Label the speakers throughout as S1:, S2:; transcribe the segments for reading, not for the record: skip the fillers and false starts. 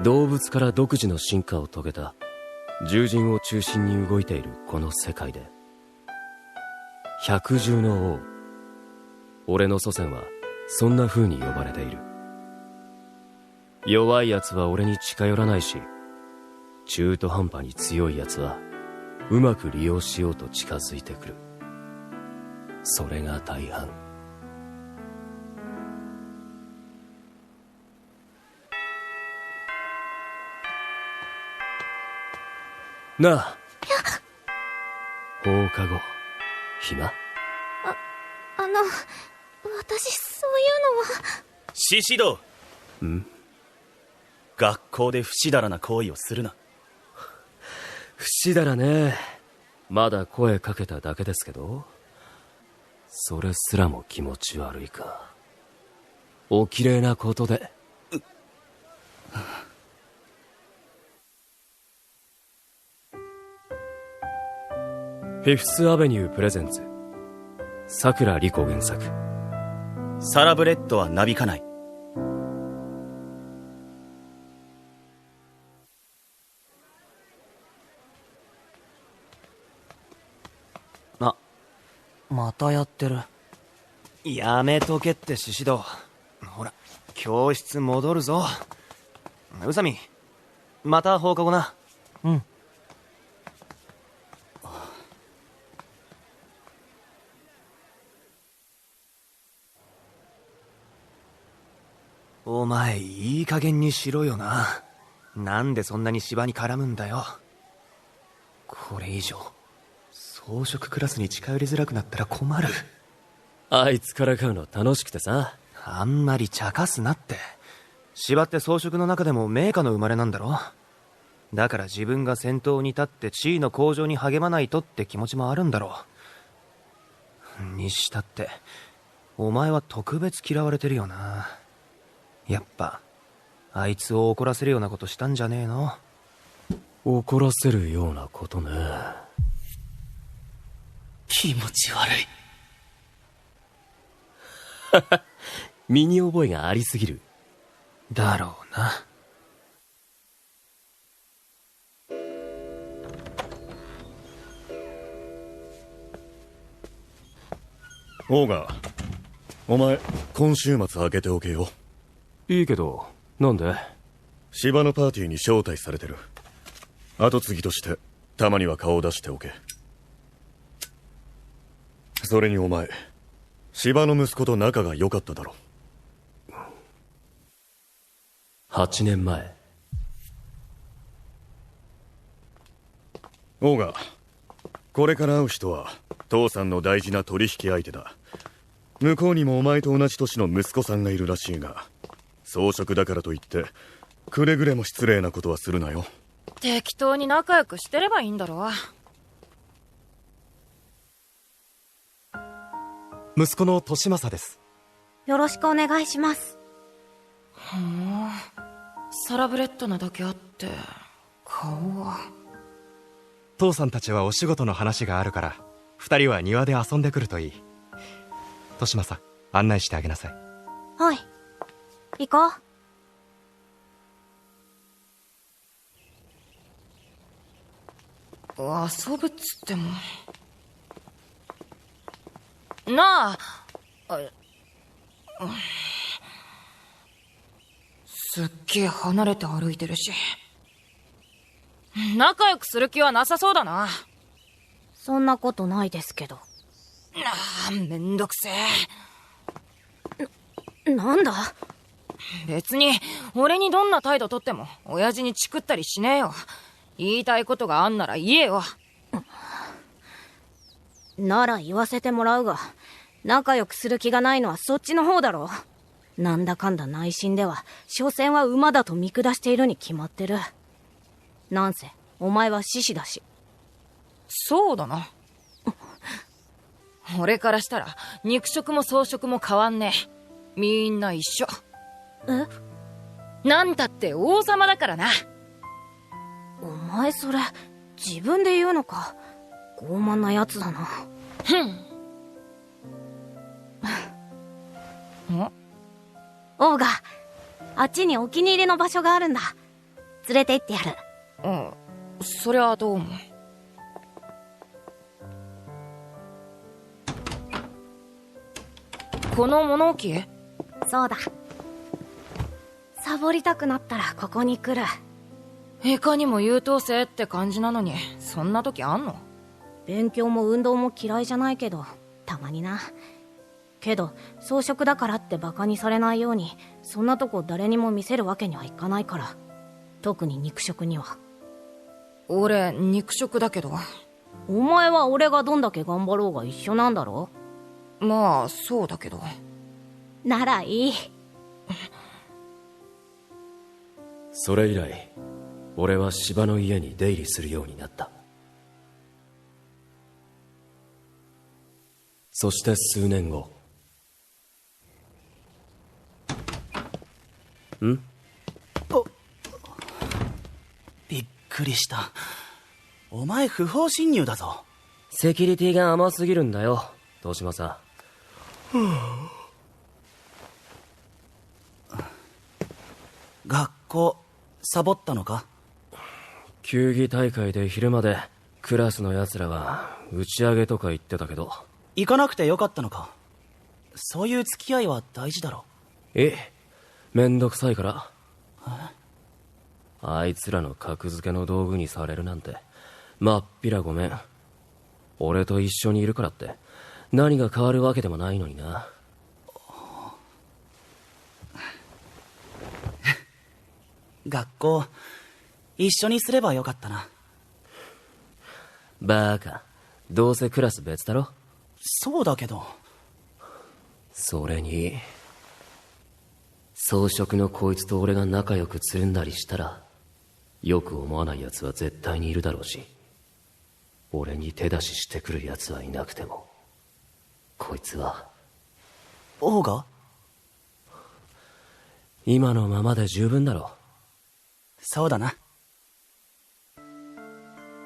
S1: 動物から独自の進化を遂げた獣人を中心に動いているこの世界で、百獣の王、俺の祖先はそんな風に呼ばれている。弱い奴は俺に近寄らないし、中途半端に強い奴はうまく利用しようと近づいてくる。それが大半。なあ、放課後暇？
S2: 私そういうのは。
S3: シシド。
S1: ん？
S3: 学校で不死だらな行為をするな。
S1: 不死だらね。まだ声かけただけですけど、それすらも気持ち悪いか。お綺麗なことで。フィフスアベニュープレゼンツ、さくら莉子原作。
S3: サラブレッドはなびかない。
S4: またやってる。やめとけってシシド。ほら、教室戻るぞ。宇佐美、また放課後な。うん。お前いい加減にしろよな。なんでそんなに芝に絡むんだよ。これ以上装飾クラスに近寄りづらくなったら困る。
S1: あいつからかうの楽しくてさ。
S4: あんまり茶化すなって。芝って装飾の中でも名家の生まれなんだろ。だから自分が先頭に立って地位の向上に励まないとって気持ちもあるんだろう。にしたってお前は特別嫌われてるよな。やっぱあいつを怒らせるようなことしたんじゃねえの？
S1: 怒らせるようなことね。
S3: 気持ち悪い。
S1: 身に覚えがありすぎる。
S4: だろうな。
S5: オーガ、お前今週末開けておけよ。
S1: いいけど、なんで？
S5: 芝のパーティーに招待されてる。後継ぎとしてたまには顔を出しておけ。それにお前、芝の息子と仲が良かっただろ。
S1: 8年前。
S5: オーガ、これから会う人は父さんの大事な取引相手だ。向こうにもお前と同じ年の息子さんがいるらしいが、装飾だからといってくれぐれも失礼なことはするなよ。
S6: 適当に仲良くしてればいいんだろ。
S7: 息子の利正です。
S2: よろしくお願いします。
S6: ふん、サラブレッドなだけあって顔は。
S7: 父さんたちはお仕事の話があるから二人は庭で遊んでくるといい。利正、案内してあげなさい。
S2: はい、行こう。
S6: 遊ぶっつってもなあ、すっげえ離れて歩いてるし、仲良くする気はなさそうだな。
S2: そんなことないですけど。
S6: めんどくせ
S2: え。なんだ？
S6: 別に俺にどんな態度とっても親父にチクったりしねえよ。言いたいことがあんなら言えよ。
S2: なら言わせてもらうが、仲良くする気がないのはそっちの方だろ。なんだかんだ内心では所詮は馬だと見下しているに決まってる。なんせお前は獅子だし。
S6: そうだな。俺からしたら肉食も草食も変わんねえ。みんな一緒。
S2: え？
S6: なんたって王様だからな。
S2: お前それ自分で言うのか。傲慢なやつだな。
S6: ふん。
S2: オーガ、あっちにお気に入りの場所があるんだ。連れて行ってやる。
S6: うん、そりゃどうも。この物置？
S2: そうだ。サボりたくなったらここに来る。
S6: いかにも優等生って感じなのに、そんな時あんの？
S2: 勉強も運動も嫌いじゃないけど、たまにな。けど草食だからってバカにされないように、そんなとこ誰にも見せるわけにはいかないから。特に肉食には。
S6: 俺肉食だけど。
S2: お前は俺がどんだけ頑張ろうが一緒なんだろ？
S6: まあそうだけど。
S2: ならいい。
S1: それ以来俺は芝の家に出入りするようになった。そして数年後。
S3: びっくりした。お前不法侵入だぞ。
S1: セキュリティが甘すぎるんだよ、東島さん。
S3: 学校サボったのか？
S1: 球技大会で昼までクラスの奴らが打ち上げとか言ってたけど。
S3: 行かなくてよかったのか？そういう付き合いは大事だろ。
S1: めんどくさいから。あいつらの格付けの道具にされるなんてまっぴらごめん。俺と一緒にいるからって何が変わるわけでもないのにな。
S3: 学校一緒にすればよかったな。
S1: バーカ、どうせクラス別だろ。
S3: そうだけど。
S1: それに草食のこいつと俺が仲良くつるんだりしたらよく思わない奴は絶対にいるだろうし、俺に手出ししてくる奴はいなくてもこいつは。
S3: 王が？
S1: 今のままで十分だろ。
S3: そうだな。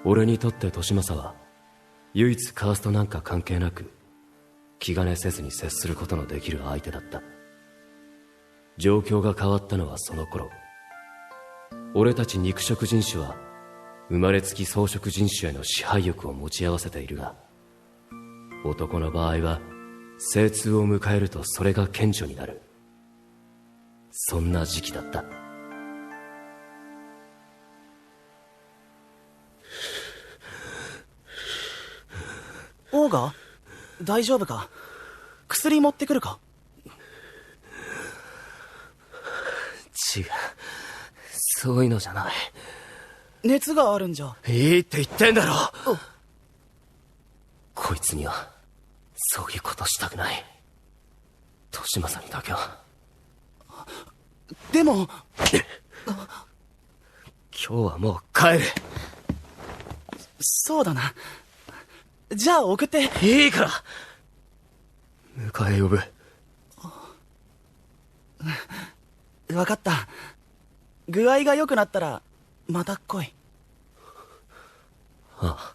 S1: 俺にとって年政は唯一カーストなんか関係なく気兼ねせずに接することのできる相手だった。状況が変わったのはその頃。俺たち肉食人種は生まれつき草食人種への支配欲を持ち合わせているが、男の場合は精通を迎えるとそれが顕著になる。そんな時期だった。
S3: 王が？大丈夫か？薬持ってくるか？
S1: 違う、そういうのじゃない。
S3: 熱があるんじゃ。
S1: いいって言ってんだろ。こいつにはそういうことしたくない。年政にだけは。
S3: でも
S1: 今日はもう帰る。
S3: そうだな。じゃあ送って。
S1: いいから迎え呼ぶ。
S3: 分かった。具合が良くなったらまた来い。
S1: ああ。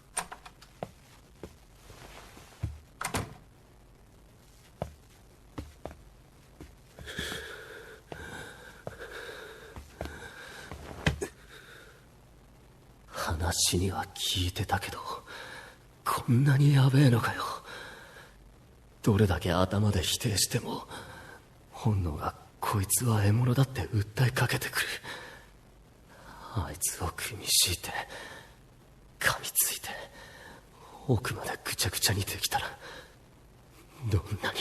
S1: 話には聞いてたけどこんなにやべえのかよ。どれだけ頭で否定しても本能がこいつは獲物だって訴えかけてくる。あいつを組み敷いて噛みついて奥までぐちゃぐちゃにできたらどんなに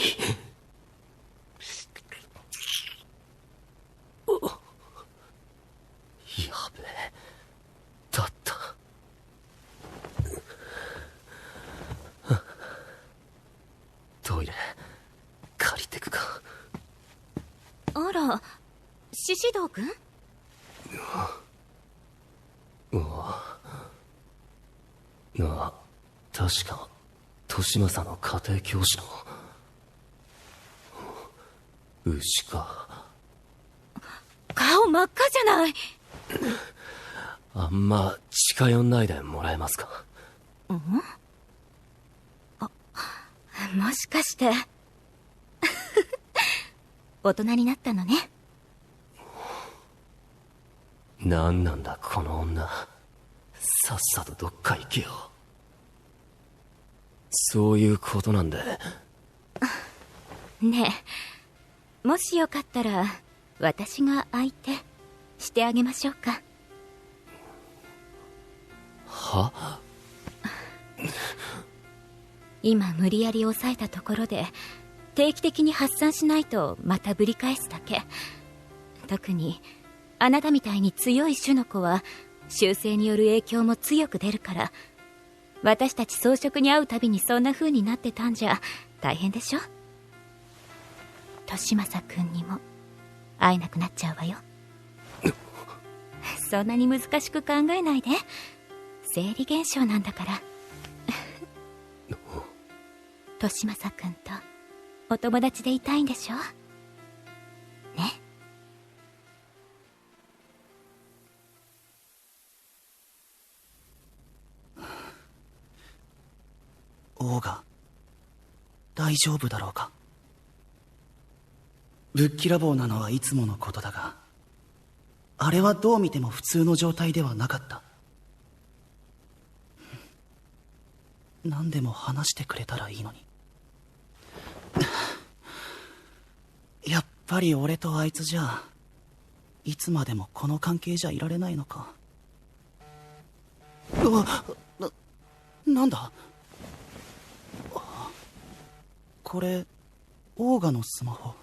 S1: やべえだった。トイレ借りてくか。
S2: あら、獅子堂くん？
S1: 確か年政の家庭教師の牛か。
S2: 顔真っ赤じゃない。
S1: あんま近寄んないでもらえますか。
S2: もしかして大人になったのね。
S1: 何なんだこの女。さっさとどっか行けよ。そういうことなんで。
S8: ねえ、もしよかったら私が相手してあげましょうか。
S1: は？
S8: 今無理やり抑えたところで定期的に発散しないとまたぶり返すだけ。特にあなたみたいに強い種の子は習性による影響も強く出るから、私たち装飾に会うたびにそんな風になってたんじゃ大変でしょ。利正くんにも会えなくなっちゃうわよ。そんなに難しく考えないで。生理現象なんだから。利正くんとお友達でいたいんでしょね。
S3: オーガ、大丈夫だろうか。ぶっきらぼうなのはいつものことだが、あれはどう見ても普通の状態ではなかった。何でも話してくれたらいいのに。やっぱり俺とあいつじゃ、いつまでもこの関係じゃいられないのか。なんだこれ、オーガのスマホ。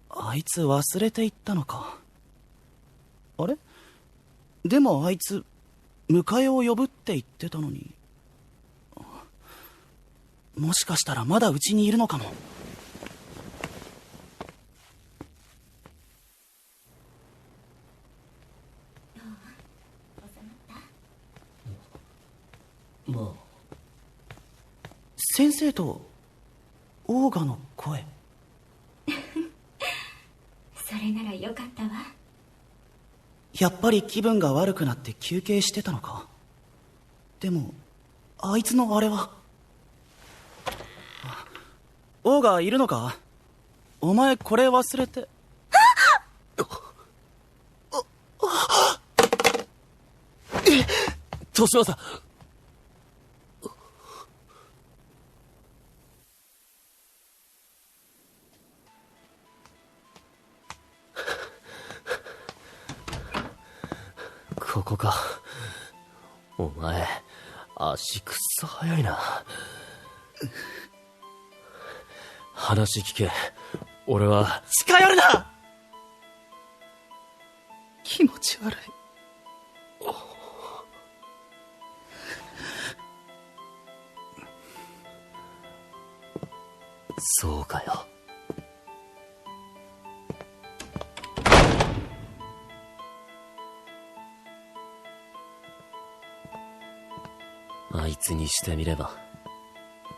S3: あいつ忘れていったのか。あれ？でもあいつ迎えを呼ぶって言ってたのに。もしかしたらまだうちにいるのかも。
S1: まあ、
S3: 先生とオーガの声。
S8: それならよかったわ。
S3: やっぱり気分が悪くなって休憩してたのか。でもあいつのあれは。オーガいるのか。お前これ忘れて。
S1: 利正。ここか。お前足くっそ速いな。話聞け。俺は。
S3: 近寄るな。気持ち悪い。
S1: そうかよ。あいつにしてみれば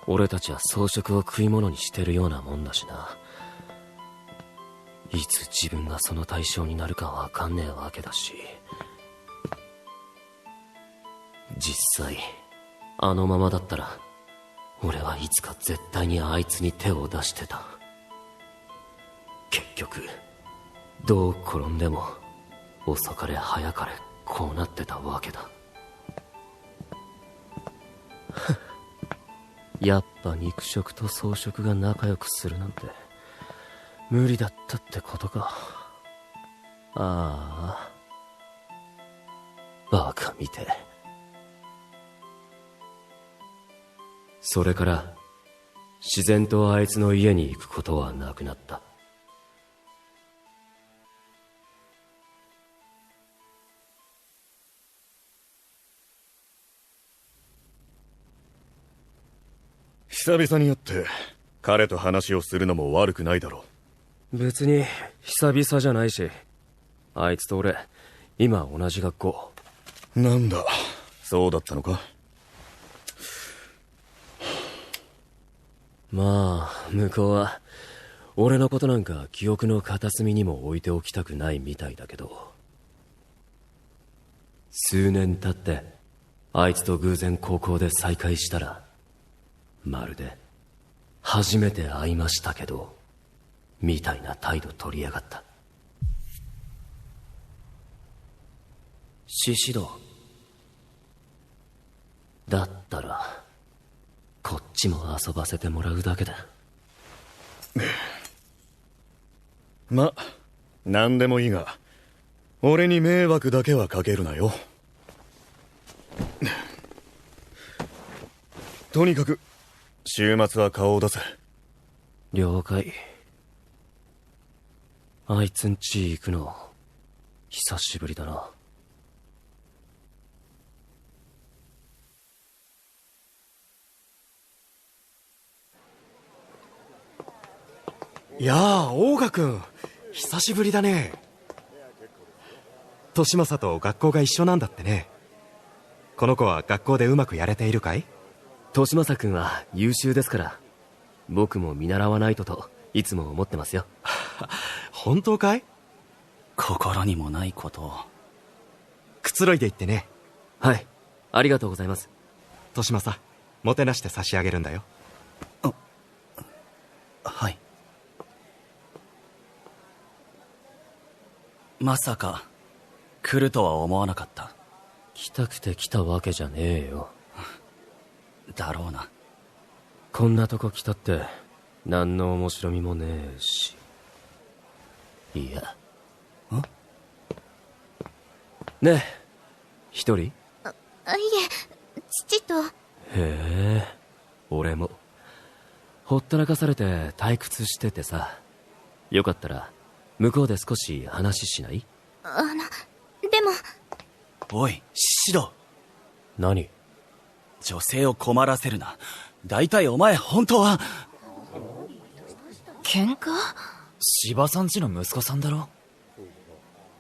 S1: 俺たちは装飾を食い物にしてるようなもんだしな。いつ自分がその対象になるかわかんねえわけだし。実際あのままだったら俺はいつか絶対にあいつに手を出してた。結局どう転んでも遅かれ早かれこうなってたわけだ。やっぱ肉食と草食が仲良くするなんて無理だったってことか。ああ、バカみてえ。それから自然とあいつの家に行くことはなくなった。
S5: 久々に会って彼と話をするのも悪くないだろ
S1: う。別に久々じゃないし、あいつと俺今同じ学校。
S5: なんだ、そうだったのか。
S1: まあ向こうは俺のことなんか記憶の片隅にも置いておきたくないみたいだけど、数年経ってあいつと偶然高校で再会したらまるで初めて会いましたけど、みたいな態度取りやがった。獅子堂。だったらこっちも遊ばせてもらうだけだ。
S5: ま、なんでもいいが、俺に迷惑だけはかけるなよ。とにかく週末は顔を出せ。
S1: 了解。あいつんち行くの久しぶりだな。
S7: いやあ、オーガ君、久しぶりだね。利正と学校が一緒なんだってね。この子は学校でうまくやれているかい？
S1: 利正君は優秀ですから、僕も見習わないといつも思ってますよ。
S7: 本当かい？
S3: 心にもないことを。
S7: くつろいでいってね。
S1: はい、ありがとうございます。
S7: 利正、もてなして差し上げるんだよ。
S3: はい。まさか来るとは思わなかった。
S1: 来たくて来たわけじゃねえよ。
S3: だろうな。
S1: こんなとこ来たって何の面白みもねえし。いや。ねえ、一人？
S8: いえ、父と。
S1: へえ、俺もほったらかされて退屈しててさ、よかったら向こうで少し話しない？
S8: でも。
S3: おい、獅子堂。
S1: 何？
S3: 女性を困らせるな。大体お前本当は。
S6: 喧嘩？
S9: 芝さんちの息子さんだろ。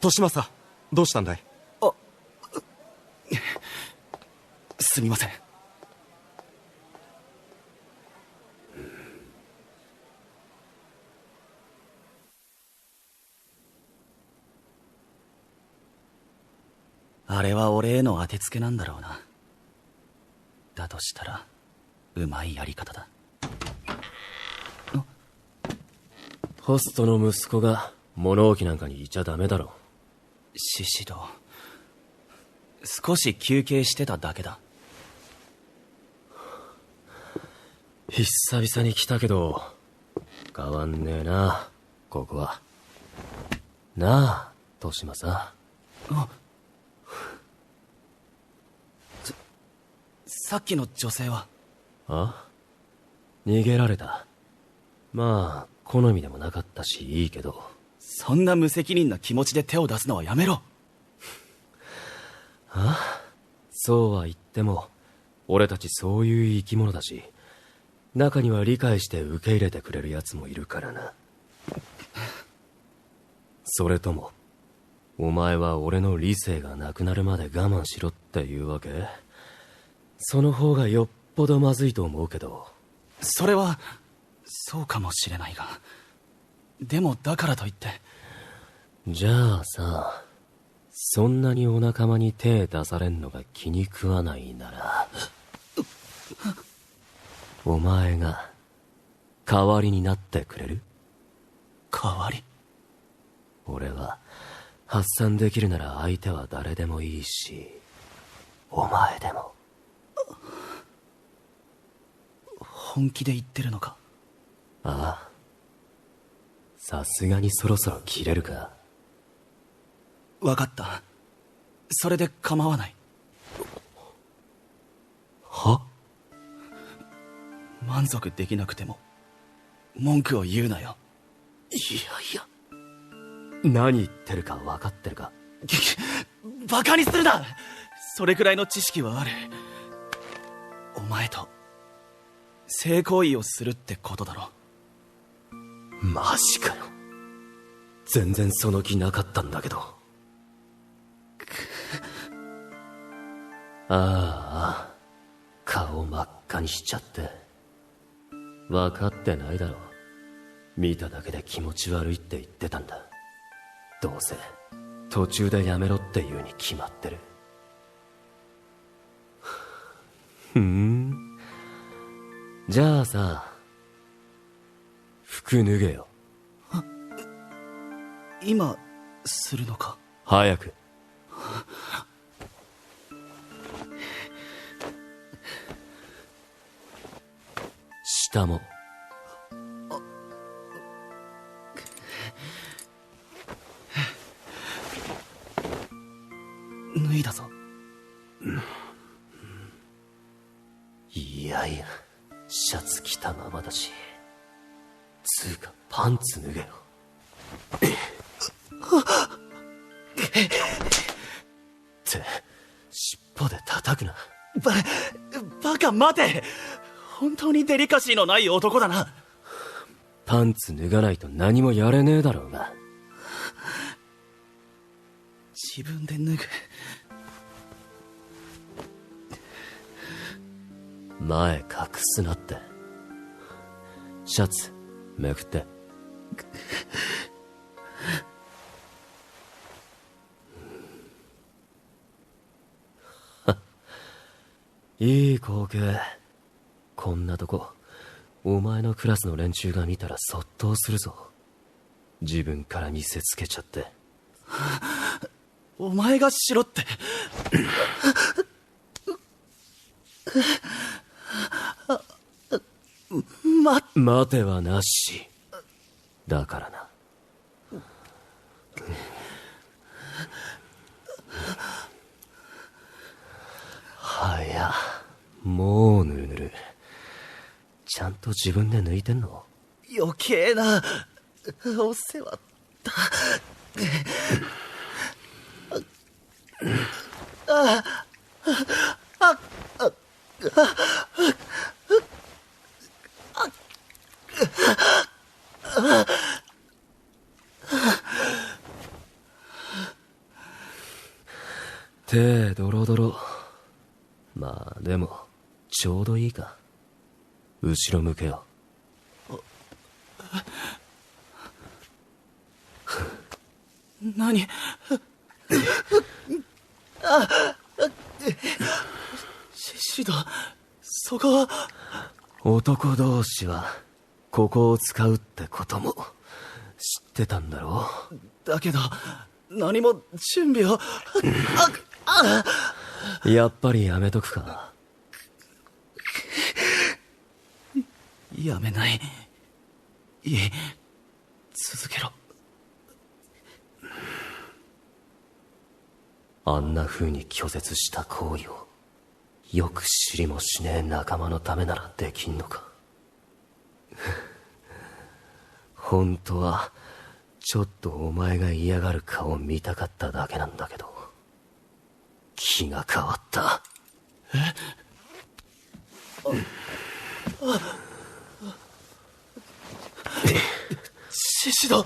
S7: 利正、どうしたんだい？
S3: すみません。あれは俺への当てつけなんだろうな。だとしたらうまいやり方だ。
S1: ホストの息子が物置なんかにいちゃダメだろ。
S3: 獅子堂、少し休憩してただけだ。
S1: 久々に来たけど変わんねえな、ここは。なあ、利正。
S3: さっきの女性は？
S1: 逃げられた。まあ好みでもなかったしいいけど。
S3: そんな無責任な気持ちで手を出すのはやめろ。
S1: そうは言っても俺たちそういう生き物だし、中には理解して受け入れてくれるやつもいるからな。それともお前は俺の理性がなくなるまで我慢しろっていうわけ？その方がよっぽどまずいと思うけど。
S3: それはそうかもしれないが、でもだからといって。
S1: じゃあさ、そんなにお仲間に手出されんのが気に食わないならお前が代わりになってくれる？
S3: 代わり？
S1: 俺は発散できるなら相手は誰でもいいし、お前でも。
S3: 本気で言ってるのか？
S1: ああ、さすがにそろそろ切れるか。
S3: 分かった。それで構わない。
S1: は？
S3: 満足できなくても文句を言うなよ。
S1: いや何言ってるか分かってるか？
S3: バカにするな。それくらいの知識はある。お前と性行為をするってことだろ。
S1: マジかよ。全然その気なかったんだけど。ああ、顔真っ赤にしちゃって。分かってないだろ。見ただけで気持ち悪いって言ってたんだ。どうせ途中でやめろって言うに決まってる。じゃあさ、服脱げよ。
S3: 今するのか？
S1: 早く。下も。
S3: 脱いだぞ。
S1: いやいや、シャツ着たままだし。つうかパンツ脱げよ。って尻尾で叩くな。
S3: バカ待て。本当にデリカシーのない男だな。
S1: パンツ脱がないと何もやれねえだろうが。
S3: 自分で脱ぐ。
S1: 前隠すなって。シャツめくって。いい光景。こんなとこお前のクラスの連中が見たらそっとするぞ。自分から見せつけちゃって。
S3: お前がしろって。
S1: 待てはなし。だからな。はや、もうぬるぬる。ちゃんと自分で抜いてんの？
S3: 余計なお世話だ。
S1: 手ドロドロ。まあでもちょうどいいか。後ろ向けよ。
S3: 何？シド、そこは。
S1: 男同士はここを使うってことも知ってたんだろ
S3: う。だけど何も準備を。
S1: やっぱりやめとくか。
S3: やめない。いい、続けろ。
S1: あんな風に拒絶した行為をよく知りもしねえ仲間のためならできんのか。本当はちょっとお前が嫌がる顔見たかっただけなんだけど、気が変わった。
S3: シド。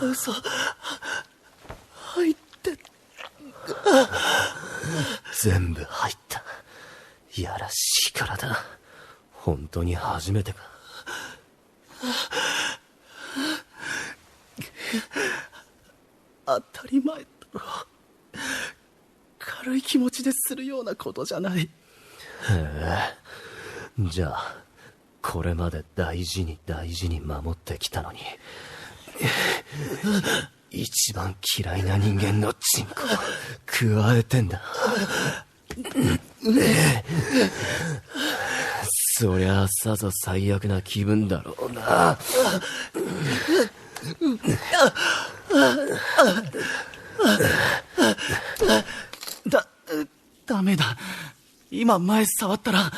S3: 嘘。入って。
S1: 全部入った。やらしいからだ。本当に初めてか。
S3: 当たり前だろ。軽い気持ちでするようなことじゃない。
S1: へえ。じゃあこれまで大事に大事に守ってきたのに、一番嫌いな人間のチンコ加えてんだ。そりゃさぞ最悪な気分だろうな。
S3: ダメだ。今前触ったら。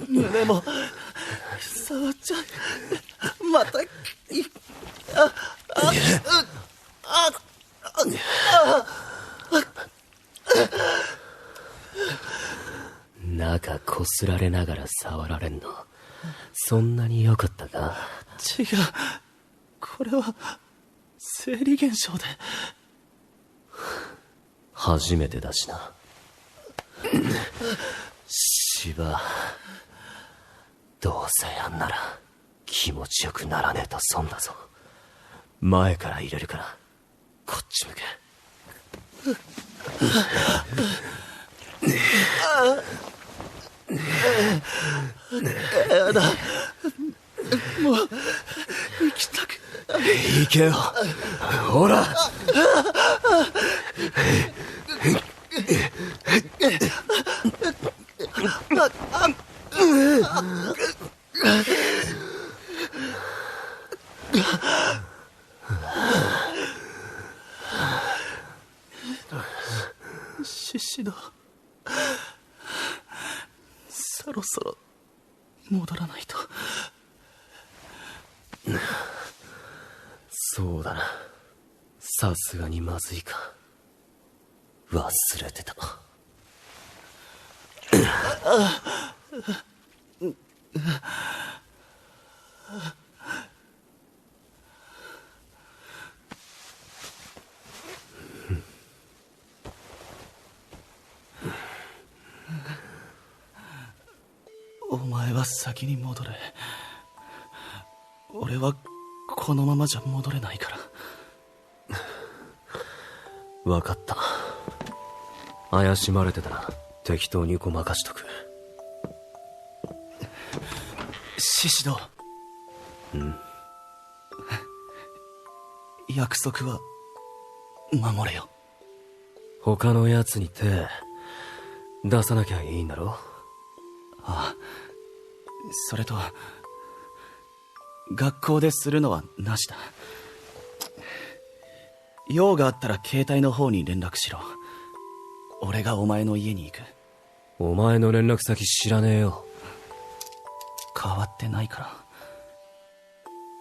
S3: 胸も触っちゃう。また。
S1: 中こすられながら触られんの、そんなに良かったか。
S3: 違う、これは生理現象で。
S1: 初めてだしな。芝、どうせやんなら気持ちよくならねえと損だぞ。前から入れるからこっち向け。
S3: やだ、もう行きたく。
S1: 行けよ。ほら。
S3: 獅子だ。そろそろ戻らないと。
S1: そうだな。さすがにまずいか。忘れてた。
S3: お前は先に戻れ。俺はこのままじゃ戻れないから。
S1: 分かった。怪しまれてたら適当にごまかしとく。
S3: 獅子堂。約束は守れよ。
S1: 他の奴に手出さなきゃいいんだろ。
S3: ああ、それと学校でするのはなしだ。用があったら携帯の方に連絡しろ。俺がお前の家に行く。
S1: お前の連絡先知らねえよ。
S3: 変わってないから。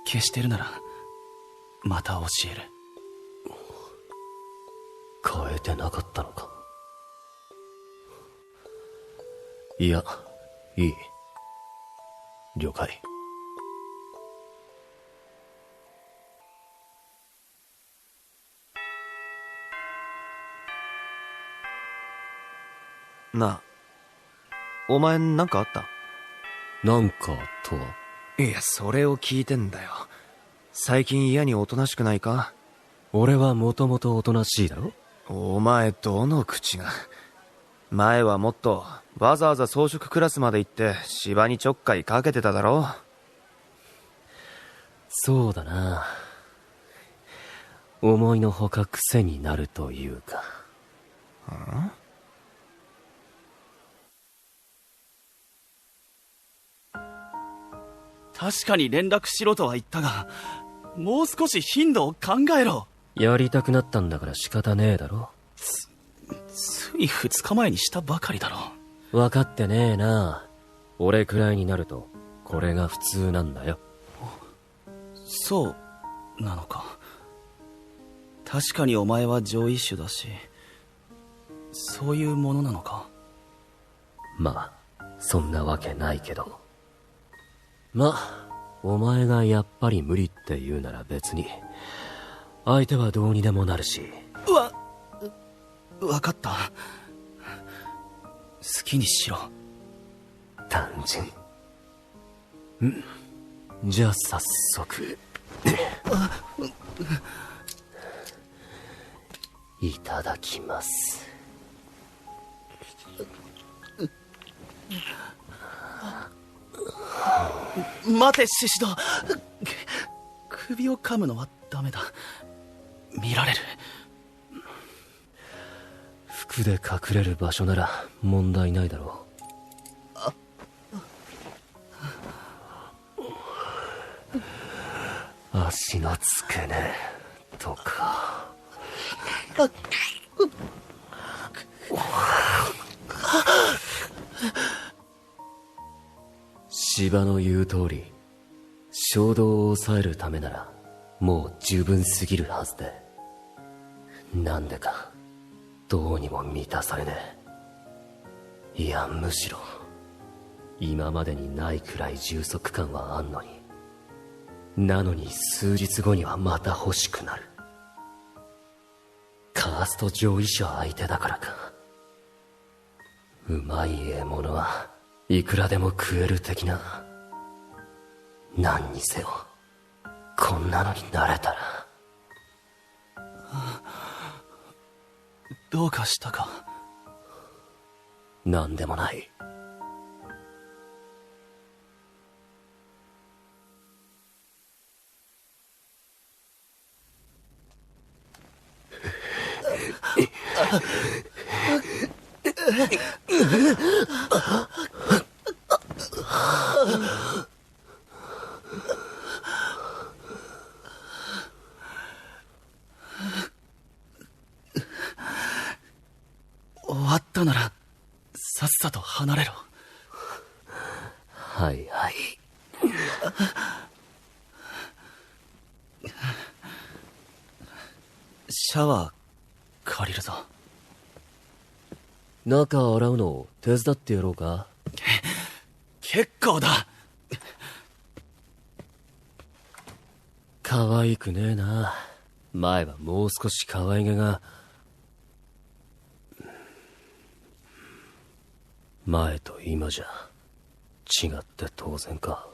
S3: 消してるならまた教える。
S1: 変えてなかったのか。いや、いい。了解。
S4: なあ、お前なんかあった？
S1: なんかとは？
S4: いや、それを聞いてんだよ。最近嫌におとなしくないか？
S1: 俺はもともとおとなしいだろ。
S4: お前どの口が。前はもっとわざわざ装飾クラスまで行って芝にちょっかいかけてただろ。
S1: そうだな。思いのほか癖になるというか。
S4: ん？
S3: 確かに連絡しろとは言ったが、もう少し頻度を考えろ。
S1: やりたくなったんだから仕方ねえだろ。
S3: つい2日前にしたばかりだろ。
S1: 分かってねえな。俺くらいになるとこれが普通なんだよ。
S3: そうなのか。確かにお前は上位種だし、そういうものなのか。
S1: まあそんなわけないけど。まあお前がやっぱり無理って言うなら別に相手はどうにでもなるし。
S3: わかった。好きにしろ。
S1: 単純。じゃあ早速いただきます。
S3: 待て獅子堂。首を噛むのはダメだ。見られる。
S1: 服で隠れる場所なら問題ないだろう。足の付け根とか。芝の言う通り、衝動を抑えるためならもう十分すぎるはずで、なんでかどうにも満たされねえ。いやむしろ今までにないくらい充足感はあんのに、なのに数日後にはまた欲しくなる。カースト上位者相手だからか。うまい獲物はいくらでも食える的な。何にせよこんなのになれたら。
S3: どうかしたか？
S1: なんでもない。
S3: 終わったならさっさと離れろ。
S1: はいはい。
S3: シャワー借りるぞ。
S1: 中洗うの手伝ってやろうか。
S3: 結構だ。
S1: 可愛くねえな。前はもう少し可愛げが。前と今じゃ違って当然か。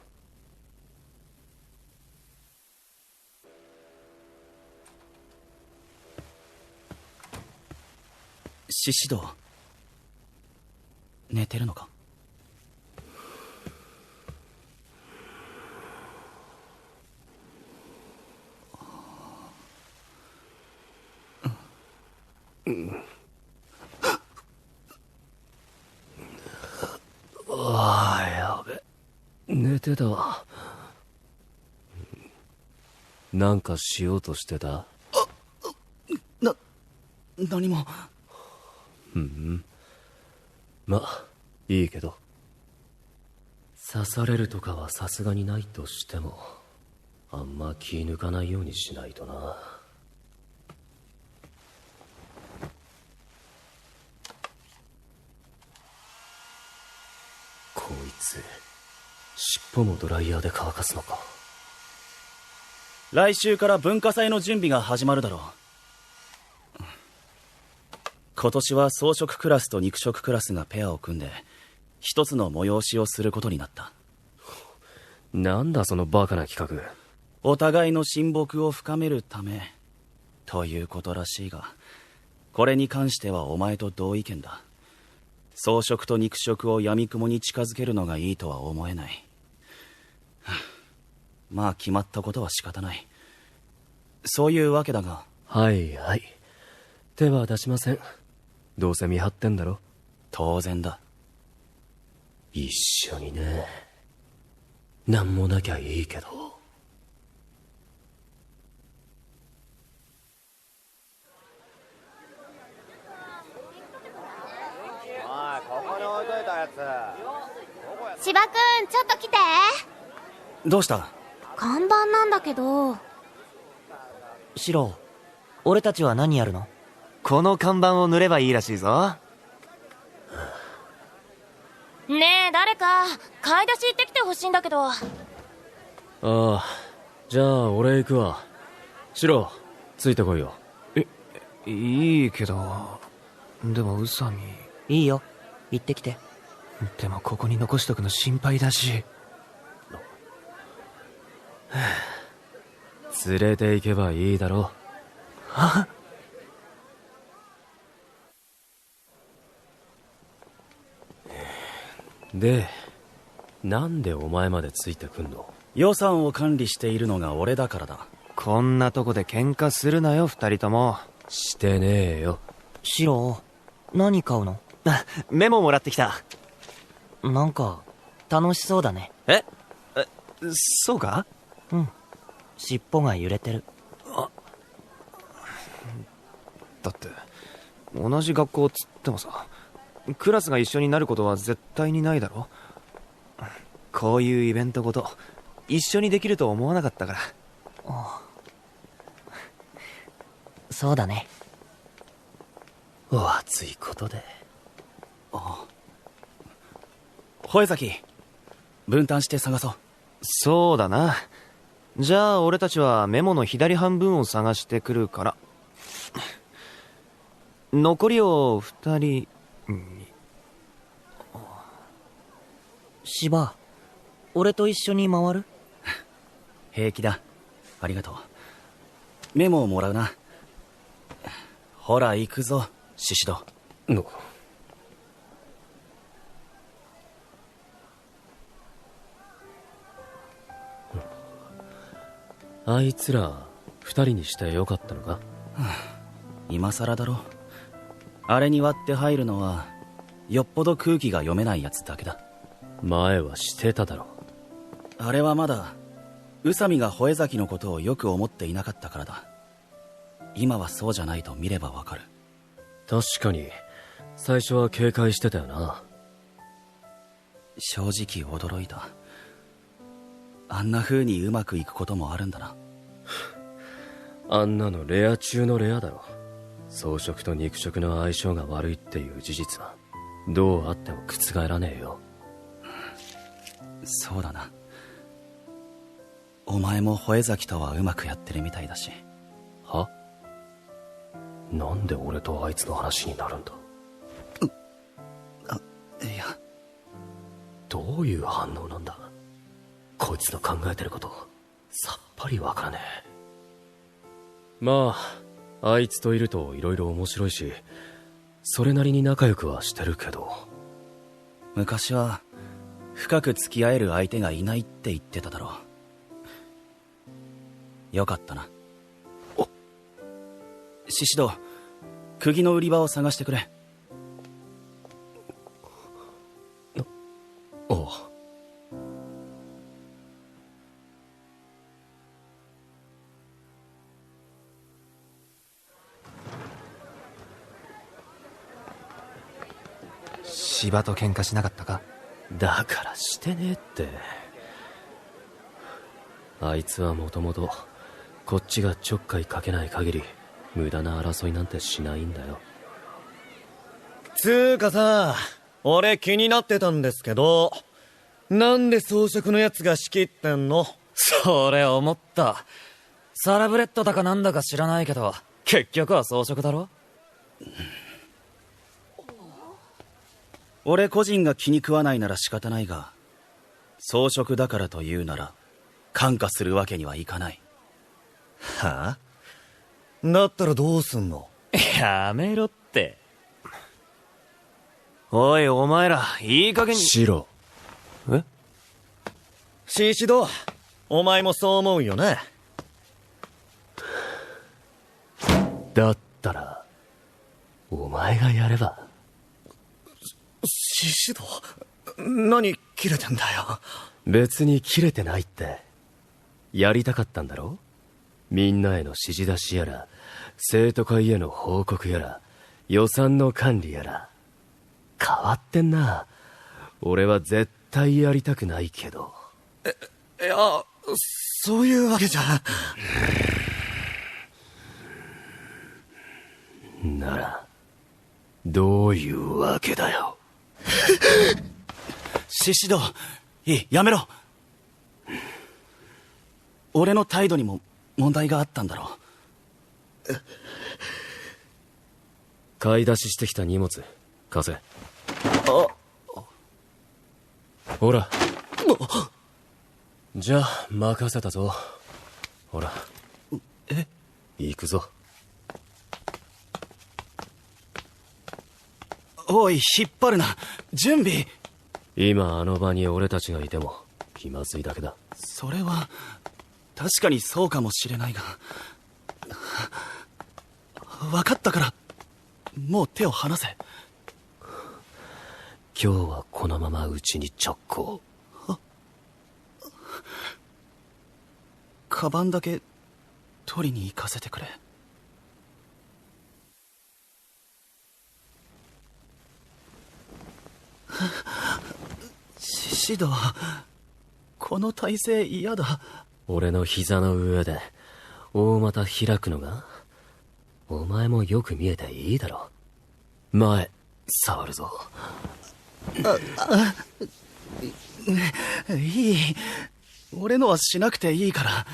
S3: 獅子堂、寝てるのか？
S1: ああ、やべ。寝てたわ。なんかしようとしてた？
S3: 何も。
S1: ま、いいけど。刺されるとかはさすがにないとしても、あんま気抜かないようにしないとな。こいつ、尻尾もドライヤーで乾かすのか。
S3: 来週から文化祭の準備が始まるだろう。今年は装飾クラスと肉食クラスがペアを組んで一つの催しをすることになった。
S1: なんだそのバカな企画。
S3: お互いの親睦を深めるためということらしいが、これに関してはお前と同意見だ。装飾と肉食を闇雲に近づけるのがいいとは思えない。まあ決まったことは仕方ない。そういうわけだが。
S1: はいはい、手は出しません。どうせ見張ってんだろ。
S3: 当然だ。
S1: 一緒にね。なんもなきゃいいけど。
S2: 芝くん、ちょっと来て。
S3: どうした？
S2: 看板なんだけど。
S9: シロ、俺たちは何やるの？
S4: この看板を塗ればいいらしいぞ。
S6: ねえ、誰か買い出し行ってきてほしいんだけど。
S1: ああ、じゃあ俺行くわ。シロ、ついてこいよ。
S4: いいけど、でも宇佐美。
S9: いいよ、行ってきて。
S4: でもここに残しとくの心配だし。
S1: 連れて行けばいいだろ。
S4: はっ。
S1: で、なんでお前までついてくんの？
S3: 予算を管理しているのが俺だからだ。
S4: こんなとこで喧嘩するなよ、二人とも。
S1: してねえよ。
S9: シロ、何買うの？
S4: メモもらってきた。
S9: なんか楽しそうだね。
S4: そうか？
S9: うん、尻尾が揺れてる。
S4: だって同じ学校つってもさ、クラスが一緒になることは絶対にないだろ。こういうイベントごと一緒にできると思わなかったから。
S9: そうだね。
S1: お熱いことで。
S3: 吠崎、分担して探そう。
S4: そうだな。じゃあ俺たちはメモの左半分を探してくるから、残りを二人に。
S9: 芝、俺と一緒に回る？
S3: 平気だ。ありがとう。メモをもらうな。ほら行くぞ、獅子堂。
S1: あいつら二人にしてよかったのか？
S3: 今さらだろ。あれに割って入るのはよっぽど空気が読めないやつだけだ。
S1: 前はしてただろ。
S3: あれはまだ宇佐美が吠え崎のことをよく思っていなかったからだ。今はそうじゃないと見ればわかる。
S1: 確かに最初は警戒してたよな。
S3: 正直驚いた。あんな風にうまくいくこともあるんだな。
S1: あんなのレア中のレアだろ。草食と肉食の相性が悪いっていう事実はどうあっても覆らねえよ。
S3: そうだな。お前も吠え崎とはうまくやってるみたいだし。
S1: は？なんで俺とあいつの話になるんだ？
S3: いや、
S1: どういう反応なんだ？こいつの考えてることさっぱりわからねえ。まああいつといると色々面白いし、それなりに仲良くはしてるけど。
S3: 昔は深く付き合える相手がいないって言ってただろう。よかったな。お、シシド、釘の売り場を探してくれ。
S1: おう。
S4: 芝と喧嘩しなかったか？
S1: だからしてねえって。あいつはもともとこっちがちょっかいかけない限り無駄な争いなんてしないんだよ。
S5: つーかさ、俺気になってたんですけど、なんで装飾のやつが仕切ってんの？
S10: それ思った。サラブレッドだかなんだか知らないけど、結局は装飾だろ。
S3: 俺個人が気に食わないなら仕方ないが、装飾だからというなら感化するわけにはいかない。
S5: はあ？だったらどうすんの？
S10: やめろって。
S4: おいお前らいい加減に
S1: しろ。
S4: え？
S5: シシド、お前もそう思うよね？
S1: だったらお前がやれば。
S5: シシド、何キレてんだよ。
S1: 別にキレてないって。やりたかったんだろ？みんなへの指示出しやら生徒会への報告やら予算の管理やら。変わってんな。俺は絶対やりたくないけど。
S5: いや、そういうわけじゃ。
S1: ならどういうわけだよ。
S3: シシド、いい、やめろ。俺の態度にも問題があったんだろう。
S1: 買い出ししてきた荷物貸せ。ほら。じゃあ任せたぞ。ほら。
S3: え？
S1: 行くぞ。
S3: おい、引っ張るな。準備。
S1: 今あの場に俺たちがいても気まずいだけだ。
S3: それは確かにそうかもしれないが、分かったから、もう手を離せ。
S1: 今日はこのままうちに直行。
S3: カバンだけ取りに行かせてくれ。シシド、この体勢嫌だ。
S1: 俺の膝の上で大股開くのがお前もよく見えていいだろ。前触るぞ。
S3: いい、俺のはしなくていいから。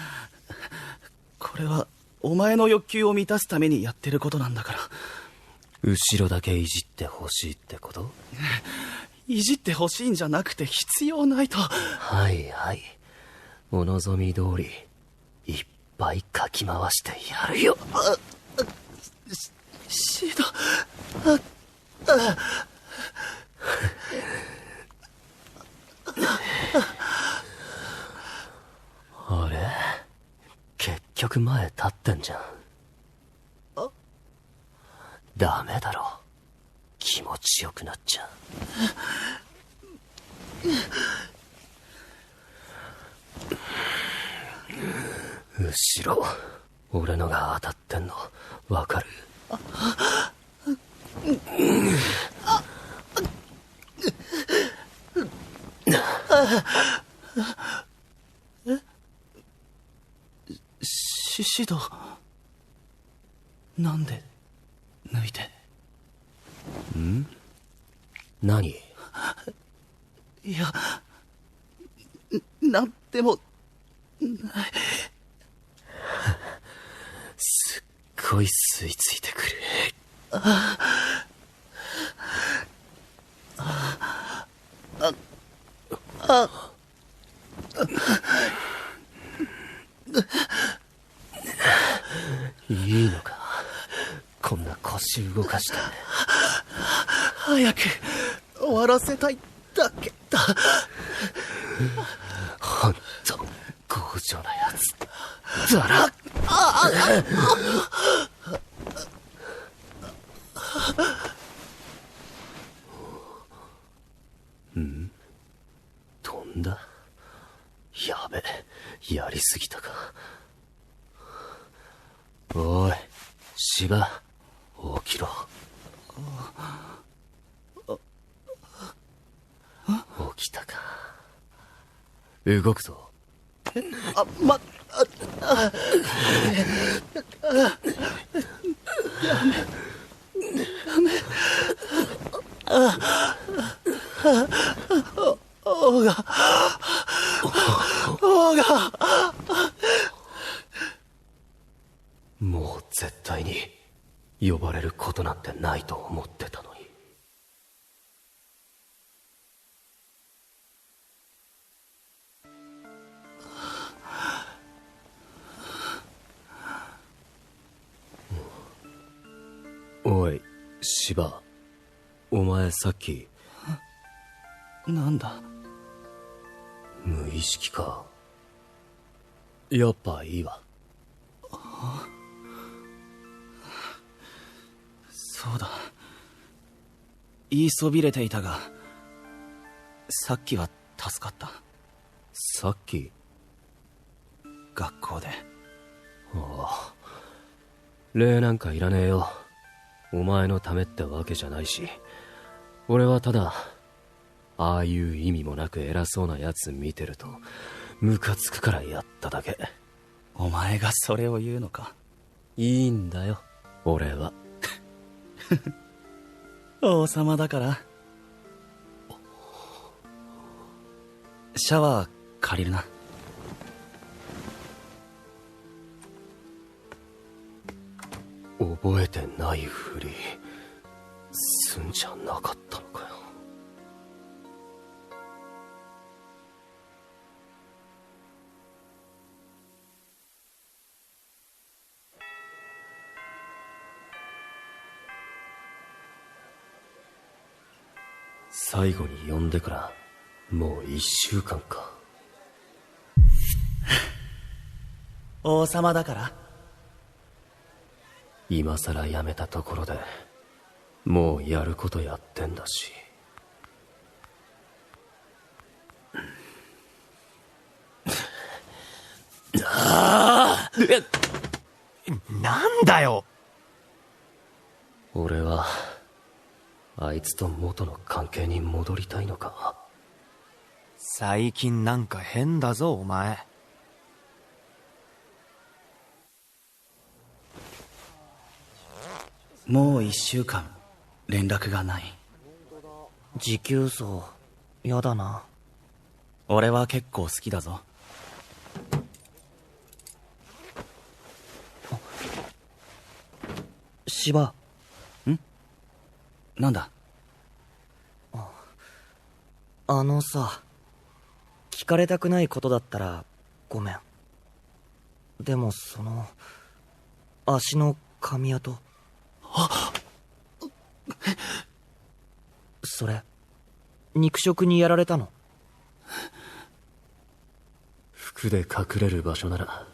S3: これはお前の欲求を満たすためにやってることなんだから。
S1: 後ろだけいじってほしいってこと？
S3: いじってほしいんじゃなくて必要ないと。
S1: はいはい、お望み通りいっぱいかき回してやるよ。
S3: シード、
S1: あれ、結局前立ってんじゃん。ダメだろ、ちよくなっちゃう。後ろ俺のが当たってんのわかる？
S3: 獅子戸、なんで抜いて。
S1: ん？何？
S3: いや、なんでもない。
S1: すっごい吸い付いてくる。いいのか、こんな腰動かして。
S3: 早く終わらせたいだけだ。
S1: ほんと強情なやつだな。ん？飛んだ？やべ、やりすぎたか。おい、芝、起きろ。起きたか。動くぞ。
S3: オーガ。
S1: もう絶対に呼ばれることなんてないと思ってたのに。おい、芝、お前さっき。
S3: なんだ？
S1: 無意識か。やっぱいいわ。
S3: そうだ、言いそびれていたが、さっきは助かった。
S1: さっき？
S3: 学校で。
S1: ああ、礼なんかいらねえよ。お前のためってわけじゃないし、俺はただああいう意味もなく偉そうなやつ見てるとムカつくからやっただけ。
S3: お前がそれを言うのか？
S1: いいんだよ、俺は。
S3: 王様だから。シャワー借りるな。
S1: 覚えてないふりすんじゃなかったのかよ。最後に呼んでからもう1週間か。
S3: 王様だから。
S1: 今さらやめたところでもうやることやってんだし。
S4: なんだよ。
S1: 俺はあいつと元の関係に戻りたいのか。
S4: 最近なんか変だぞお前。
S3: もう1週間連絡がない。
S9: 持久走やだな。
S3: 俺は結構好きだぞ。
S9: 芝。
S3: ん？なんだ？
S9: さ、聞かれたくないことだったらごめん。でも足の髪跡。それ肉食にやられたの？
S1: 服で隠れる場所なら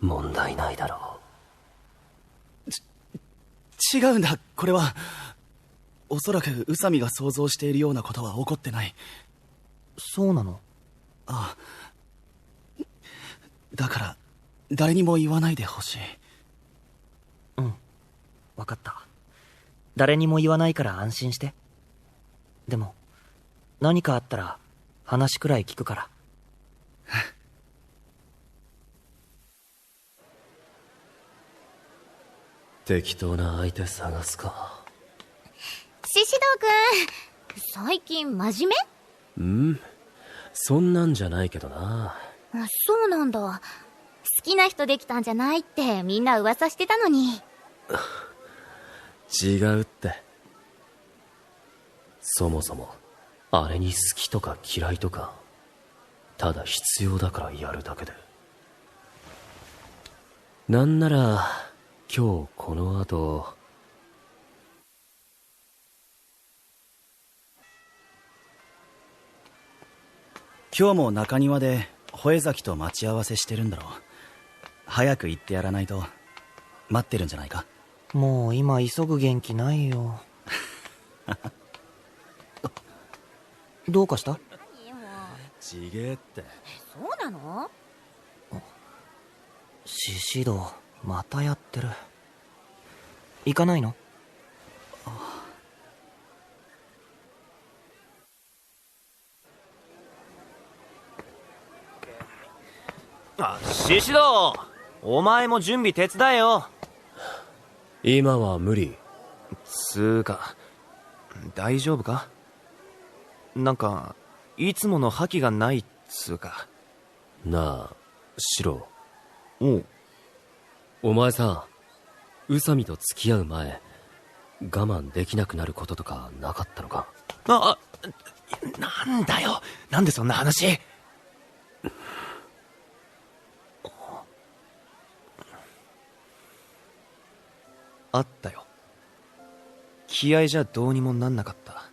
S1: 問題ないだろう。
S3: 違うんだ、これは。おそらく宇佐美が想像しているようなことは起こってない。
S9: そうなの？
S3: ああ。だから誰にも言わないでほしい。
S9: うん、分かった。誰にも言わないから安心して。でも何かあったら話くらい聞くから。
S1: 適当な相手探すか。
S8: 獅子堂くん、最近真面
S1: そんなんじゃないけどな。
S8: 目？そうなんだ。好きな人できたんじゃないってみんな噂してたのに。
S1: 違うって。そもそもあれに好きとか嫌いとか、ただ必要だからやるだけで。なんなら今日この後、
S3: 今日も中庭で吠崎と待ち合わせしてるんだろう。早く行ってやらないと待ってるんじゃないか。
S9: もう今急ぐ元気ないよ。どうかした？
S1: ちげえって。
S8: そうなの？
S9: 獅子堂またやってる。行かないの？
S4: 獅子堂、お前も準備手伝えよ。
S1: 今は無理。
S4: つーか、大丈夫か？なんかいつもの覇気がないっつーか。
S1: なあシロ。
S4: おう。
S1: お前さ、宇佐美と付き合う前、我慢できなくなることとかなかったのか？
S4: なんだよ、なんでそんな話。あったよ。気合じゃどうにもなんなかった。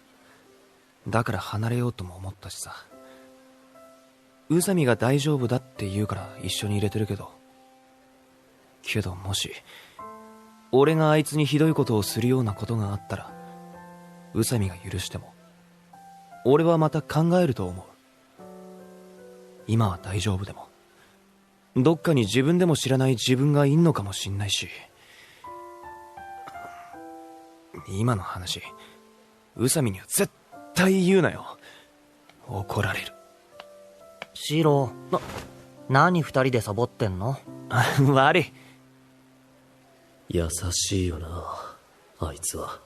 S4: だから離れようとも思ったしさ。宇佐美が大丈夫だって言うから一緒に入れてるけどもし俺があいつにひどいことをするようなことがあったら、宇佐美が許しても俺はまた考えると思う。今は大丈夫でもどっかに自分でも知らない自分がいんのかもしんないし。今の話宇佐美には絶対言うなよ。怒られる。
S9: シロ、何二人でサボってんの？
S4: 悪い。
S1: 優しいよな、あいつは。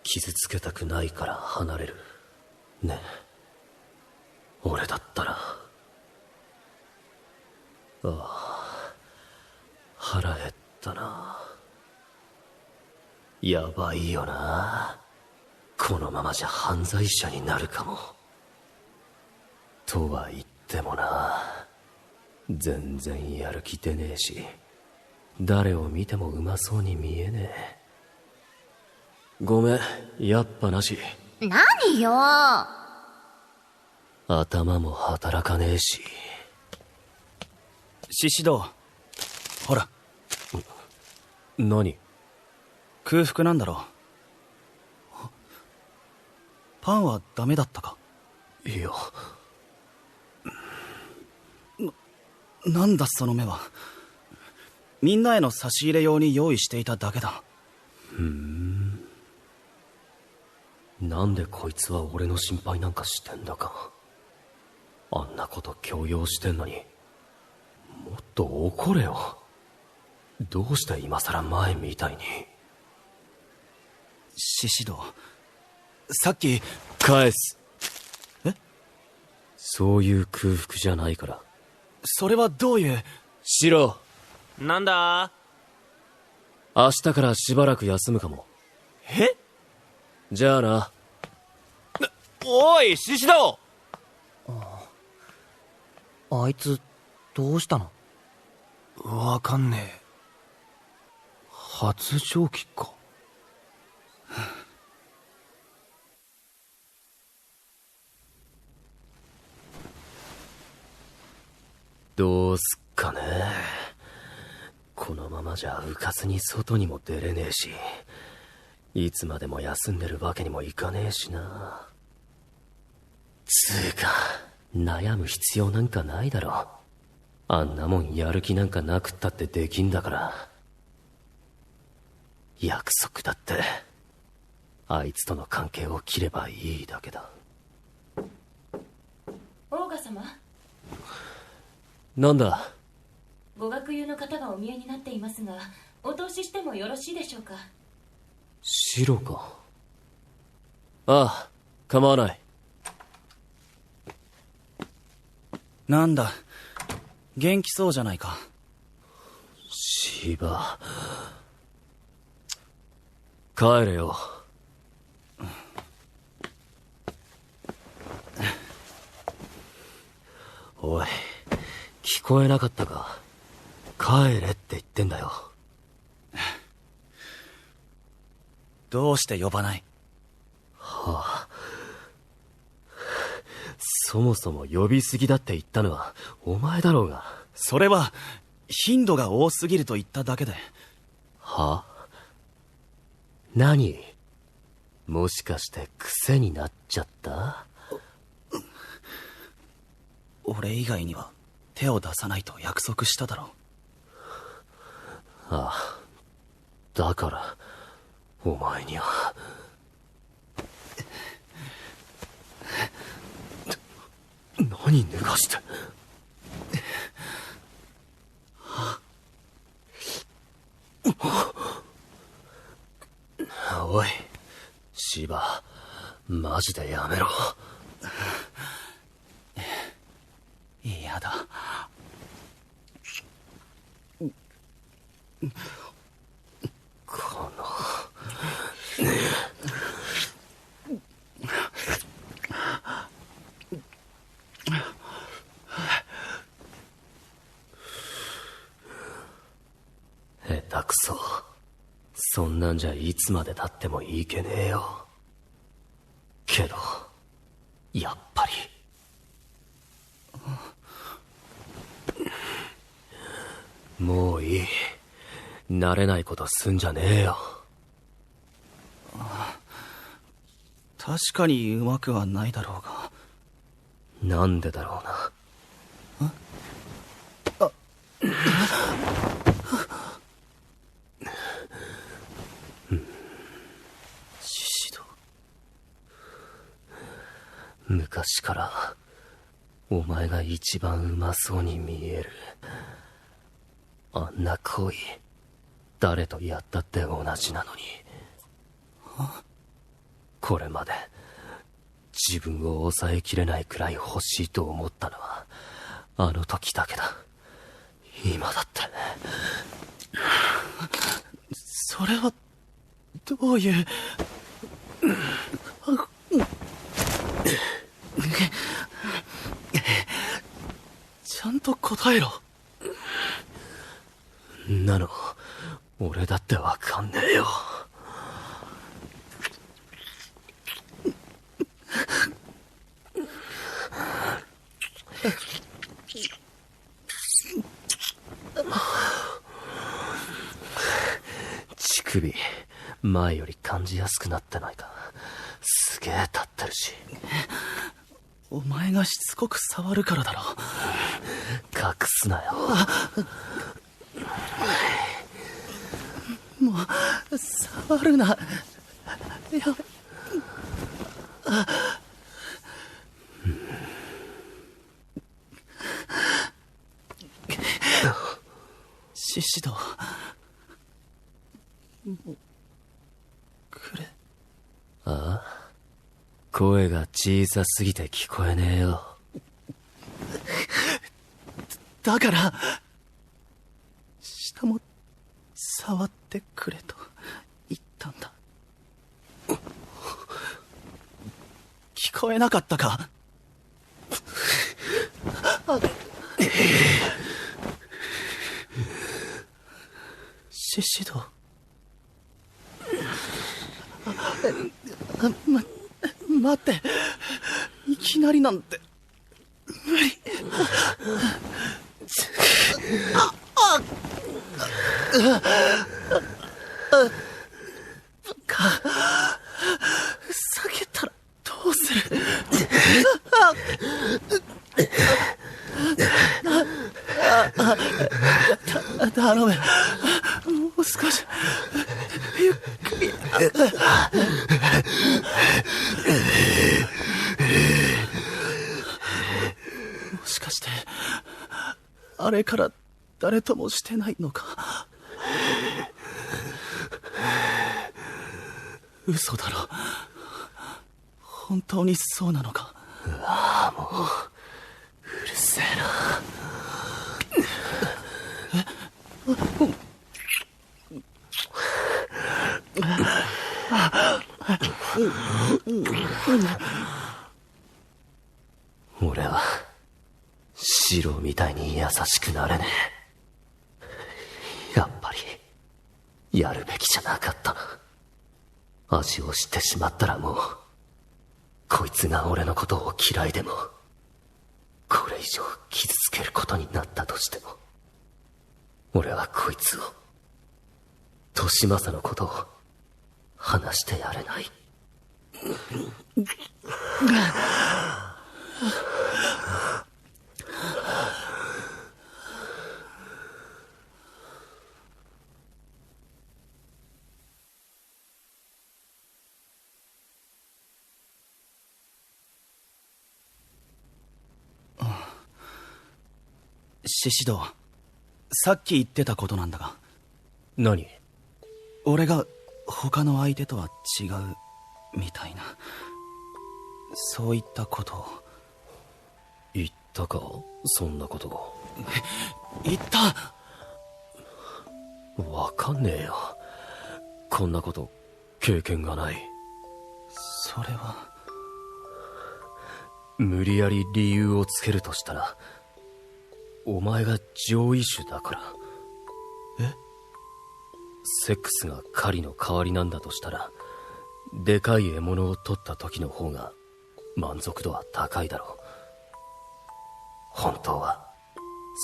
S1: 傷つけたくないから離れる。ねえ、俺だったら。ああ、腹減ったな。やばいよな。このままじゃ犯罪者になるかも。とは言ってもな、全然やる気出ねえし、誰を見てもうまそうに見えねえ。ごめん、やっぱなし。
S8: 何よ。
S1: 頭も働かねえし。
S3: 獅子堂、ほら。
S1: 何？
S3: 空腹なんだろう。パンはダメだったか？
S1: いや。
S3: なんだその目は。みんなへの差し入れ用に用意していただけだ。
S1: なんでこいつは俺の心配なんかしてんだか。あんなこと強要してんのにもっと怒れよ。どうして今さら前みたいに。
S3: 獅子堂、さっき。
S1: 返す。
S3: え？
S1: そういう空腹じゃないから。
S3: それはどういう。
S1: シロ。
S4: なんだ？
S1: 明日からしばらく休むかも。
S4: え？
S1: じゃあな。
S4: おい獅子堂。
S9: あいつどうしたの？
S4: わかんねえ。発情期か。
S1: どうすっかね。このままじゃうかつに外にも出れねえし、いつまでも休んでるわけにもいかねえしな。つうか悩む必要なんかないだろ。あんなもんやる気なんかなくったってできんだから。約束だってあいつとの関係を切ればいいだけだ。
S8: オーガ様、
S1: なんだ。
S8: ご学友の方がお見えになっていますが、お通ししてもよろしいでしょうか。
S1: 白か。ああ、構わない。
S3: なんだ、元気そうじゃないか。
S1: 芝、帰れよ。おい、聞こえなかったか。帰れって言ってんだよ。
S3: どうして呼ばない？
S1: はあ、そもそも呼びすぎだって言ったのはお前だろうが。
S3: それは頻度が多すぎると言っただけで。
S1: はあ、何？もしかして癖になっちゃった？
S3: 俺以外には手を出さないと約束しただろう。
S1: ああ、だからお前には。何脱がして。おい芝、マジでやめろ。
S3: 嫌だ。
S1: この下手くそ。そんなんじゃいつまで経ってもいけねえよ。けどやっぱりもういい。慣れないことすんじゃねえよ。
S3: 確かにうまくはないだろうが。
S1: なんでだろうな。
S3: 獅子戸。
S1: 昔からお前が一番うまそうに見える。あんな行為誰とやったって同じなのに。これまで自分を抑えきれないくらい欲しいと思ったのはあの時だけだ。今だって。
S3: それはどういう。ちゃんと答えろ。
S1: んなの俺だってわかんねえよ。乳首前より感じやすくなってないか。すげえ立ってるし。
S3: お前がしつこく触るからだろ。
S1: 隠すなよ。
S3: もう触るな。やめ。獅子戸、もうくれ。
S1: ああ、声が小さすぎて聞こえねえよ。
S3: だから下も触ってくれと言ったんだ。聞こえなかったか。獅子戸、待って、いきなりなんて無理。避けたらどうする。頼む、もう少しゆっくり。もしかしてあれから誰ともしてないのか。嘘だろ。本当にそうなのか。
S1: ああ、もううるせえな。俺はシロみたいに優しくなれねえ。やっぱりやるべきじゃなかったな。味を知ってしまったらもう、こいつが俺のことを嫌いでも、これ以上傷つけることになったとしても、俺はこいつを、利政のことを話してやれない。
S3: シシド、さっき言ってたことなんだが。
S1: 何？
S3: 俺が他の相手とは違うみたいな、そういったことを。
S1: 言ったか、そんなことが。
S3: 言った。
S1: わかんねえよ。こんなこと経験がない。
S3: それは
S1: 無理やり理由をつけるとしたら、お前が上位種だから。
S3: え？
S1: セックスが狩りの代わりなんだとしたら、でかい獲物を取った時の方が満足度は高いだろう。本当は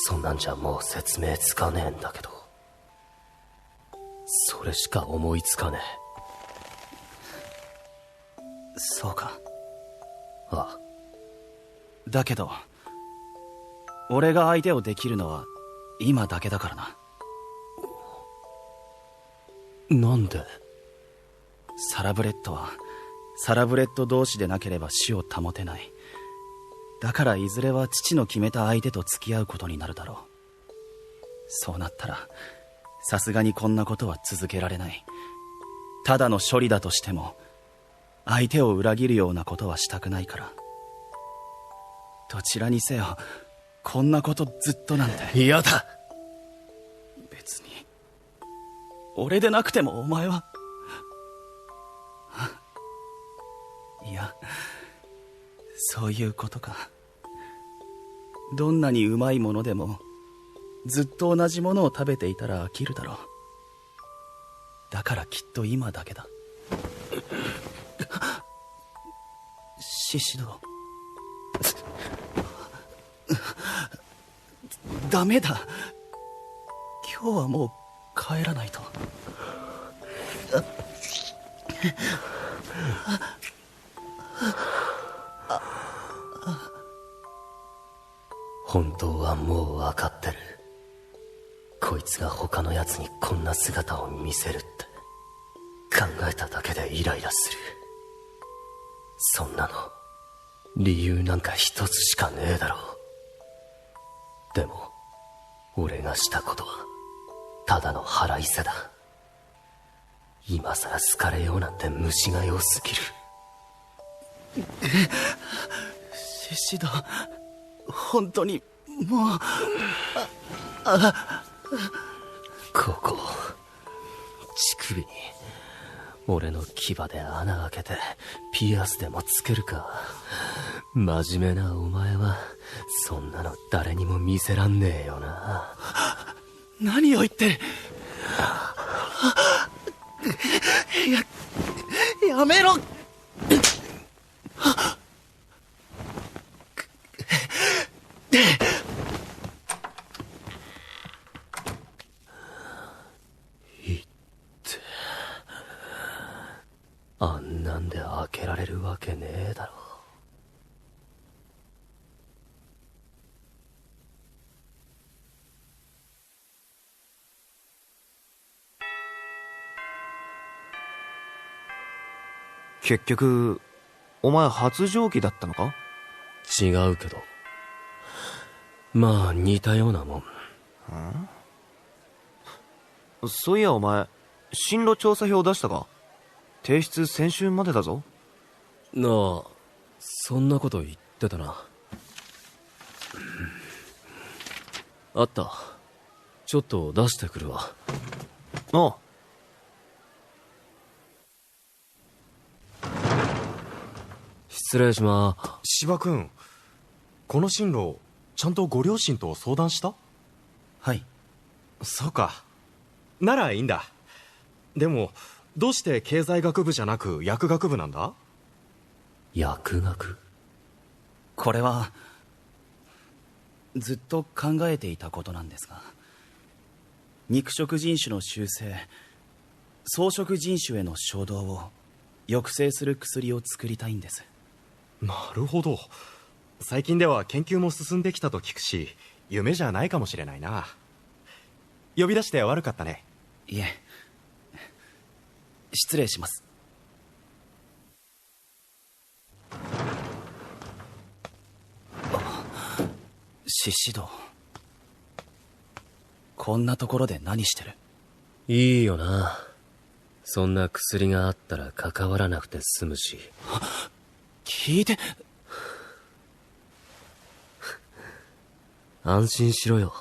S1: そんなんじゃもう説明つかねえんだけど、それしか思いつかねえ。
S3: そうか。
S1: ああ。
S3: だけど俺が相手をできるのは今だけだからな。
S1: なんで？
S3: サラブレッドはサラブレッド同士でなければ種を保てない。だからいずれは父の決めた相手と付き合うことになるだろう。そうなったらさすがにこんなことは続けられない。ただの処理だとしても相手を裏切るようなことはしたくないから。どちらにせよこんなことずっとなんて。
S1: 嫌だ。
S3: 別に俺でなくてもお前は。いや、そういうことか。どんなにうまいものでもずっと同じものを食べていたら飽きるだろう。だからきっと今だけだ。シシド、ダメだ。今日はもう帰らないと。
S1: 本当はもう分かってる。こいつが他の奴にこんな姿を見せるって考えただけでイライラする。そんなの理由なんか一つしかねえだろう。でも俺がしたことはただの腹いせだ。今さら好かれようなんて虫が良すぎる。
S3: シシド、本当にもう。
S1: ここ乳首に俺の牙で穴開けてピアスでもつけるか。真面目なお前はそんなの誰にも見せらんねえよな。
S3: 何を言ってる。やめろ。
S1: なんで開けられるわけねえだろ。
S4: 結局お前発情期だったのか？
S1: 違うけど、まあ似たようなもん。
S4: そういやお前進路調査票出したか？提出先週までだぞ。
S1: なあ、そんなこと言ってたな。あった。ちょっと出してくるわ。
S4: ああ。
S1: 失礼しまーす。
S7: 芝君、この進路ちゃんとご両親と相談した？
S3: はい。
S7: そうか。ならいいんだ。でもどうして経済学部じゃなく薬学部なんだ？
S1: 薬学？
S3: これはずっと考えていたことなんですが、肉食人種の習性、草食人種への衝動を抑制する薬を作りたいんです。
S7: なるほど。最近では研究も進んできたと聞くし、夢じゃないかもしれないな。呼び出して悪かったね。
S3: いえ、失礼します。獅子堂、こんなところで何してる？
S1: いいよな。そんな薬があったら関わらなくて済むし。
S3: 聞いて。
S1: 安心しろよ。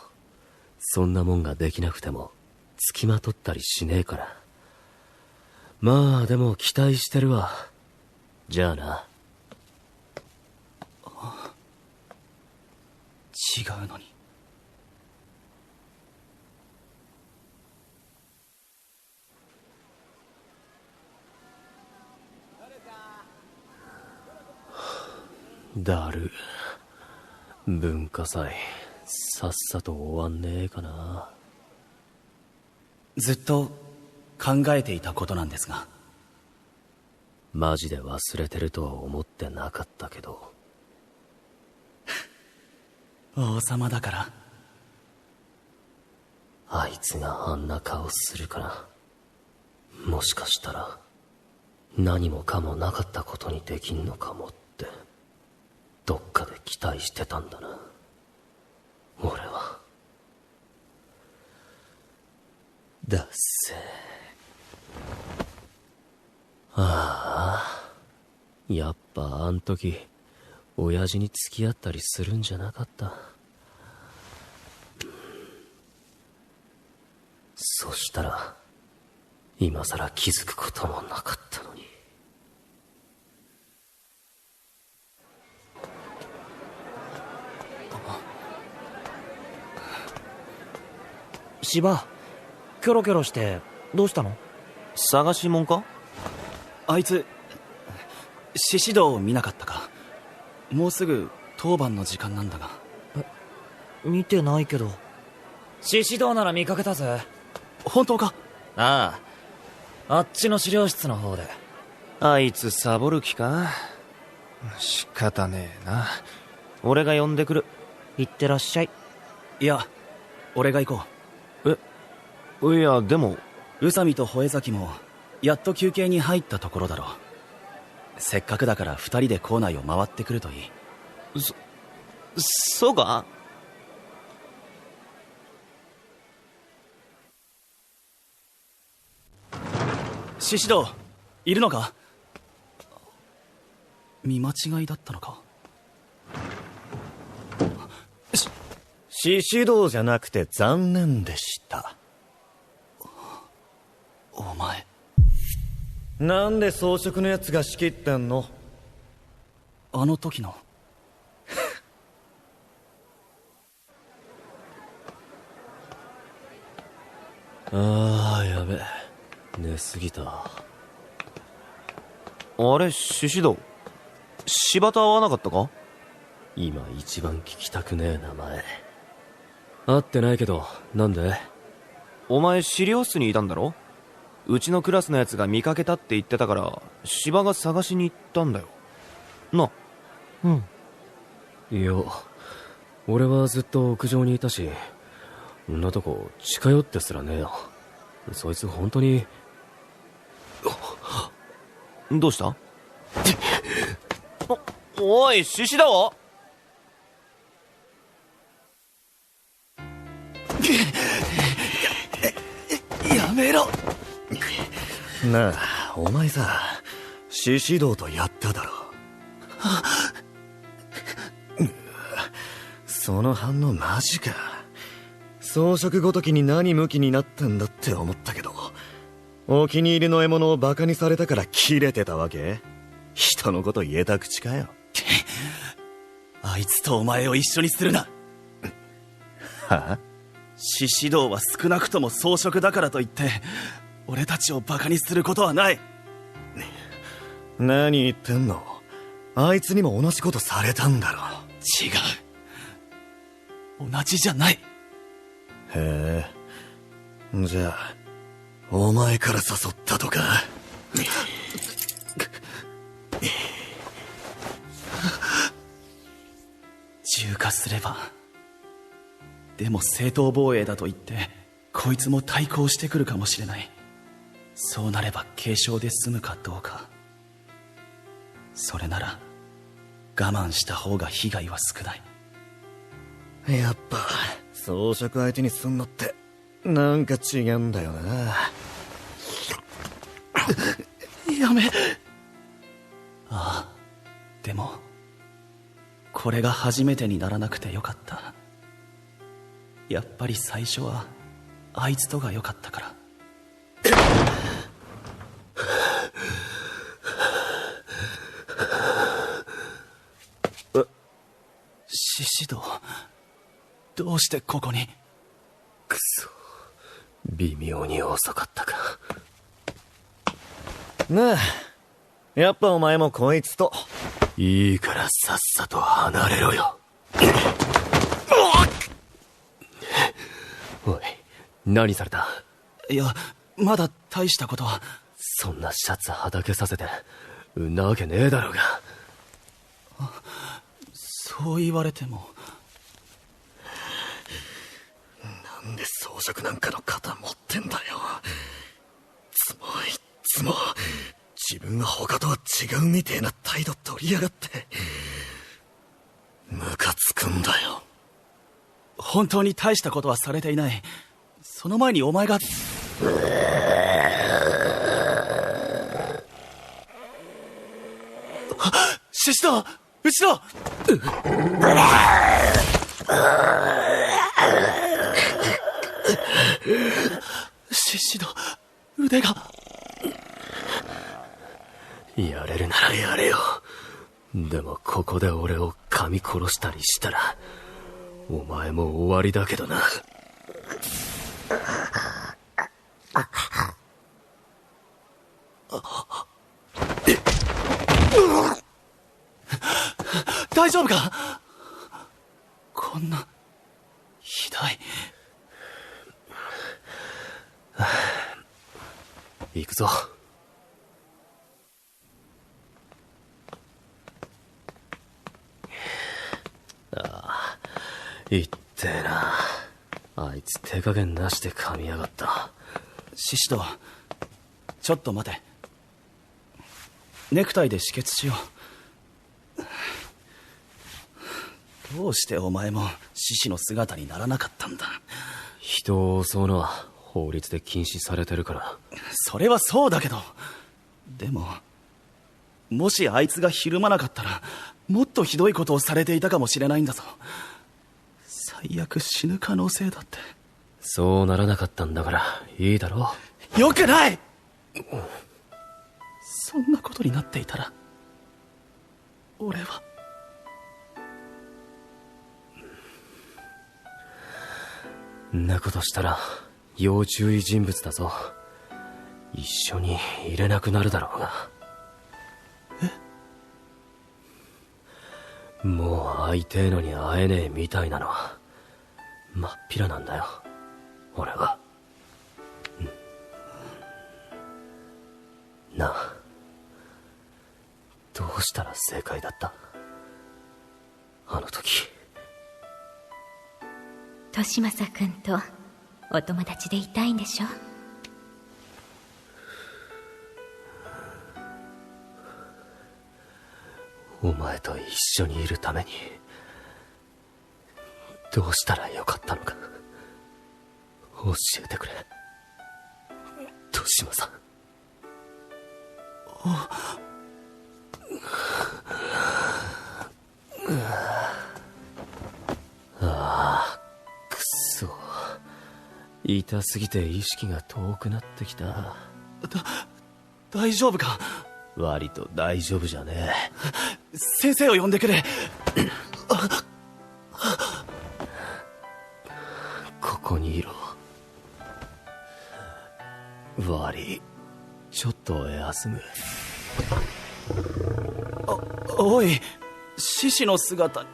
S1: そんなもんができなくても付きまとったりしねえから。まあでも期待してるわ。じゃあな。
S3: 違うのに。
S1: だる。文化祭さっさと終わんねえかな。
S3: ずっと考えていたことなんですが。
S1: マジで忘れてるとは思ってなかったけど。
S3: 王様だから。
S1: あいつがあんな顔するから、もしかしたら何もかもなかったことにできんのかもってどっかで期待してたんだな、俺は。だっせ。ああ、やっぱあん時親父に付き合ったりするんじゃなかった。そしたら今さら気づくこともなかったのに。
S9: 芝、キョロキョロしてどうしたの？
S4: 探しもんか？
S3: あいつ獅子堂を見なかったか？もうすぐ当番の時間なんだが。
S9: 見てないけど。
S10: 獅子堂なら見かけたぜ。
S3: 本当か？
S10: ああ、あっちの資料室の方で。
S4: あいつサボる気か？仕方ねえな。俺が呼んでくる。
S9: 行ってらっしゃい。
S3: いや、俺が行こ
S4: いやでも
S3: う。宇佐美と吠え崎もやっと休憩に入ったところだろう。せっかくだから二人で校内を回ってくるといい。
S4: そうか？
S3: 獅子堂、いるのか？見間違いだったのか？
S11: 獅子堂じゃなくて残念でした。
S3: お前
S11: なんで装飾のやつが仕切ってんの？
S3: あの時の。
S1: ああ、やべ、寝すぎた。
S4: あれ、獅子堂、柴田会わなかったか？
S1: 今一番聞きたくねえ名前。会ってないけど、なんで？
S4: お前資料室にいたんだろ？うちのクラスのやつが見かけたって言ってたから芝が探しに行ったんだよな。
S1: うん。いや、俺はずっと屋上にいたし、んなとこ近寄ってすらねえよ。そいつ本当に。
S4: どうしたおい、獅子だ。
S3: やめろ。
S11: なあ、お前さ、獅子道とやっただろ。その反応マジか。装飾ごときに何向きになったんだって思ったけど、お気に入りの獲物をバカにされたからキレてたわけ？人のこと言えた口かよ。
S3: あいつとお前を一緒にするな。
S11: はあ？
S3: 獅子道は少なくとも装飾だからといって俺たちをバカにすることはない。
S11: 何言ってんの？あいつにも同じことされたんだろ。
S3: 違う、同じじゃない。
S11: へえ、じゃあお前から誘ったとか。
S3: 重化すれば。でも正当防衛だと言ってこいつも対抗してくるかもしれない。そうなれば軽傷で済むかどうか。それなら我慢した方が被害は少ない。
S11: やっぱ装飾相手にすんのってなんか違うんだよな。
S3: やめ。ああ、でもこれが初めてにならなくてよかった。やっぱり最初はあいつとがよかったから。獅子道、どうしてここに？
S1: くそ、微妙に遅かったか。
S11: なあ、やっぱお前もこいつと。
S1: いいからさっさと離れろよ。おい、何された？
S3: いや、まだ大したことは。
S1: そんなシャツはだけさせてんなわけねえだろうが。
S3: そう言われても。
S11: なんで装飾なんかの型持ってんだよ。いつも自分は他とは違うみてえな態度取りやがって。ムカつくんだよ。
S3: 本当に大したことはされていない。その前にお前が。獅子道、後ろ。獅子道、腕が。
S1: やれるならやれよ。でもここで俺を噛み殺したりしたらお前も終わりだけどな。
S3: 大丈夫か？こんなひどい。
S1: 行くぞ。ああ、いってえな。あいつ手加減なしで噛みやがった。
S3: 獅子道、ちょっと待て。ネクタイで止血しよう。どうしてお前も獅子の姿にならなかったんだ？
S1: 人を襲うのは法律で禁止されてるから。
S3: それはそうだけど、でももしあいつがひるまなかったらもっとひどいことをされていたかもしれないんだぞ。最悪死ぬ可能性だって。
S1: そうならなかったんだからいいだろ
S3: う。よくない。そんなことになっていたら俺は。
S1: んなことしたら要注意人物だぞ。一緒にいれなくなるだろうが。もう会いてえのに会えねえみたいなのは真っ平なんだよ俺は。なあ、どうしたら正解だった？あの時。
S8: 利正君とお友達でいたいんでしょ？
S1: お前と一緒にいるためにどうしたらよかったのか教えてくれ、利正。ああ、くそ、痛すぎて意識が遠くなってきた。
S3: 大丈夫か？
S1: 割と大丈夫じゃねえ。
S3: 先生を呼んでくれ。
S1: ここにいろ。悪い、ちょっと休む。
S3: おい、獅子の姿。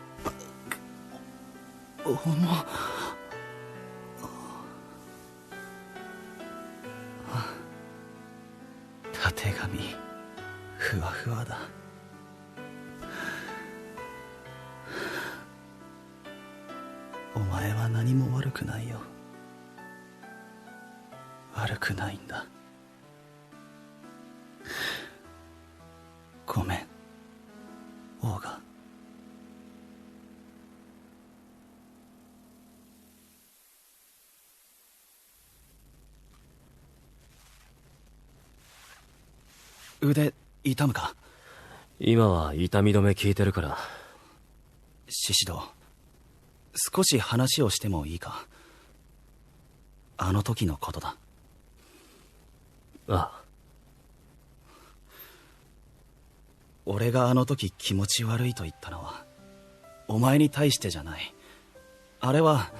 S3: たてがみふわふわだ。お前は何も悪くないよ。悪くないんだ。ごめん、オーガ。腕痛むか？
S1: 今は痛み止め効いてるから。
S3: 獅子堂、少し話をしてもいいか？あの時のことだ。
S1: ああ。
S3: 俺があの時気持ち悪いと言ったのはお前に対してじゃない。あれは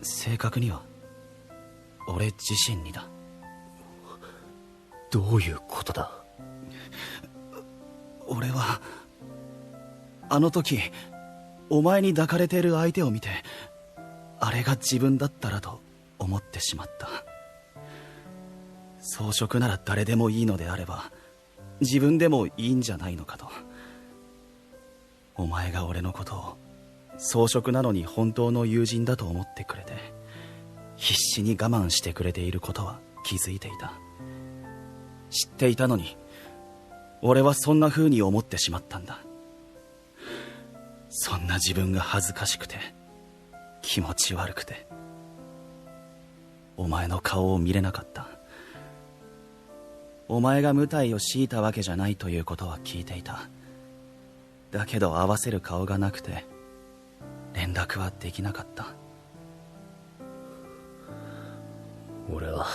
S3: 正確には俺自身にだ。
S1: どういうことだ？
S3: 俺はあの時お前に抱かれている相手を見て、あれが自分だったらと思ってしまった。装飾なら誰でもいいのであれば自分でもいいんじゃないのかと。お前が俺のことを装飾なのに本当の友人だと思ってくれて、必死に我慢してくれていることは気づいていた。知っていたのに俺はそんな風に思ってしまったんだ。そんな自分が恥ずかしくて気持ち悪くて、お前の顔を見れなかった。お前が無体を強いたわけじゃないということは聞いていた。だけど合わせる顔がなくて連絡はできなかった。
S1: 俺は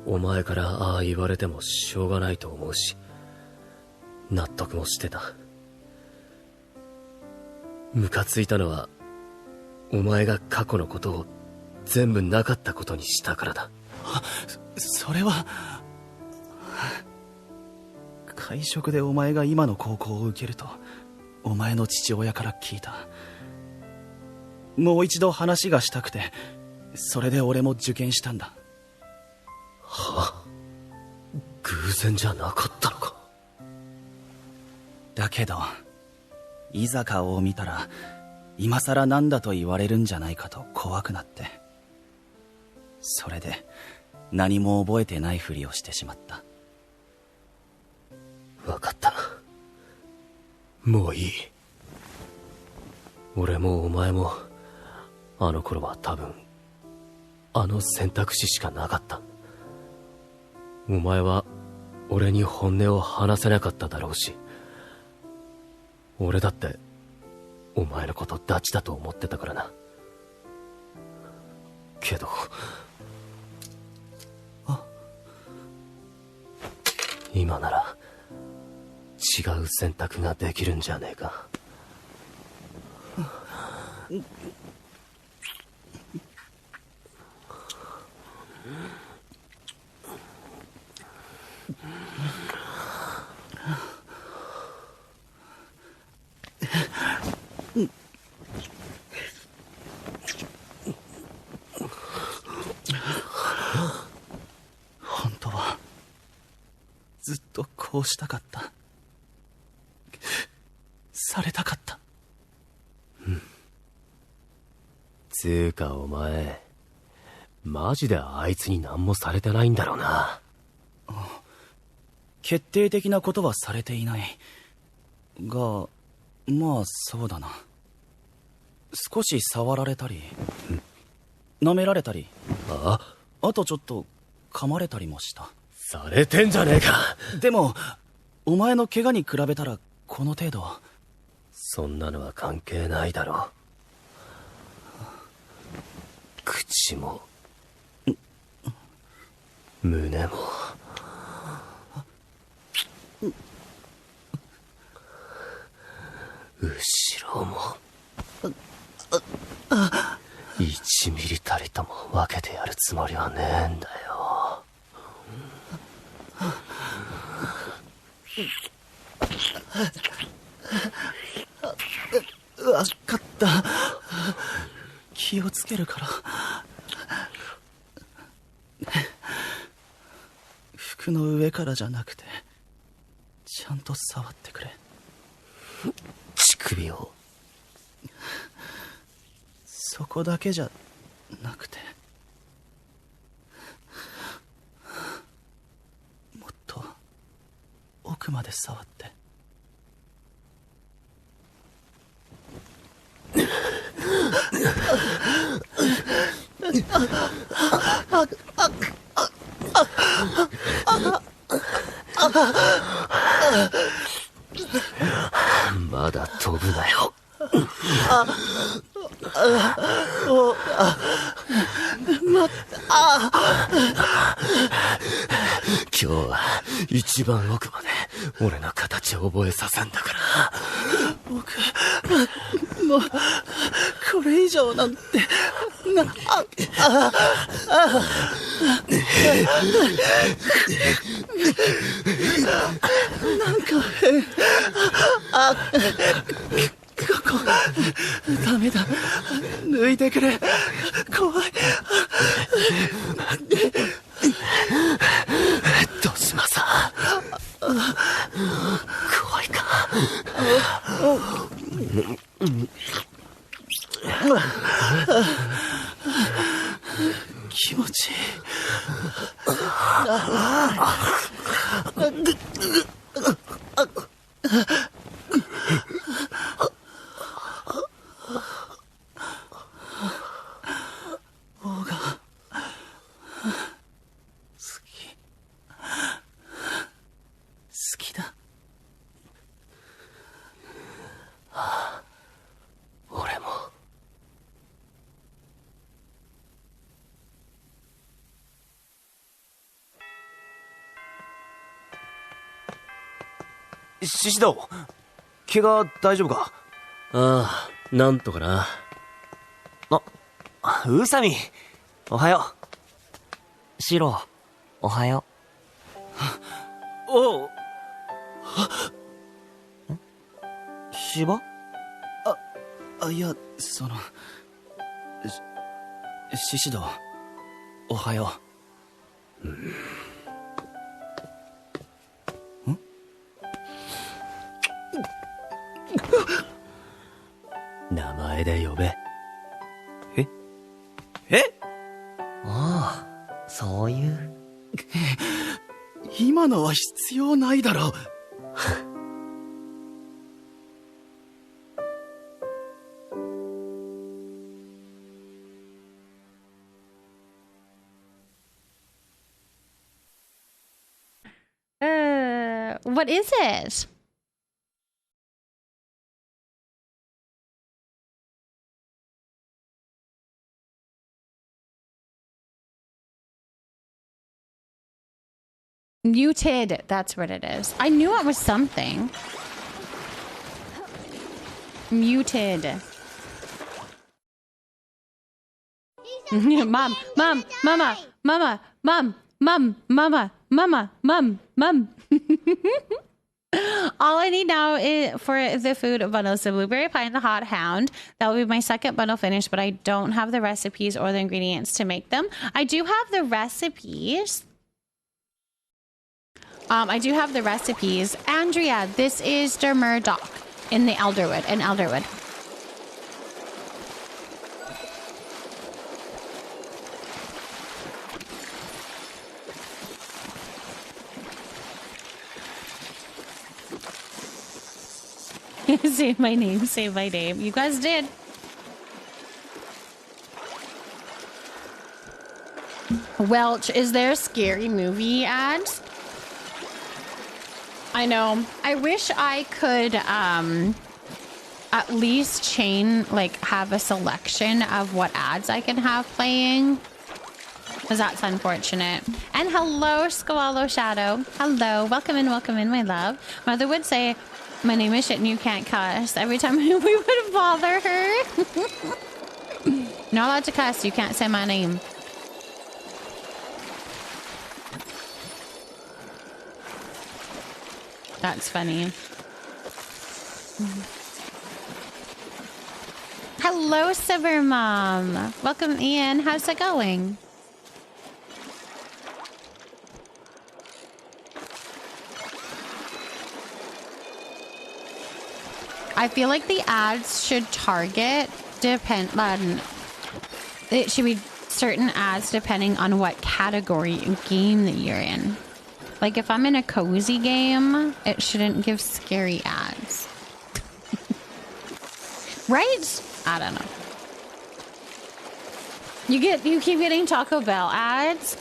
S1: お前からああ言われてもしょうがないと思うし、納得もしてた。ムカついたのはお前が過去のことを全部なかったことにしたからだ。
S3: それは会食でお前が今の高校を受けるとお前の父親から聞いた。もう一度話がしたくて、それで俺も受験したんだ。
S1: はあ、偶然じゃなかったのか。
S3: だけどいざ顔を見たら今さらなんだと言われるんじゃないかと怖くなって、それで何も覚えてないふりをしてしまった。
S1: 分かった、もういい。俺もお前もあの頃は多分あの選択肢しかなかった。お前は俺に本音を話せなかっただろうし、俺だってお前のことダチだと思ってたからな。けど今なら違う選択ができるんじゃねえか。
S3: 本当はこうしたかった。されたかった。
S1: つうかお前、マジであいつに何もされてないんだろうな。
S3: 決定的なことはされていない。が、まあそうだな。少し触られたり、舐められたり、あとちょっと噛まれたりもした。
S1: されてんじゃねえか。
S3: でも、お前の怪我に比べたらこの程度。
S1: そんなのは関係ないだろう。口も胸も後ろも1ミリたりとも分けてやるつもりはねえんだよ。
S3: わかった。気をつけるから。服の上からじゃなくて、ちゃんと触ってくれ。
S1: 乳首を。
S3: そこだけじゃなくて、もっと奥まで触って。
S1: まだ飛ぶなよ。今日は一番奥まで俺の形を覚えさせんだから。
S3: 僕、もうこれ以上なんてなんか変。ここダメだ。抜いてくれ。怖い。
S1: どしまさ怖いか。
S3: 気持ちいい。王が好きだ。
S1: 俺も。
S4: 獅子堂、怪我大丈夫か？
S1: ああ、なんとかな。
S4: 宇佐美、おはよ
S9: う。シロ、おはよ
S4: う。おう。
S9: 芝？
S3: いや、獅子堂、おはよう。
S1: 名前で呼べ。
S9: ああ、そういう。
S3: 今のは必要ないだろう。
S12: What is it? Muted, that's what it is. I knew it was something. Muted. Mom, mom, mama, mama, mom, mom, mama, mama, mom, mom. All I need now is for the food bundle is the blueberry pie and the hot hound. That will be my second bundle finished, but I don't have the recipes or the ingredients to make them. I do have the recipes. I do have the recipes. Andrea, this is 𝔹𝕃ℂ𝔻 in the Elderwood, in Elderwood. Say my name, say my name. You guys did. Welch, is there scary movie ads? I know. I wish I could at least have a selection of what ads I can have playing. Because that's unfortunate. And hello, 𝔹𝕃ℂ𝔻. Hello. Welcome in, my love. Mother would say, my name is shit and you can't cuss. Every time we would bother her. Not allowed to cuss. You can't say my name. That's funny. Hello, Silver Mom. Welcome, Ian. How's it going? I feel like the ads should target it should be certain ads depending on what category game that you're in. Like if I'm in a cozy game, it shouldn't give scary ads. Right? I don't know. You keep getting Taco Bell ads?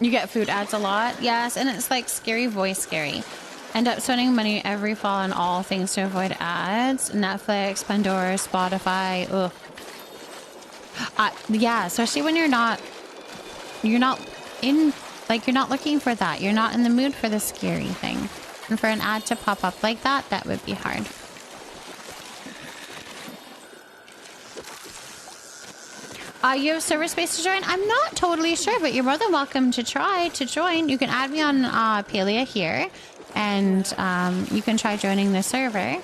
S12: You get food ads a lot? Yes, and it's like scary voice scary. End up spending money every fall on all things to avoid ads. Netflix, Pandora, Spotify. Ugh. Yeah, especially when you're not looking for that. You're not in the mood for the scary thing. And for an ad to pop up like that would be hard. You have server space to join? I'm not totally sure, but you're more than welcome to try to join. You can add me on Palia here, and you can try joining the server.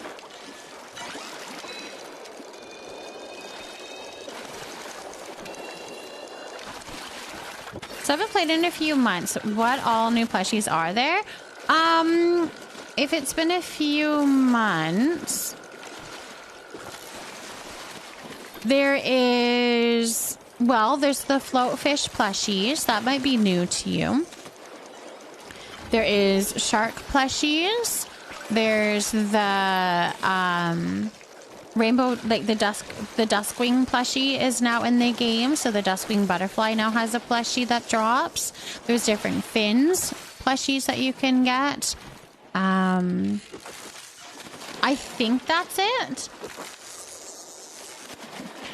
S12: So I haven't played in a few months. What all new plushies are there? If it's been a few months, there is, there's the floatfish plushies. That might be new to you. There is shark plushies. There's the rainbow, like the Duskwing plushie is now in the game. So the Duskwing butterfly now has a plushie that drops. There's different fins plushies that you can get. I think that's it.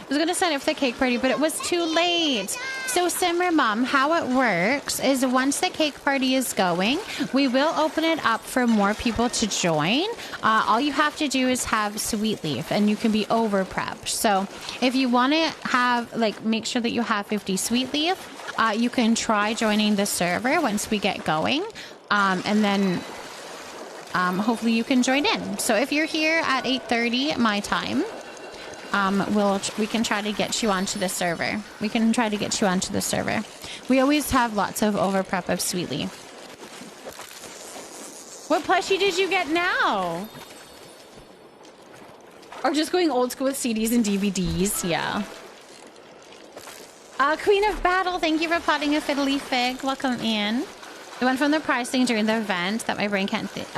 S12: I was going to sign up for the cake party, but it was too late. So Simmer Mom, how it works is once the cake party is going, we will open it up for more people to join. All you have to do is have Sweet Leaf, and you can be over prepped. So if you want to have, make sure that you have 50 Sweet Leaf, you can try joining the server once we get going. And then hopefully you can join in. So if you're here at 8:30 my time, we can try to get you onto the server. We always have lots of over prep of Sweet Leaf. What plushie did you get now? Or just going old school with CDs and DVDs? Yeah. Queen of Battle, thank you for potting a fiddly fig. Welcome in. The one from the pricing during the event that my brain can't think.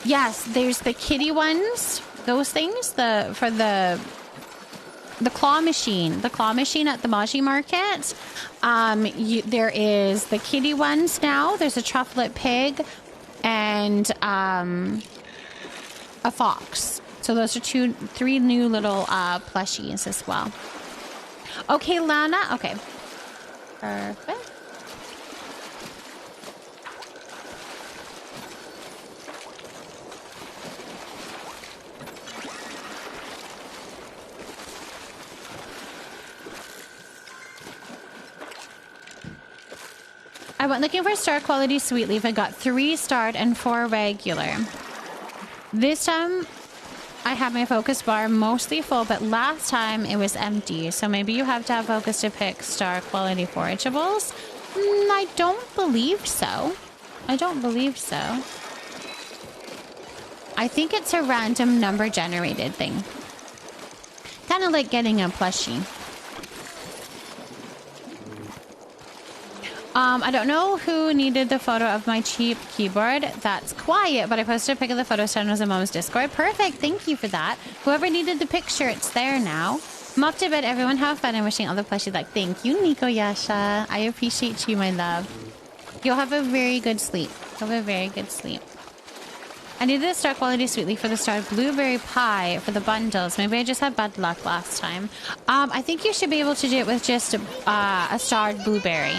S12: Yes, there's the kitty ones. Those things, for the claw machine, at the Maji Market. There is the kitty ones now. There's a trufflet pig and a fox. So those are three new little plushies as well. Okay, Lana. Okay, perfect. I went looking for star quality Sweet Leaf. I got 3 starred and 4 regular. This time, I have my focus bar mostly full, but last time it was empty. So maybe you have to have focus to pick star quality forageables. I don't believe so. I don't believe so. I think it's a random number generated thing. Kind of like getting a plushie. I don't know who needed the photo of my cheap keyboard. That's quiet, but I posted a pic of the photo stand on Mom's Discord. Perfect. Thank you for that. Whoever needed the picture, it's there now. I'm off to bed. Everyone have fun. I'm wishing all the plushies luck. Thank you, Nico Yasha. I appreciate you, my love. You'll have a very good sleep. Have a very good sleep. I needed a star quality sweet leaf for the star blueberry pie for the bundles. Maybe I just had bad luck last time. I think you should be able to do it with just a starred blueberry.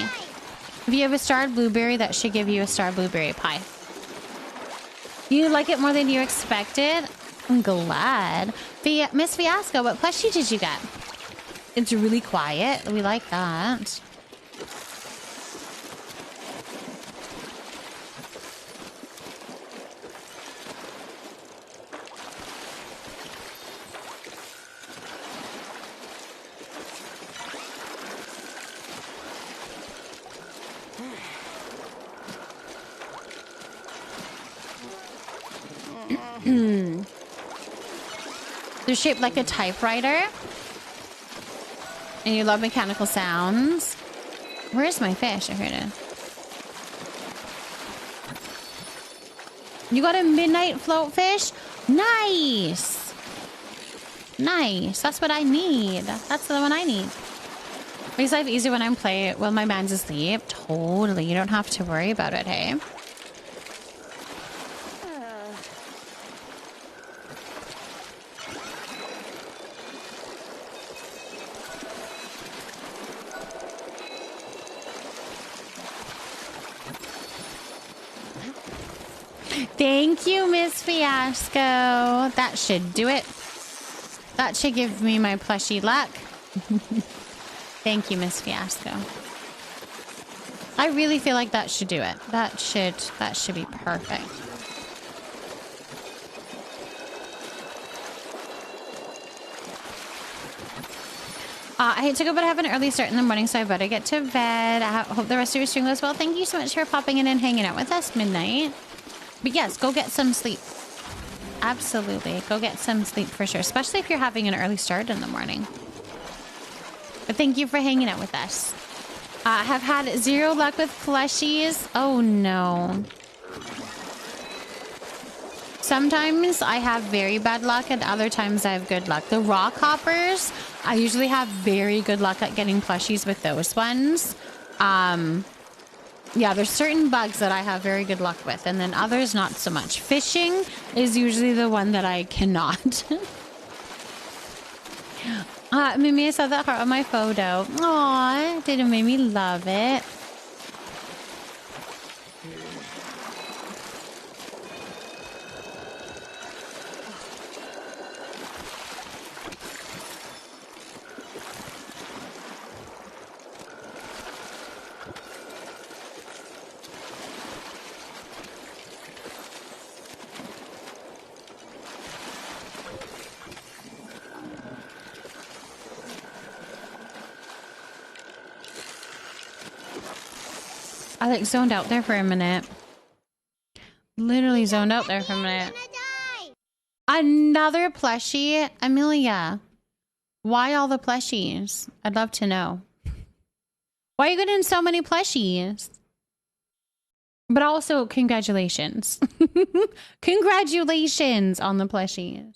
S12: If you have a starred blueberry, that should give you a star blueberry pie. You like it more than you expected? I'm glad. Miss Fiasco, what plushie did you get? It's really quiet. We like that. They're shaped like a typewriter. And you love mechanical sounds. Where's my fish? I heard it. You got a midnight float fish? Nice. Nice. That's what I need. That's the one I need. Makes life easier when I'm playing while my man's asleep. Totally. You don't have to worry about it, hey? Thank you, Miss Fiasco. That should do it. That should give me my plushie luck. Thank you, Miss Fiasco. I really feel like that should do it. That should be perfect. I hate to go, but I have an early start in the morning, so I better get to bed. I hope the rest of your stream goes well. Thank you so much for popping in and hanging out with us midnight. But yes, go get some sleep. Absolutely. Go get some sleep for sure, especially if you're having an early start in the morning. But thank you for hanging out with us. I have had zero luck with plushies. Oh no. Sometimes I have very bad luck and other times I have good luck. The rock hoppers, I usually have very good luck at getting plushies with those ones. Yeah, there's certain bugs that I have very good luck with, and then others not so much. Fishing is usually the one that I cannot. Mimi, I saw that heart on my photo. Aw, didn't make me love it. I like zoned out there for a minute. Literally zoned out there for a minute. Another plushie? Amelia, why all the plushies? I'd love to know. Why are you getting so many plushies? But also, congratulations. Congratulations on the plushies.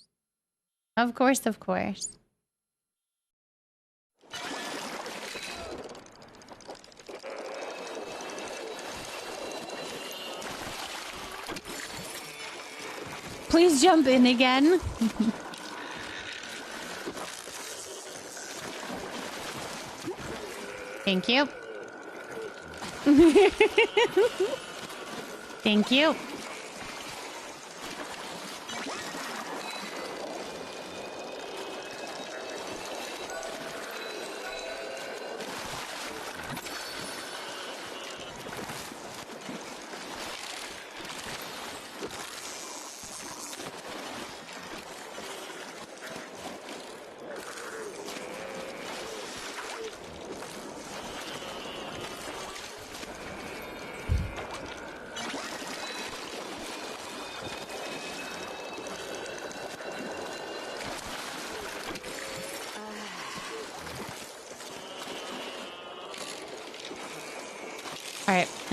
S12: Of course, of course. Please jump in again. Thank you. Thank you.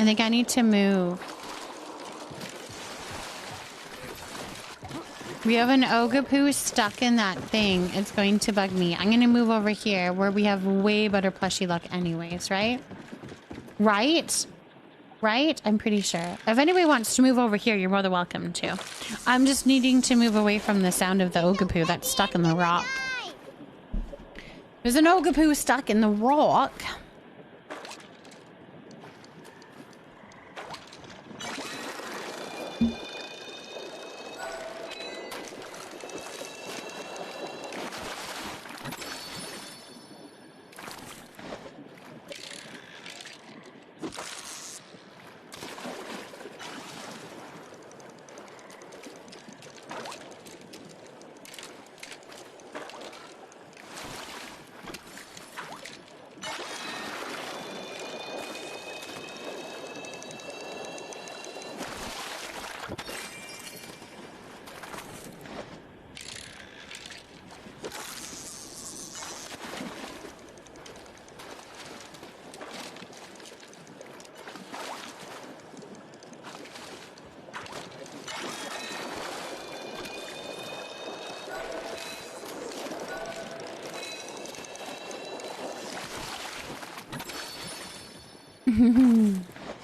S12: I think I need to move. We have an Ogapoo stuck in that thing. It's going to bug me. I'm going to move over here where we have way better plushie luck anyways, right? Right? Right? I'm pretty sure. If anybody wants to move over here, you're more than welcome to. I'm just needing to move away from the sound of the Ogapoo that's stuck in the rock. There's an Ogapoo stuck in the rock.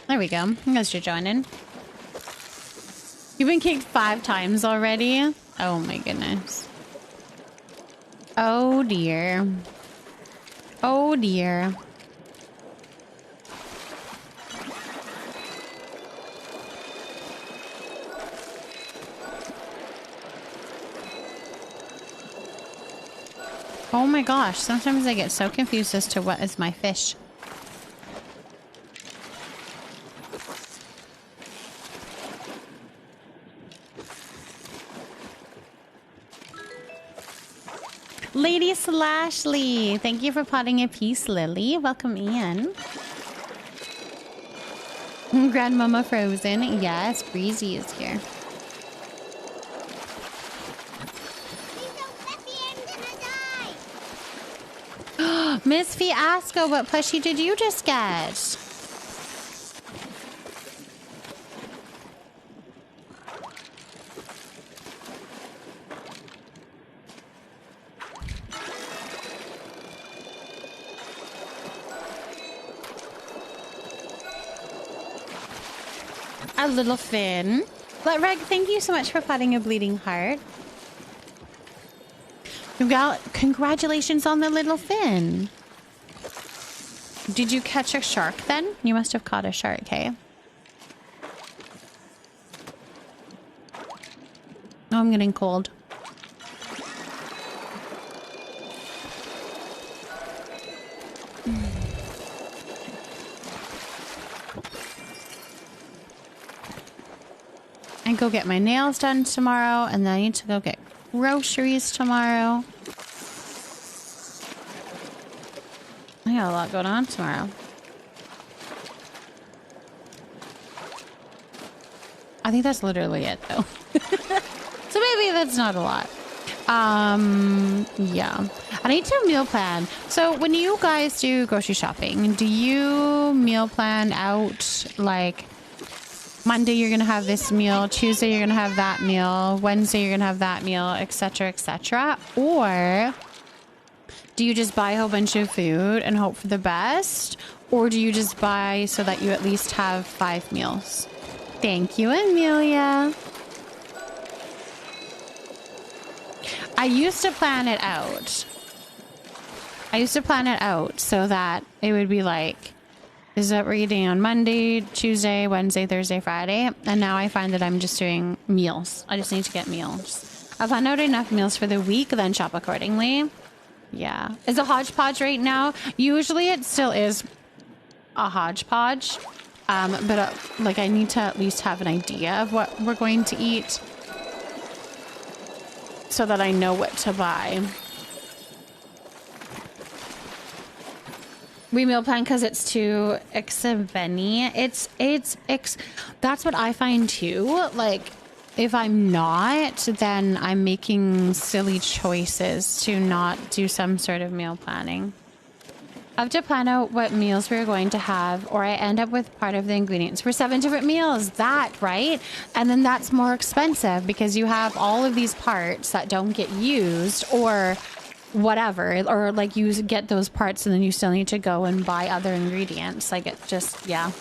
S12: There we go. You guys should join in. You've been kicked 5 times already? Oh my goodness. Oh dear. Oh dear. Oh my gosh, sometimes I get so confused as to what is my fish. Lady Slashly, thank you for potting a piece, Lily. Welcome in. Grandmama Frozen, yes, Breezy is here. Miss Fiasco, what plushie did you just get? A little fin. But Reg, thank you so much for potting a bleeding heart. Congratulations on the little fin. Did you catch a shark then? You must have caught a shark, hey? Oh, I'm getting cold. I go get my nails done tomorrow, and then I need to go get groceries tomorrow. I got a lot going on tomorrow. I think that's literally it, though. So maybe that's not a lot. Yeah. I need to meal plan. So when you guys do grocery shopping, do you meal plan out, like, Monday you're gonna have this meal, Tuesday you're gonna have that meal, Wednesday you're gonna have that meal, etc., etc.? Or do you just buy a whole bunch of food and hope for the best? Or do you just buy so that you at least have 5 meals? Thank you, Amelia. I used to plan it out. So that it would be like, this is what we're eating on Monday, Tuesday, Wednesday, Thursday, Friday. And now I find that I'm just doing meals. I just need to get meals. I found out enough meals for the week, then shop accordingly. Yeah. Is a hodgepodge right now? Usually it still is a hodgepodge. But like I need to at least have an idea of what we're going to eat so that I know what to buy. We meal plan because it's too expensive. That's what I find too. Like, if I'm not, then I'm making silly choices to not do some sort of meal planning. I have to plan out what meals we're going to have, or I end up with part of the ingredients for 7 different meals. That, right? And then that's more expensive because you have all of these parts that don't get used or whatever. Or like you get those parts and then you still need to go and buy other ingredients. Like it just, yeah.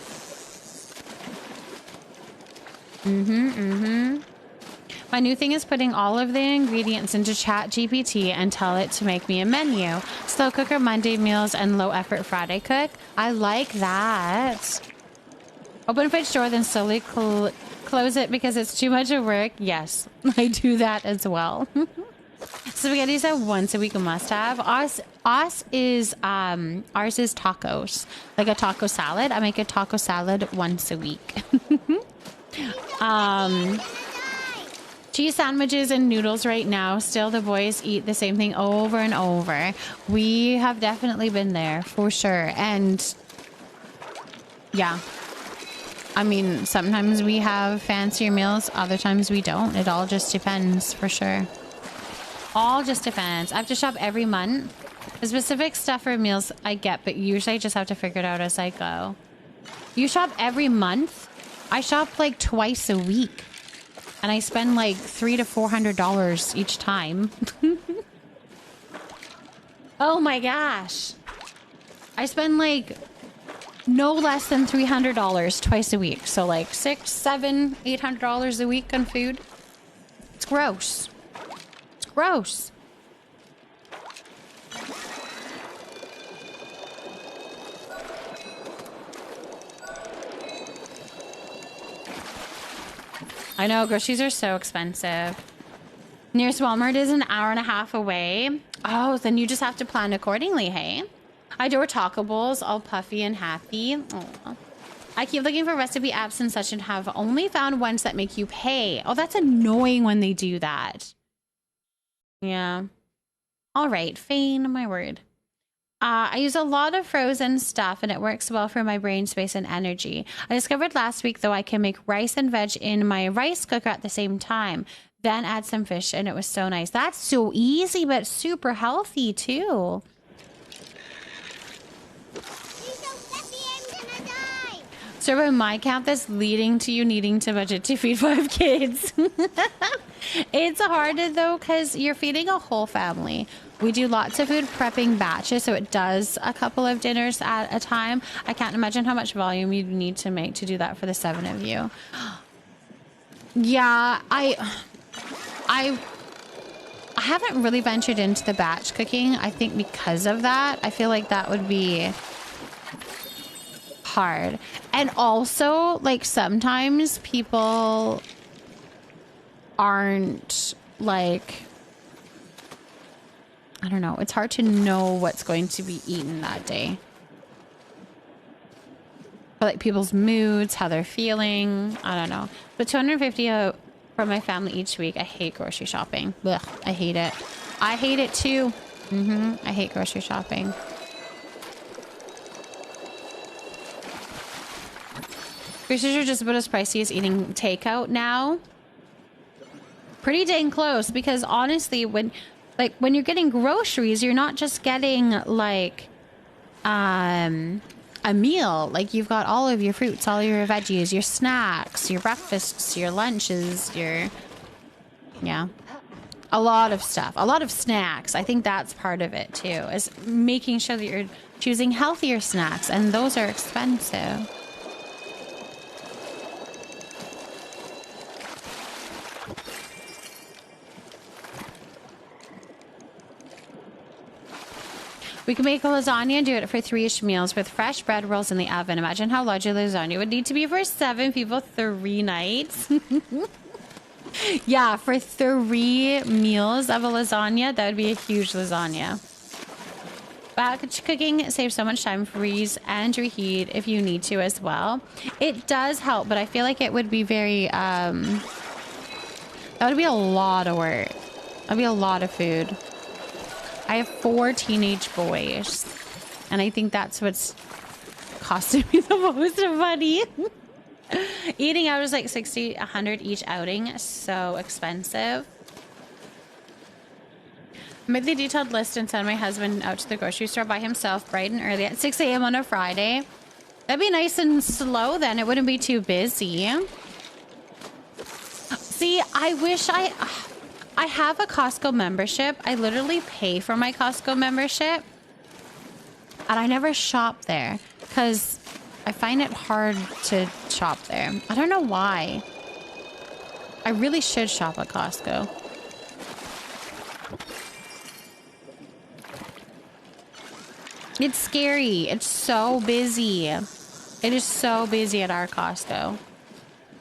S12: My new thing is putting all of the ingredients into ChatGPT and tell it to make me a menu. Slow cooker Monday meals and low effort Friday cook. I like that. Open fridge door, then slowly close it because it's too much of work. Yes, I do that as well. Spaghetti is a once a week must have. Ours is tacos, like a taco salad. I make a taco salad once a week. Cheese sandwiches and noodles right now. Still, the boys eat the same thing over and over. We have definitely been there for sure. And yeah, I mean, sometimes we have fancier meals. Other times we don't. It all just depends for sure. All just depends. I have to shop every month. The specific stuff for meals I get, but usually I just have to figure it out as I go. You shop every month? I shop like twice a week. And I spend like $300 to $400 each time. Oh my gosh. I spend like no less than $300 twice a week. So like $600, $700, $800 a week on food. It's gross. It's gross. I know, groceries are so expensive. Nearest Walmart is an hour and a half away. Oh, then you just have to plan accordingly, hey? I adore taco bowls, all puffy and happy. Aww. I keep looking for recipe apps and such and have only found ones that make you pay. Oh, that's annoying when they do that. Yeah. All right, Fane, my word. I use a lot of frozen stuff and it works well for my brain space and energy. I discovered last week, though, I can make rice and veg in my rice cooker at the same time. Then add some fish and it was so nice. That's so easy, but super healthy, too. So by my count, that's leading to you needing to budget to feed 5 kids. It's harder, though, because you're feeding a whole family. We do lots of food prepping batches, so it does a couple of dinners at a time. I can't imagine how much volume you'd need to make to do that for the 7 of you. Yeah, I haven't really ventured into the batch cooking. I think because of that, I feel like that would be hard. And also, like, sometimes people aren't, like, I don't know. It's hard to know what's going to be eaten that day. But like people's moods, how they're feeling. I don't know. But $250 from my family each week. I hate grocery shopping. Ugh, I hate it. I hate it too. I hate grocery shopping. Groceries are just about as pricey as eating takeout now. Pretty dang close, because honestly, when you're getting groceries, you're not just getting like a meal. Like, you've got all of your fruits, all your veggies, your snacks, your breakfasts, your lunches, a lot of stuff, a lot of snacks. I think that's part of it too, is making sure that you're choosing healthier snacks, and those are expensive. We can make a lasagna and do it for 3-ish meals with fresh bread rolls in the oven. Imagine how large a lasagna would need to be for 7 people, 3 nights. Yeah, for 3 meals of a lasagna, that would be a huge lasagna. Batch cooking saves so much time. Freeze and reheat if you need to as well. It does help, but I feel like it would be very, that would be a lot of work. That'd be a lot of food. I have 4 teenage boys, and I think that's what's costing me the most money. Eating out is like $60, $100 each outing. So expensive. Make the detailed list and send my husband out to the grocery store by himself bright and early at 6 a.m. on a Friday. That'd be nice and slow then. It wouldn't be too busy. See, I wish I have a Costco membership. I literally pay for my Costco membership. And I never shop there because I find it hard to shop there. I don't know why. I really should shop at Costco. It's scary. It's so busy. It is so busy at our Costco.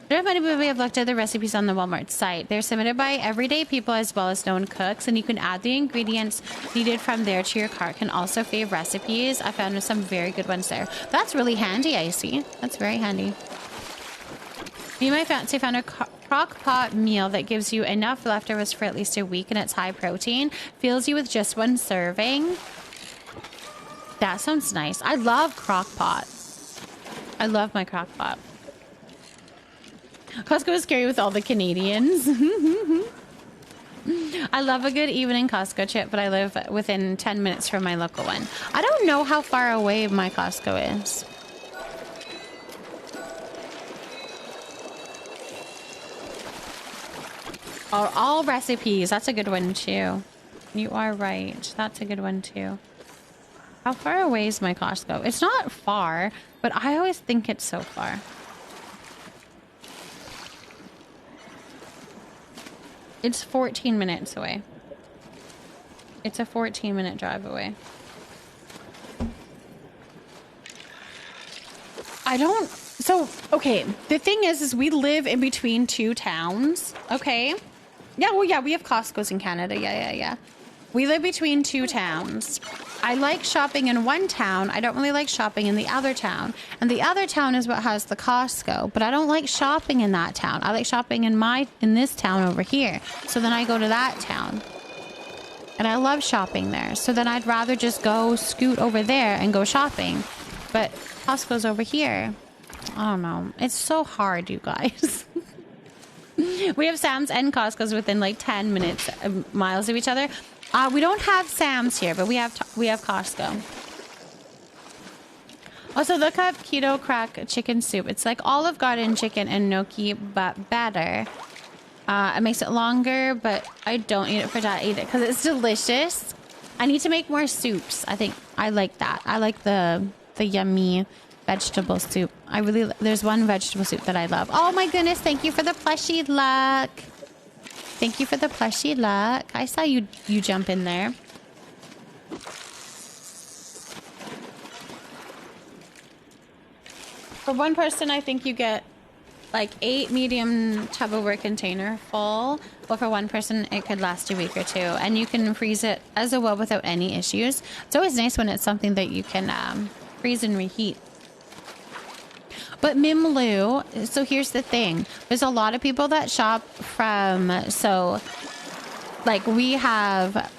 S12: I don't know if anybody have looked at the recipes on the Walmart site. They're submitted by everyday people as well as known cooks, and you can add the ingredients needed from there to your cart. Can also save recipes. I found some very good ones there. That's really handy, Icy. That's very handy. Me and my fiance found a crock pot meal that gives you enough leftovers for at least a week, and it's high protein. Fills you with just one serving. That sounds nice. I love crock pot. I love my crock pot. Costco is scary with all the Canadians. I love a good evening Costco trip, but I live within 10 minutes from my local one. I don't know how far away my Costco is. All recipes. That's a good one too. You are right. That's a good one too. How far away is my Costco? It's not far, but I always think it's so far. It's 14 minutes away. It's a 14-minute drive away. Okay, the thing is we live in between two towns, okay? Yeah, well, yeah, we have Costco's in Canada. Yeah. We live between two towns. I like shopping in one town. I don't really like shopping in the other town. And the other town is what has the Costco. But I don't like shopping in that town. I like shopping in this town over here. So then I go to that town. And I love shopping there. So then I'd rather just go scoot over there and go shopping. But Costco's over here. I don't know. It's so hard, you guys. We have Sam's and Costco's within like 10 minutes miles of each other. We don't have Sam's here, but we have Costco. Also, look up keto crack chicken soup. It's like Olive Garden chicken and gnocchi, but better. It makes it longer, but I don't eat it for that. I eat it because it's delicious. I need to make more soups. I think I like that. I like the yummy vegetable soup. There's one vegetable soup that I love. Oh my goodness! Thank you for the plushie luck. Thank you for the plushie luck. I saw you jump in there. For one person, I think you get like 8 medium Tupperware container full. But for one person, it could last a week or two. And you can freeze it as well without any issues. It's always nice when it's something that you can freeze and reheat. But Mimlu, so here's the thing. There's a lot of people that shop from, so like we have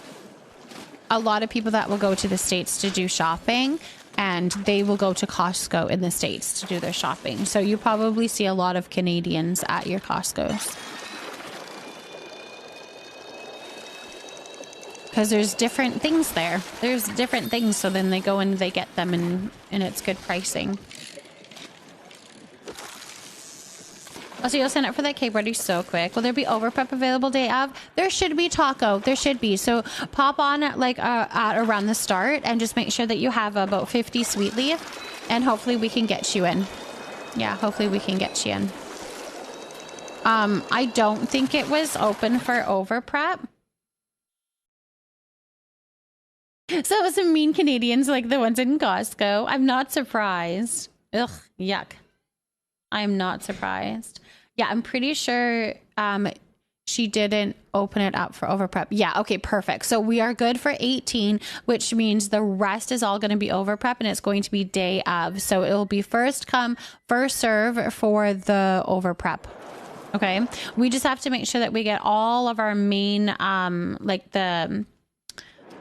S12: a lot of people that will go to the States to do shopping, and they will go to Costco in the States to do their shopping. So you probably see a lot of Canadians at your Costco's. Because there's different things there. There's different things, so then they go and they get them, and it's good pricing. Also, you'll sign up for that cake party so quick. Will there be overprep available day of? There should be taco. There should be. So pop on at around the start and just make sure that you have about 50 sweet leaf, and hopefully we can get you in. Yeah, hopefully we can get you in. I don't think it was open for overprep. So it was some mean Canadians like the ones in Costco. I'm not surprised. Ugh, yuck. I'm not surprised. Yeah, I'm pretty sure she didn't open it up for overprep. Yeah, okay, perfect. So we are good for 18, which means the rest is all going to be overprep, and it's going to be day of. So it'll be first come, first serve for the overprep. Okay, we just have to make sure that we get all of our main, like the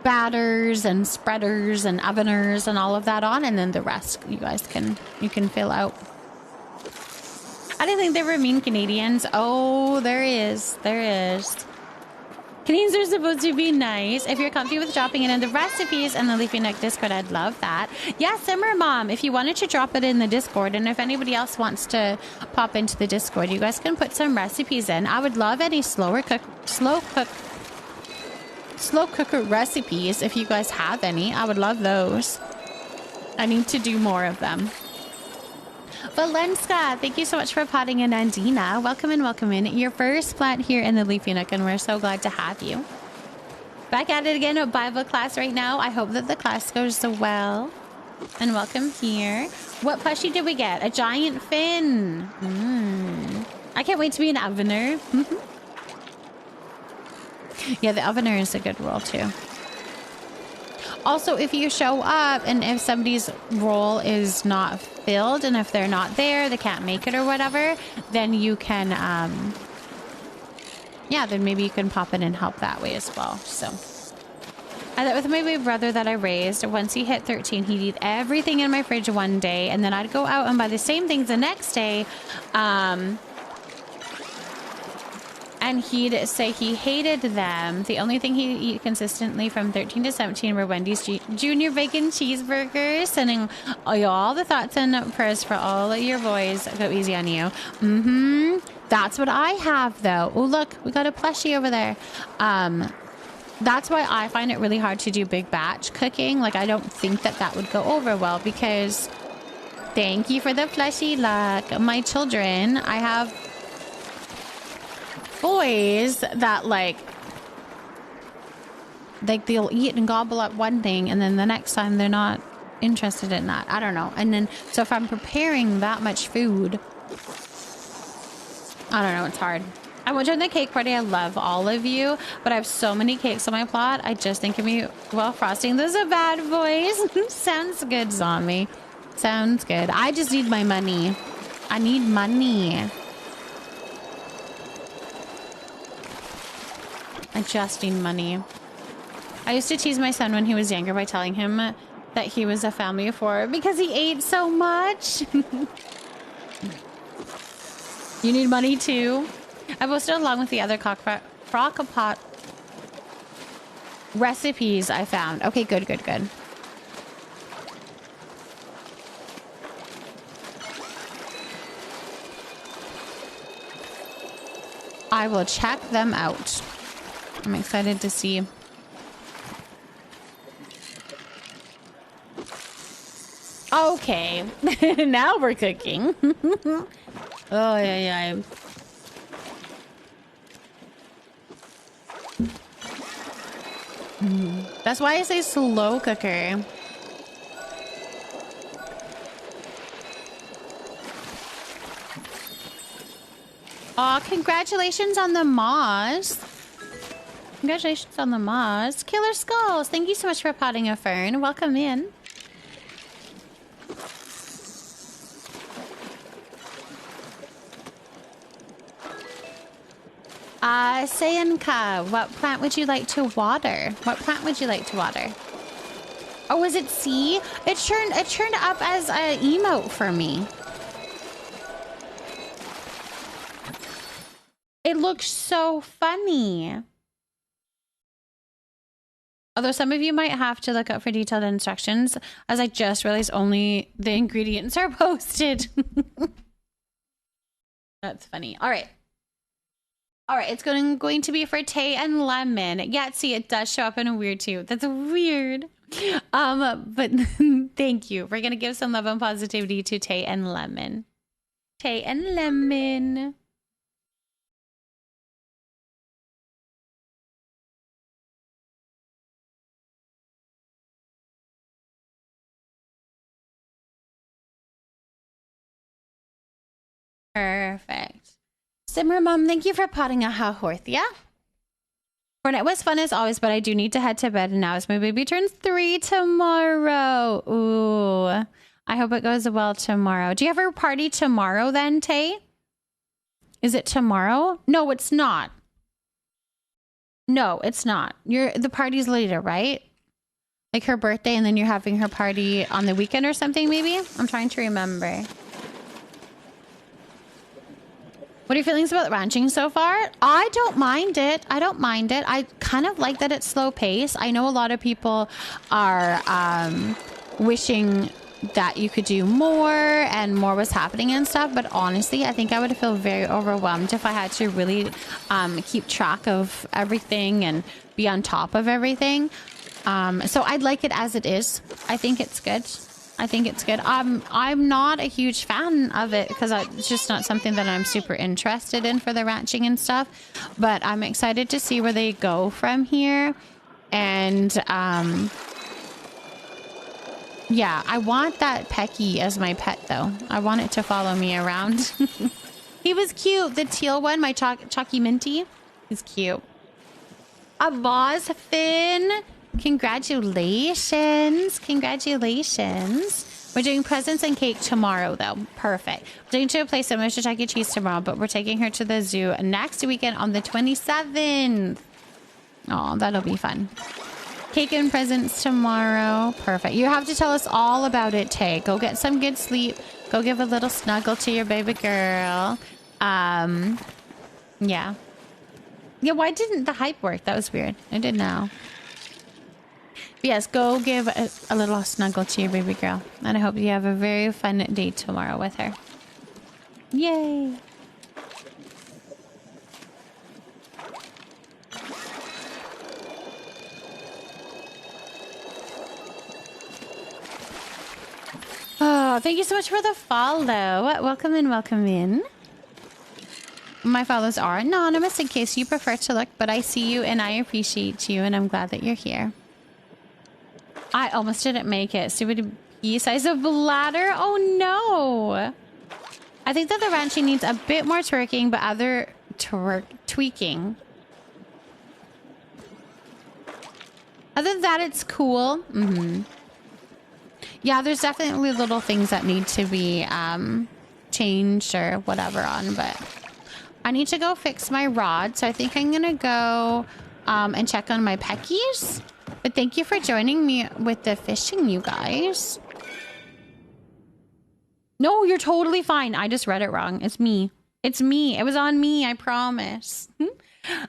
S12: batters and spreaders and oveners and all of that on, and then the rest you guys can fill out. I didn't think there were mean Canadians. Oh, there is. Cleans are supposed to be nice. If you're comfy with dropping it in the recipes and the Leafy Nook Discord, I'd love that. Yeah, Simmer Mom, if you wanted to drop it in the Discord, and if anybody else wants to pop into the Discord, you guys can put some recipes in. I would love any slow cooker recipes if you guys have any. I would love those. I need to do more of them. Valenska, thank you so much for potting in. Andina, welcome in. Your first plant here in the Leafy Nook, and we're so glad to have you. Back at it again at Bible class right now. I hope that the class goes so well. And welcome here. What plushie did we get? A giant fin. I can't wait to be an ovener. Yeah, the ovener is a good role too. Also, if you show up and if somebody's role is not filled and if they're not there, they can't make it or whatever, then you can, yeah, then maybe you can pop in and help that way as well. So, I thought with my baby brother that I raised, once he hit 13, he'd eat everything in my fridge one day, and then I'd go out and buy the same things the next day, and he'd say he hated them. The only thing he'd eat consistently from 13 to 17 were Wendy's Junior Bacon Cheeseburgers. Sending all the thoughts and prayers for all of your boys. Go easy on you. That's what I have, though. Oh, look, we got a plushie over there. That's why I find it really hard to do big batch cooking. Like, I don't think that would go over well because... Thank you for the plushie, Luck. My children, I have... boys that like they'll eat and gobble up one thing and then the next time they're not interested in that. I don't know. And then so if I'm preparing that much food, I don't know, it's hard. I went to the cake party. I love all of you, but I have so many cakes on my plot. I just think of me while frosting. Those are bad boys. Sounds good, zombie. Sounds good. I just need my money. I need money. I just need money. I used to tease my son when he was younger by telling him that he was a family of 4 because he ate so much. You need money too? I posted along with the other crock-pot recipes I found. Okay, good. I will check them out. I'm excited to see. Okay. Now we're cooking. Oh, yeah. That's why I say slow cooker. Aw, congratulations on the moss. Congratulations on the moss. Killer Skulls, thank you so much for potting a fern. Welcome in. Sayanka, what plant would you like to water? What plant would you like to water? Oh, was it C? It turned up as an emote for me. It looks so funny. Although some of you might have to look up for detailed instructions, as I just realized only the ingredients are posted. That's funny. All right. It's going to be for Tay and Lemon. Yeah, see, it does show up in a weird too. That's weird. But thank you. We're going to give some love and positivity to Tay and Lemon. Tay and Lemon. Perfect. Simmer Mom, thank you for potting a Hahorthia. Fortnite was fun as always, but I do need to head to bed now as my baby turns 3 tomorrow. Ooh. I hope it goes well tomorrow. Do you have a party tomorrow then, Tay? Is it tomorrow? No, it's not. No, it's not. The party's later, right? Like her birthday and then you're having her party on the weekend or something maybe? I'm trying to remember. What are your feelings about ranching so far? I don't mind it. I don't mind it. I kind of like that it's slow pace. I know a lot of people are wishing that you could do more and more was happening and stuff, but honestly, I think I would feel very overwhelmed if I had to really keep track of everything and be on top of everything. So I'd like it as it is. I think it's good. I think it's good. I'm not a huge fan of it because it's just not something that I'm super interested in for the ranching and stuff. But I'm excited to see where they go from here. And yeah, I want that Pecky as my pet though. I want it to follow me around. He was cute. The teal one, my Chalky Minty. He's cute. A Boz Finn. Congratulations. Congratulations. We're doing presents and cake tomorrow, though. Perfect. We're taking to a place similar to Chuck E. Cheese tomorrow, but we're taking her to the zoo next weekend on the 27th. Oh, that'll be fun. Cake and presents tomorrow. Perfect. You have to tell us all about it, Tay. Go get some good sleep. Go give a little snuggle to your baby girl. Yeah. Yeah, why didn't the hype work? That was weird. I did now. Yes, go give a little snuggle to your baby girl. And I hope you have a very fun day tomorrow with her. Yay! Oh, thank you so much for the follow. Welcome in, welcome in. My follows are anonymous in case you prefer to look, but I see you and I appreciate you and I'm glad that you're here. I almost didn't make it. Stupid pea size of bladder. Oh no. I think that the ranching needs a bit more twerking, but other tweaking. Other than that, it's cool. Yeah, there's definitely little things that need to be changed or whatever on, but I need to go fix my rod. So I think I'm going to go and check on my peckies. But thank you for joining me with the fishing, you guys. No, you're totally fine. I just read it wrong. It's me. It's me. It was on me, I promise.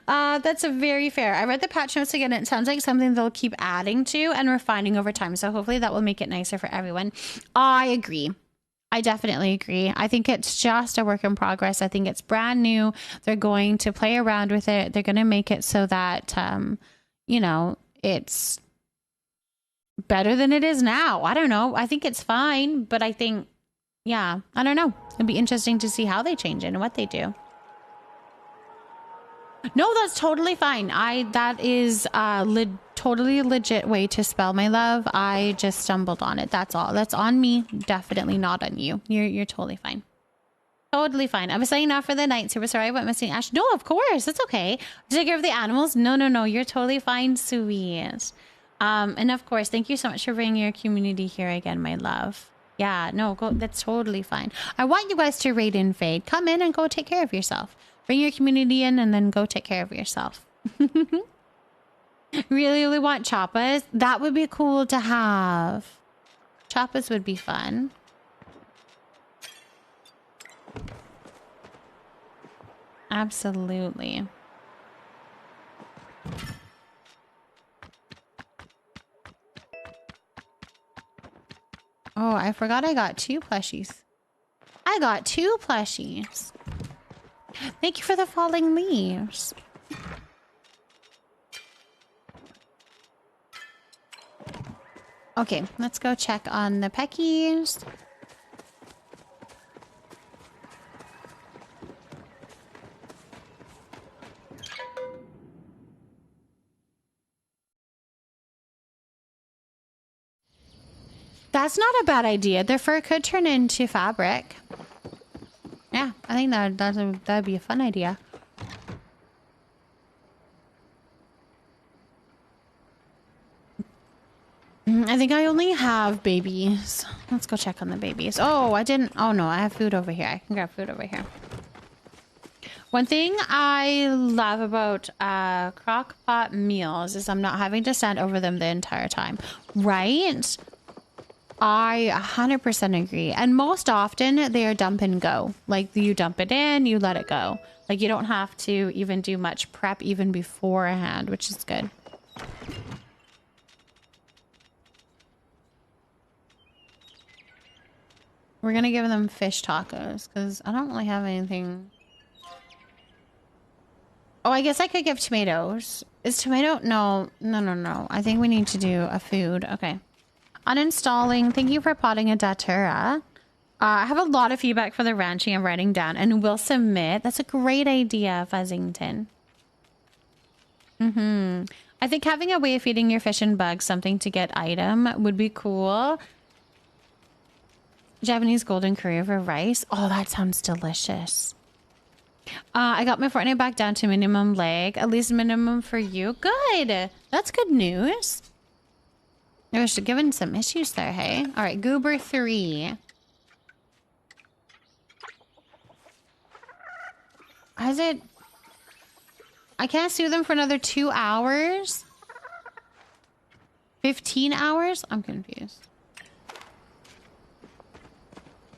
S12: That's a very fair. I read the patch notes again. It sounds like something they'll keep adding to and refining over time. So hopefully that will make it nicer for everyone. I agree. I definitely agree. I think it's just a work in progress. I think it's brand new. They're going to play around with it. They're going to make it so that, you know, it's better than it is now. I don't know. I think it's fine, but I think, yeah, I don't know. It'd be interesting to see how they change it and what they do. No, that's totally fine. That is a totally legit way to spell my love. I just stumbled on it. That's all. That's on me. Definitely not on you. You're totally fine. Totally fine. I was saying off for the night. Super sorry I went missing. Ash. No, of course. It's okay. Take care of the animals. No. You're totally fine, sweet. And of course, thank you so much for bringing your community here again, my love. Yeah, no, go. That's totally fine. I want you guys to raid and fade. Come in and go take care of yourself. Bring your community in and then go take care of yourself. Really want choppas? That would be cool to have. Choppas would be fun. Absolutely. Oh, I forgot I got 2 plushies. I got 2 plushies. Thank you for the falling leaves. Okay, let's go check on the peckies. That's not a bad idea. Their fur could turn into fabric. Yeah, I think that'd be a fun idea. I think I only have babies. Let's go check on the babies. Oh, I didn't. Oh no, I have food over here. I can grab food over here. One thing I love about crock pot meals is I'm not having to stand over them the entire time. Right? I 100% agree. And most often they are dump and go. Like you dump it in, you let it go. Like you don't have to even do much prep even beforehand, which is good. We're gonna give them fish tacos because I don't really have anything. Oh, I guess I could give tomatoes. Is tomato? No. I think we need to do a food. Okay. Uninstalling. Thank you for potting a datura. I have a lot of feedback for the ranching I'm writing down and will submit. That's a great idea, Fuzzington. I think having a way of feeding your fish and bugs something to get item would be cool. Japanese golden curry over rice. Oh, that sounds delicious. I got my Fortnite back down to minimum leg. At least minimum for you. Good. That's good news. I was given some issues there, hey? All right, Goober 3. Has it... I can't sue them for another 2 hours? 15 hours? I'm confused.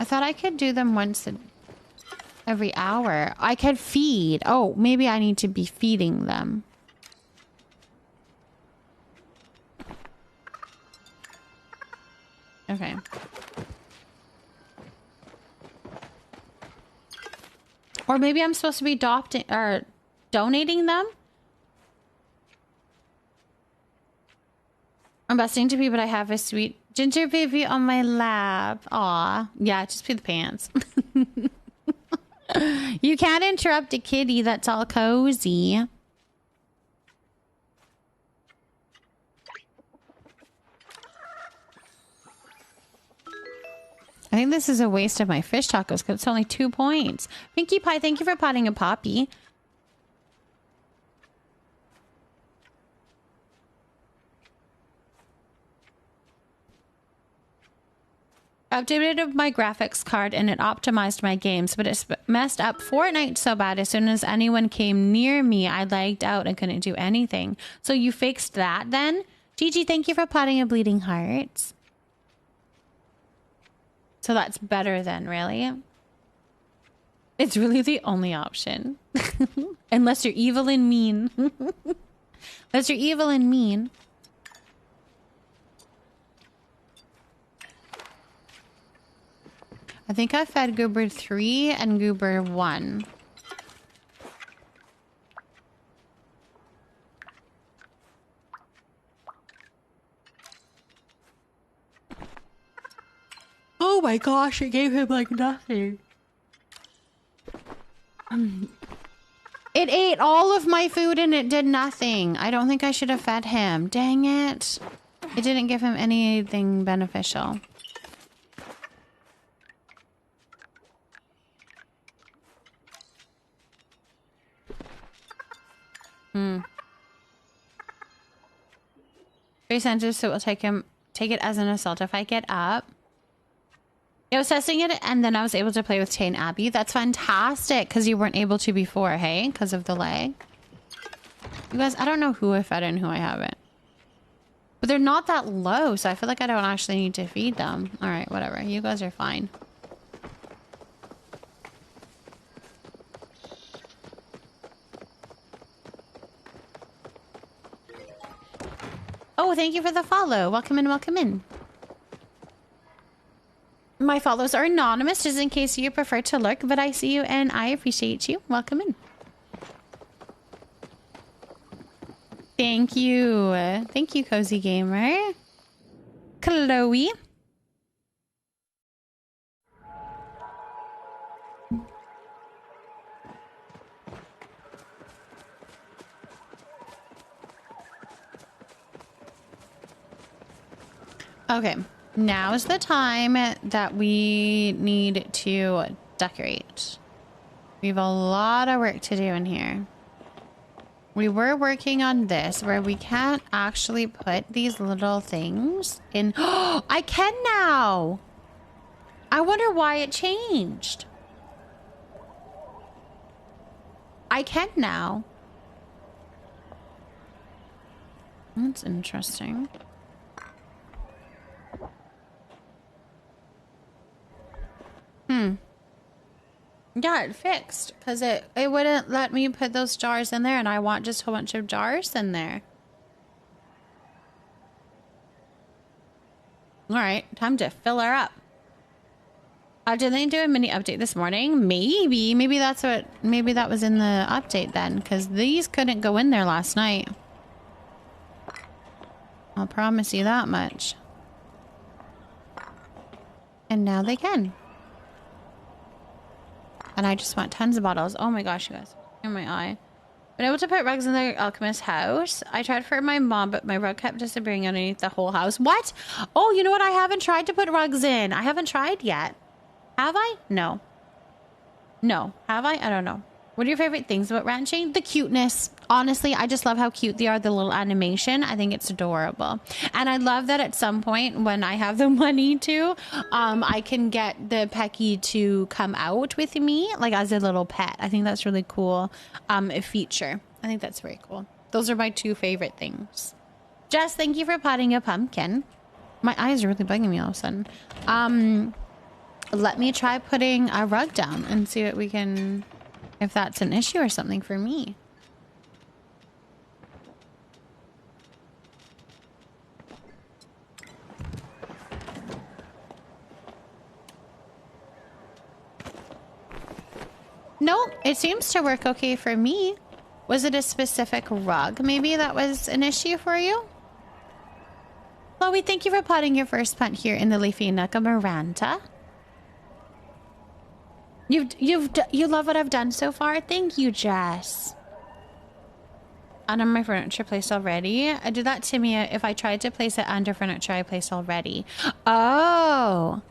S12: I thought I could do them once every hour. I could feed. Oh, maybe I need to be feeding them. Okay. Or maybe I'm supposed to be adopting or donating them? I'm busting to pee, but I have a sweet ginger baby on my lap. Aw. Yeah, just pee the pants. You can't interrupt a kitty that's all cozy. I think this is a waste of my fish tacos because it's only 2 points. Pinkie Pie, thank you for potting a poppy. I updated my graphics card and it optimized my games, but it messed up Fortnite so bad as soon as anyone came near me, I lagged out and couldn't do anything. So you fixed that then? Gigi, thank you for potting a bleeding heart. So that's better then, really? It's really the only option. Unless you're evil and mean. Unless you're evil and mean. I think I fed Goober 3 and Goober 1. Oh my gosh, it gave him like nothing. It ate all of my food and it did nothing. I don't think I should have fed him. Dang it. It didn't give him anything beneficial. Very sensitive, so it will take it as an assault if I get up. I was testing it and then I was able to play with Tay and Abby. That's fantastic because you weren't able to before, hey? Because of the lag. You guys, I don't know who I fed and who I haven't. But they're not that low, so I feel like I don't actually need to feed them. Alright, whatever. You guys are fine. Oh, thank you for the follow. Welcome in, welcome in. My follows are anonymous, just in case you prefer to lurk, but I see you and I appreciate you. Welcome in. Thank you. Thank you, Cozy Gamer. Chloe. Okay. Now is the time that we need to decorate. We have a lot of work to do in here. We were working on this where we can't actually put these little things in. Oh, I can now. I wonder why it changed. I can now. That's interesting. Yeah, it fixed because it wouldn't let me put those jars in there, and I want just a whole bunch of jars in there. All right, time to fill her up. Did they do a mini update this morning? Maybe that's what. Maybe that was in the update then, because these couldn't go in there last night. I'll promise you that much. And now they can. And I just want tons of bottles. Oh my gosh, you guys. In my eye. Been able to put rugs in the alchemist's house. I tried for my mom, but my rug kept disappearing underneath the whole house. What? Oh, you know what? I haven't tried to put rugs in. I haven't tried yet. Have I? No. No. Have I? I don't know. What are your favorite things about ranching? The cuteness. Honestly, I just love how cute they are. The little animation. I think it's adorable. And I love that at some point when I have the money to, I can get the Pecky to come out with me, like as a little pet. I think that's really cool. A feature. I think that's very cool. Those are my two favorite things. Jess, thank you for potting a pumpkin. My eyes are really bugging me all of a sudden. Let me try putting a rug down and see what we can, if that's an issue or something for me. No, it seems to work okay for me. Was it a specific rug? Maybe that was an issue for you? Chloe, thank you for potting your first punt here in the leafy nook of Miranda. You love what I've done so far? Thank you, Jess. Under my furniture placed already? I do that to me if I tried to place it under furniture I placed already. Oh.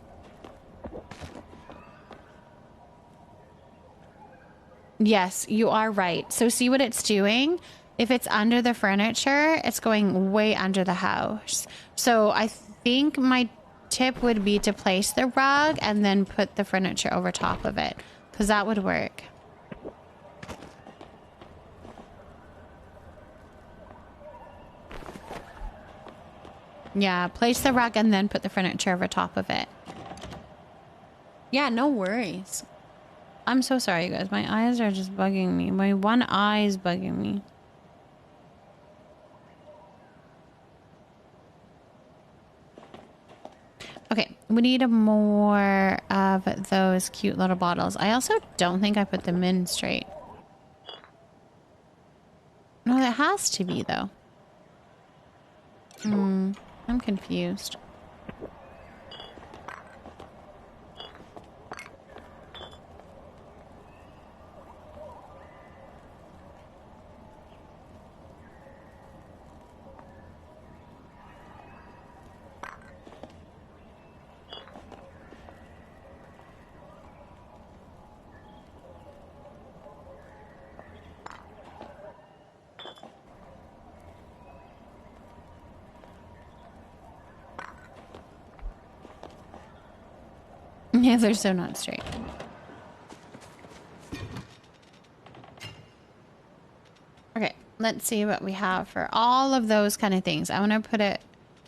S12: Yes, you are right. So see what it's doing? If it's under the furniture, it's going way under the house. So I think my tip would be to place the rug and then put the furniture over top of it, because that would work. Yeah, place the rug and then put the furniture over top of it. Yeah, no worries. I'm so sorry, you guys. My eyes are just bugging me. My one eye is bugging me. Okay, we need more of those cute little bottles. I also don't think I put them in straight. No, that has to be, though. I'm confused. Yeah, they're so not straight. Okay, let's see what we have for all of those kind of things. I want to put it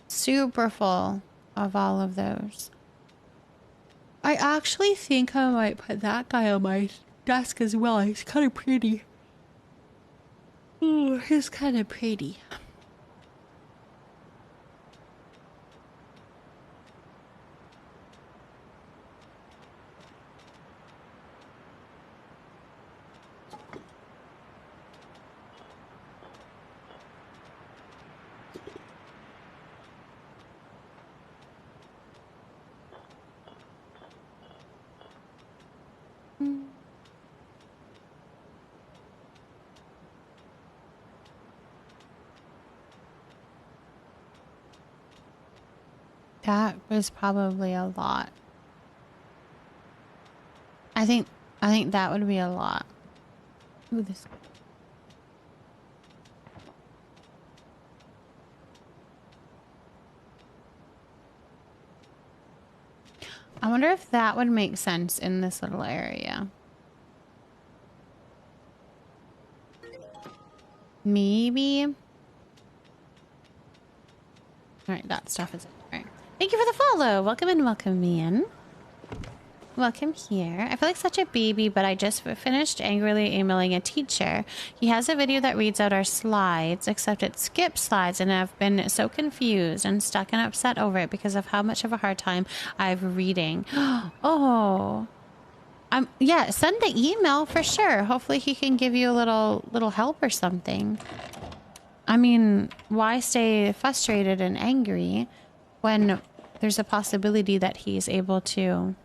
S12: super full of all of those. I actually think I might put that guy on my desk as well. He's kind of pretty. Ooh, he's kind of pretty. That was probably a lot. I think that would be a lot. Ooh, this. I wonder if that would make sense in this little area. Maybe. All right, that stuff is all right. Thank you for the follow. Welcome in, welcome me in. welcome here. I feel like such a baby, but I just finished angrily emailing a teacher. He has a video that reads out our slides, except it skips slides, and I've been so confused and stuck and upset over it because of how much of a hard time I have reading. Oh, yeah, send the email for sure. Hopefully he can give you a little help or something. I mean, why stay frustrated and angry when there's a possibility that he's able to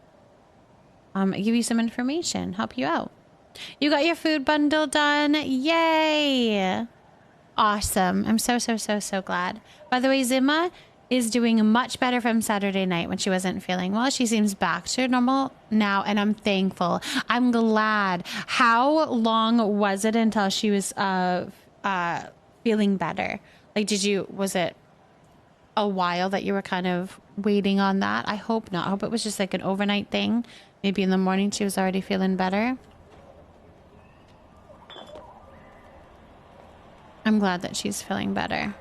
S12: give you some information, help you out. You got your food bundle done. Yay! Awesome. I'm so glad. By the way, Zima is doing much better from Saturday night when she wasn't feeling well. She seems back to normal now, and I'm thankful. I'm glad. How long was it until she was feeling better? Like, was it a while that you were kind of waiting on that? I hope not. I hope it was just like an overnight thing. Maybe in the morning she was already feeling better. I'm glad that she's feeling better.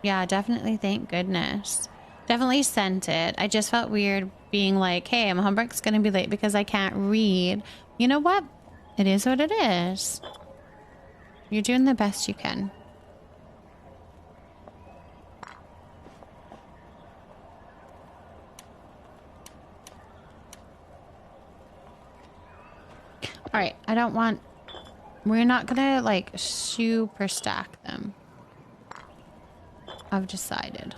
S12: Yeah, definitely. Thank goodness. Definitely sent it. I just felt weird being like, hey, my homework's going to be late because I can't read. You know what? It is what it is. You're doing the best you can. All right, we're not gonna like super stack them. I've decided.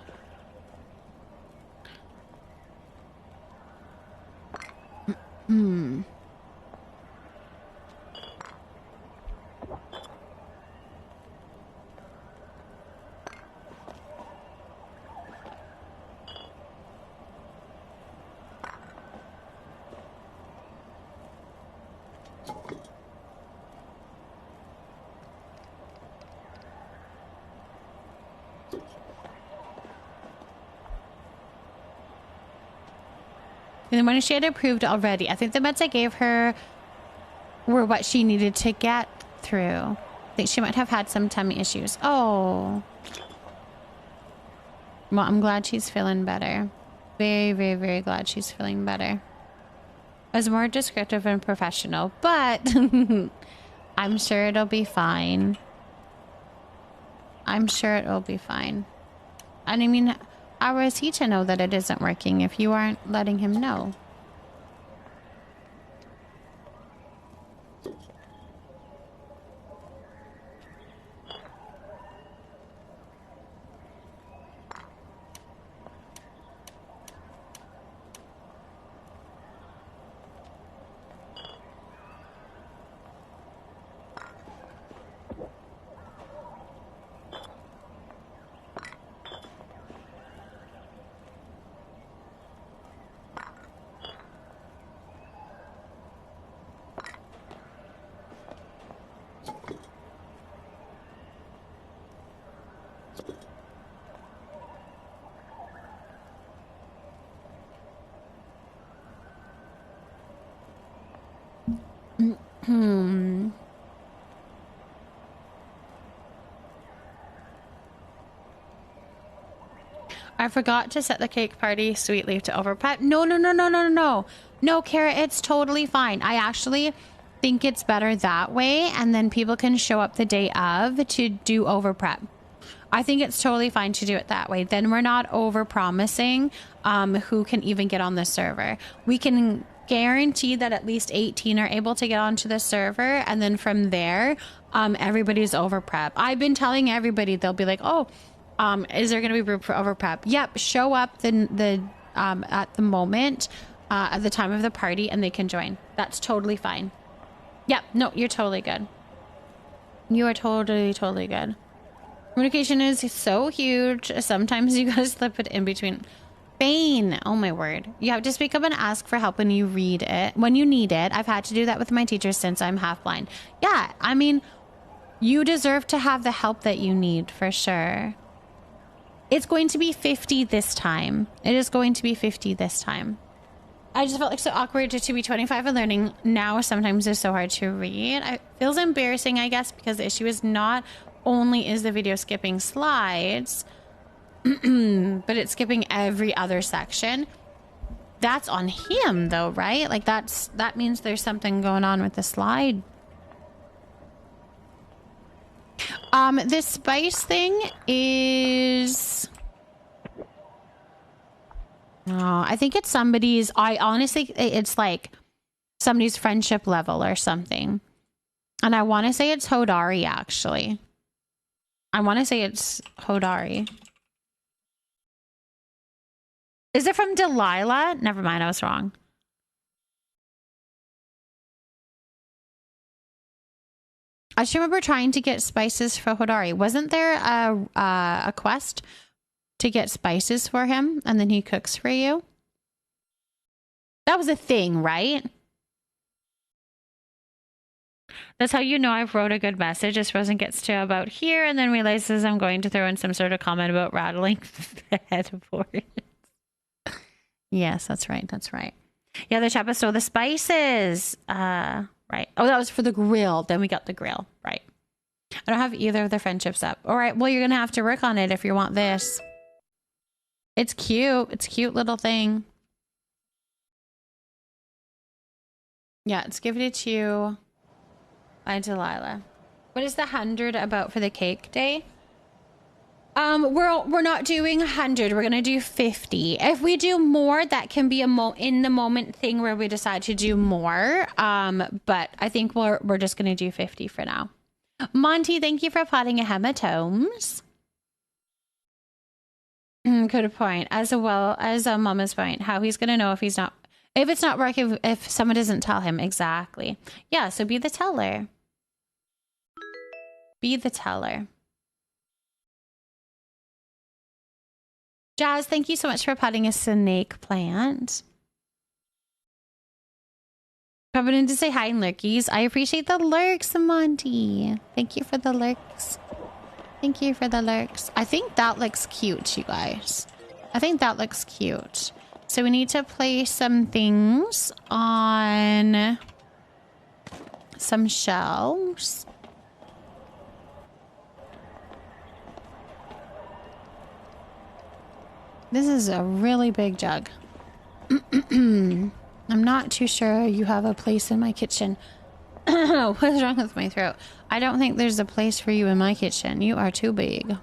S12: And the money she had approved already. I think the meds I gave her were what she needed to get through. I think she might have had some tummy issues. Oh. Well, I'm glad she's feeling better. Very glad she's feeling better. I was more descriptive and professional, but I'm sure it'll be fine. I'm sure it'll be fine. And I mean, how is he to know that it isn't working if you aren't letting him know? I forgot to set the cake party. Sweet leave to over prep. No, Kara, it's totally fine. I actually think it's better that way, and then people can show up the day of to do over prep. I think it's totally fine to do it that way. Then we're not over promising who can even get on the server. We can guarantee that at least 18 are able to get onto the server, and then from there everybody's over prep. I've been telling everybody, they'll be like, oh, is there going to be room for over prep? Yep, show up at the moment at the time of the party and they can join. That's totally fine. Yep, no, you're totally good. You are totally good. Communication is so huge. Sometimes you gotta slip it in between. Bane, oh my word. You have to speak up and ask for help when you need it. I've had to do that with my teachers since I'm half blind. Yeah, I mean, you deserve to have the help that you need for sure. It's going to be 50 this time. It is going to be 50 this time. I just felt like so awkward to be 25 and learning now sometimes is so hard to read. It feels embarrassing, I guess, because the issue is not only is the video skipping slides, but it's skipping every other section. That's on him though, right? Like that means there's something going on with the slide. This spice thing is... Oh, I think it's somebody's... I honestly... It's like somebody's friendship level or something. And I want to say it's Hodari, actually. I want to say it's Hodari. Is it from Delilah? Never mind, I was wrong. I just remember trying to get spices for Hodari. Wasn't there a quest to get spices for him and then he cooks for you? That was a thing, right? That's how you know I've wrote a good message. This person gets to about here and then realizes I'm going to throw in some sort of comment about rattling the headboard. Yes, that's right. That's right. Yeah, the chapa. So the spices. Right. Oh, that was for the grill. Then we got the grill. Right. I don't have either of the friendships up. All right. Well, you're going to have to work on it if you want this. It's cute. It's a cute little thing. Yeah, it's gifted to you by Delilah. What is the 100 about for the cake day? We're not doing 100. We're gonna do 50. If we do more, that can be a in the moment thing where we decide to do more. But I think we're just gonna do 50 for now. Monty, thank you for potting a hematomes. Good point. As well as Mama's point, how he's gonna know if it's not working if someone doesn't tell him exactly. Yeah. So be the teller. Be the teller. Jazz, thank you so much for potting a snake plant. Coming in to say hi, lurkies. I appreciate the lurks, Monty. Thank you for the lurks. Thank you for the lurks. I think that looks cute, you guys. I think that looks cute. So we need to place some things on some shelves. This is a really big jug. I'm not too sure you have a place in my kitchen. What's wrong with my throat? I don't think there's a place for you in my kitchen. You are too big.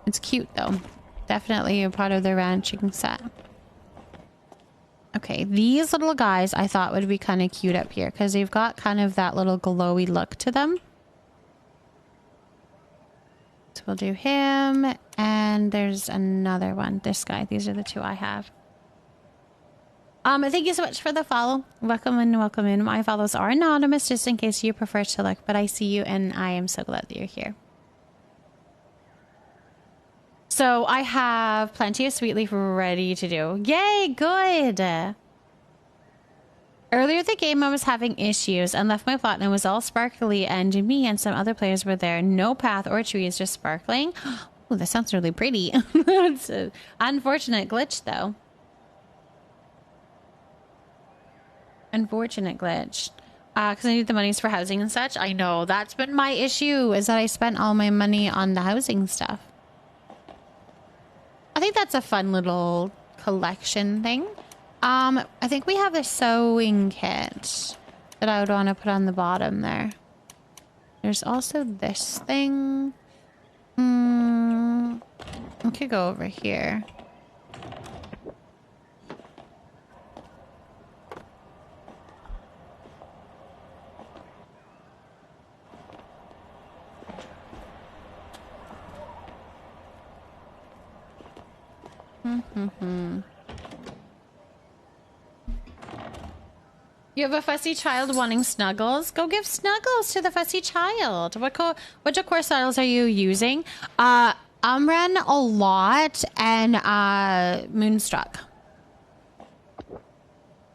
S12: It's cute though. Definitely a part of the ranching set. Okay, these little guys I thought would be kind of cute up here because they've got kind of that little glowy look to them. So we'll do him, and there's another one. This guy. These are the two I have. Thank you so much for the follow. Welcome in, welcome in. My follows are anonymous, just in case you prefer to look, but I see you, and I am so glad that you're here. So I have plenty of sweet leaf ready to do. Yay, good! Earlier the game I was having issues and left my plot and it was all sparkly and me and some other players were there. No path or trees, just sparkling. Oh, that sounds really pretty. It's an unfortunate glitch though. Unfortunate glitch. Because I need the monies for housing and such. I know, that's been my issue, is that I spent all my money on the housing stuff. I think that's a fun little collection thing. I think we have a sewing kit that I would want to put on the bottom there. There's also this thing. We could go over here. You have a fussy child wanting snuggles? Go give snuggles to the fussy child. Which core styles are you using? Umbren a lot and Moonstruck.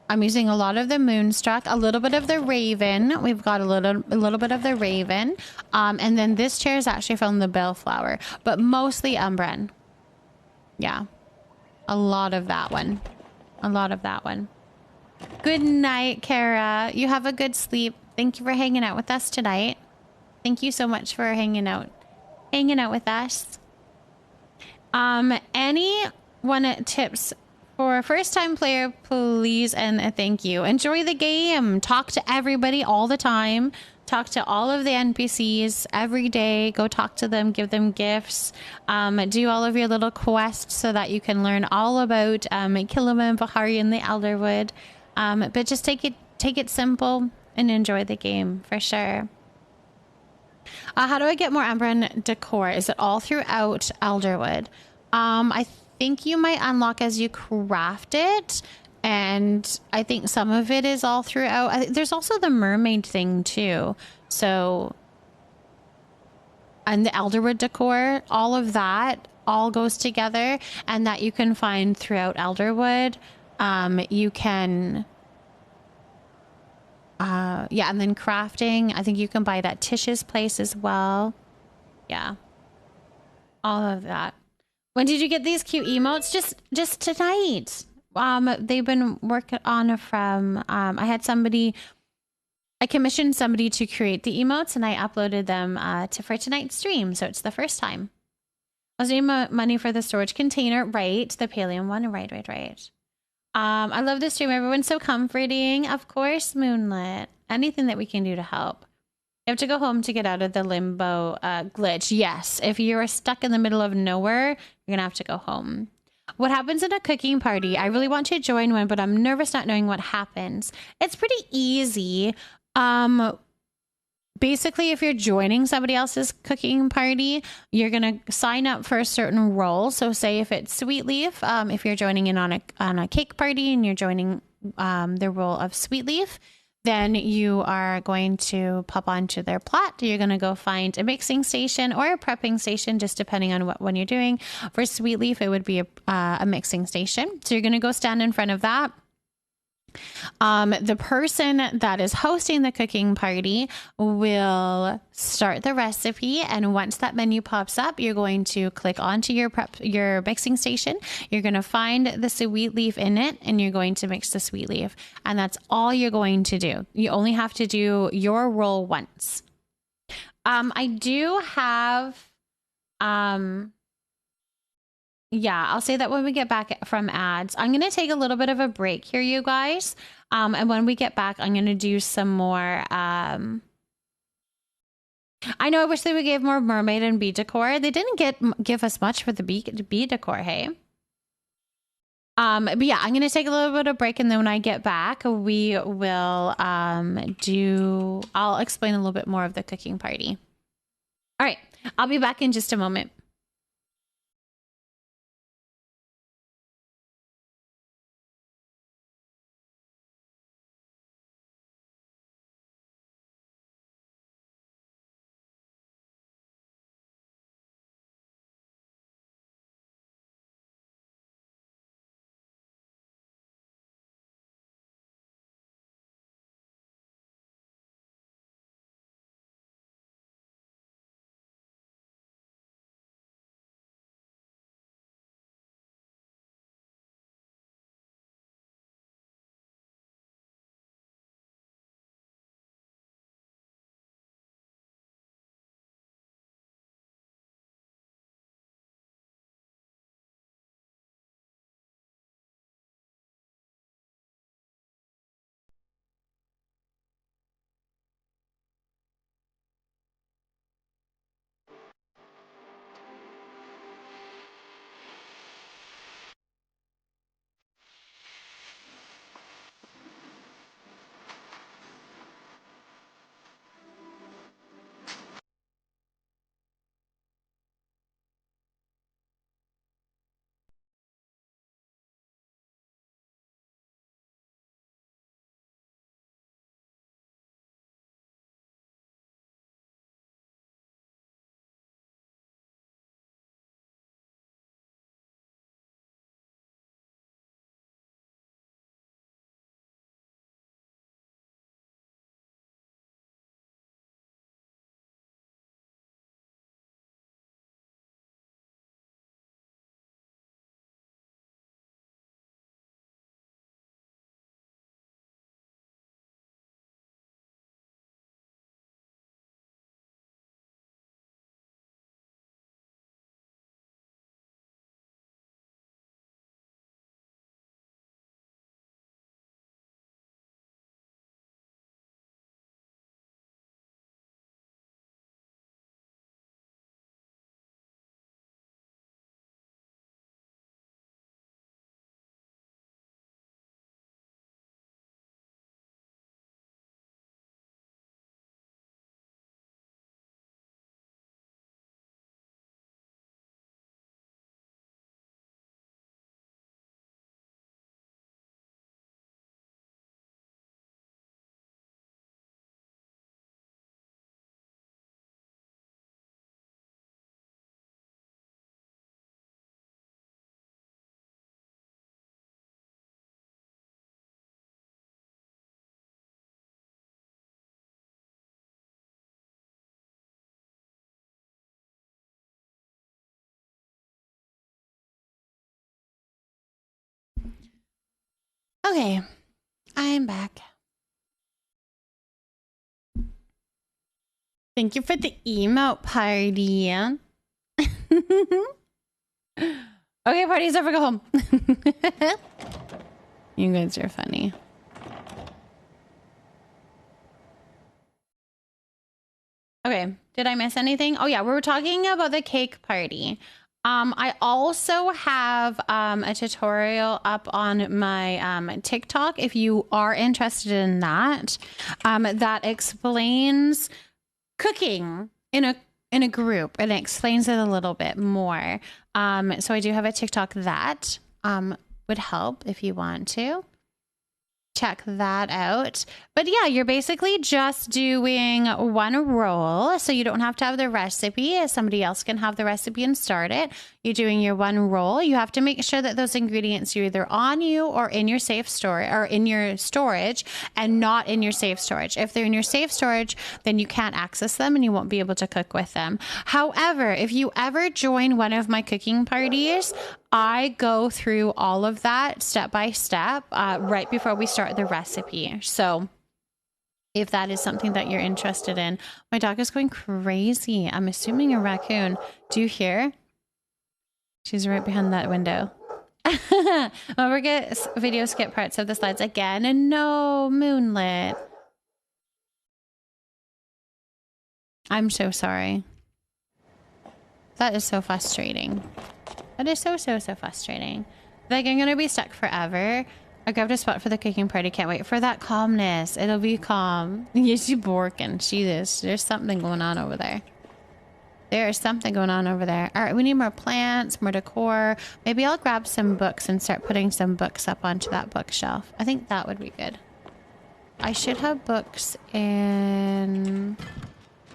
S12: I'm using a lot of the Moonstruck, a little bit of the Raven. We've got a little bit of the Raven. And then this chair is actually from the Bellflower, but mostly Umbren. Yeah. A lot of that one. A lot of that one. Good night, Kara. You have a good sleep. Thank you for hanging out with us tonight. Thank you so much for hanging out with us. Any one tips For a first-time player, please and thank you. Enjoy the game. Talk to everybody all the time. Talk to all of the NPCs every day. Go talk to them. Give them gifts. Do all of your little quests so that you can learn all about Kilima and Bahari and the Elderwood. But just take it simple and enjoy the game for sure. How do I get more Umbran decor? Is it all throughout Elderwood? I think you might unlock as you craft it, and I think some of it is all throughout. There's also the mermaid thing too. So, and the Elderwood decor, all of that all goes together, and that you can find throughout Elderwood. You can, yeah, and then crafting. I think you can buy that Tish's place as well. Yeah, all of that. When did you get these cute emotes? Just tonight. They've been working on from, I commissioned somebody to create the emotes, and I uploaded them for tonight's stream. So it's the first time. I was doing money for the storage container, right? The Paleo one, right. I love this stream. Everyone's so comforting. Of course, Moonlit. Anything that we can do to help. You have to go home to get out of the limbo glitch. Yes, if you're stuck in the middle of nowhere, you're gonna have to go home. What happens in a cooking party? I really want to join one, but I'm nervous not knowing what happens. It's pretty easy. Basically, if you're joining somebody else's cooking party, you're gonna sign up for a certain role. So say if it's Sweet Leaf, if you're joining in on a cake party and you're joining the role of Sweet Leaf, then you are going to pop onto their plot. You're going to go find a mixing station or a prepping station, just depending on what one you're doing. For Sweet Leaf, it would be a mixing station. So you're going to go stand in front of that. The person that is hosting the cooking party will start the recipe, and once that menu pops up, you're going to click onto your mixing station. You're going to find the Sweet Leaf in it, and you're going to mix the Sweet Leaf, and that's all you're going to do. You only have to do your role once. I do have yeah, I'll say that when we get back from ads. I'm going to take a little bit of a break here, you guys. And when we get back, I'm going to do some more. I know I wish they would give more mermaid and bee decor. They didn't give us much for the bee decor, hey? But yeah, I'm going to take a little bit of break. And then when I get back, we will I'll explain a little bit more of the cooking party. All right, I'll be back in just a moment. Okay, I'm back. Thank you for the emote party. Okay, party's over, go home. You guys are funny. Okay, did I miss anything? Oh yeah, we were talking about the cake party. I also have a tutorial up on my TikTok if you are interested in that. That explains cooking in a group, and it explains it a little bit more. So I do have a TikTok that would help if you want to check that out. But yeah, you're basically just doing one roll, so you don't have to have the recipe. Somebody else can have the recipe and start it. You're doing your one roll. You have to make sure that those ingredients are either on you or in your safe storage, or in your storage, and not in your safe storage. If they're in your safe storage, then you can't access them and you won't be able to cook with them. However, if you ever join one of my cooking parties, I go through all of that step by step right before we start the recipe. So if that is something that you're interested in. My dog is going crazy. I'm assuming a raccoon. Do you hear? She's right behind that window. Well, we're going to video skip parts of the slides again. And no, Moonlit. I'm so sorry. That is so frustrating. That is so frustrating. Like, I'm gonna be stuck forever. I grabbed a spot for the cooking party. Can't wait for that calmness. It'll be calm. Yeah, she's borking. She is. There's something going on over there. There is something going on over there. All right, we need more plants, more decor. Maybe I'll grab some books and start putting some books up onto that bookshelf. I think that would be good. I should have books in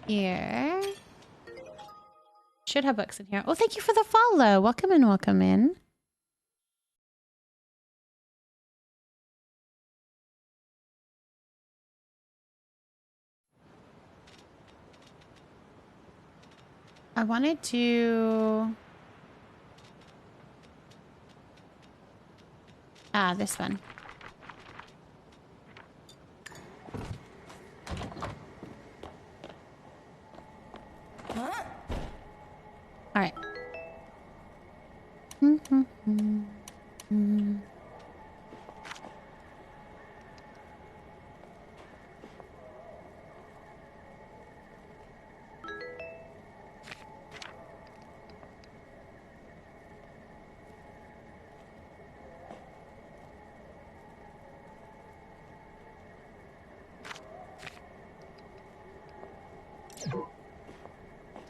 S12: here. Should have books in here. Oh, thank you for the follow. Welcome in, welcome in. I wanted to... this one. All right.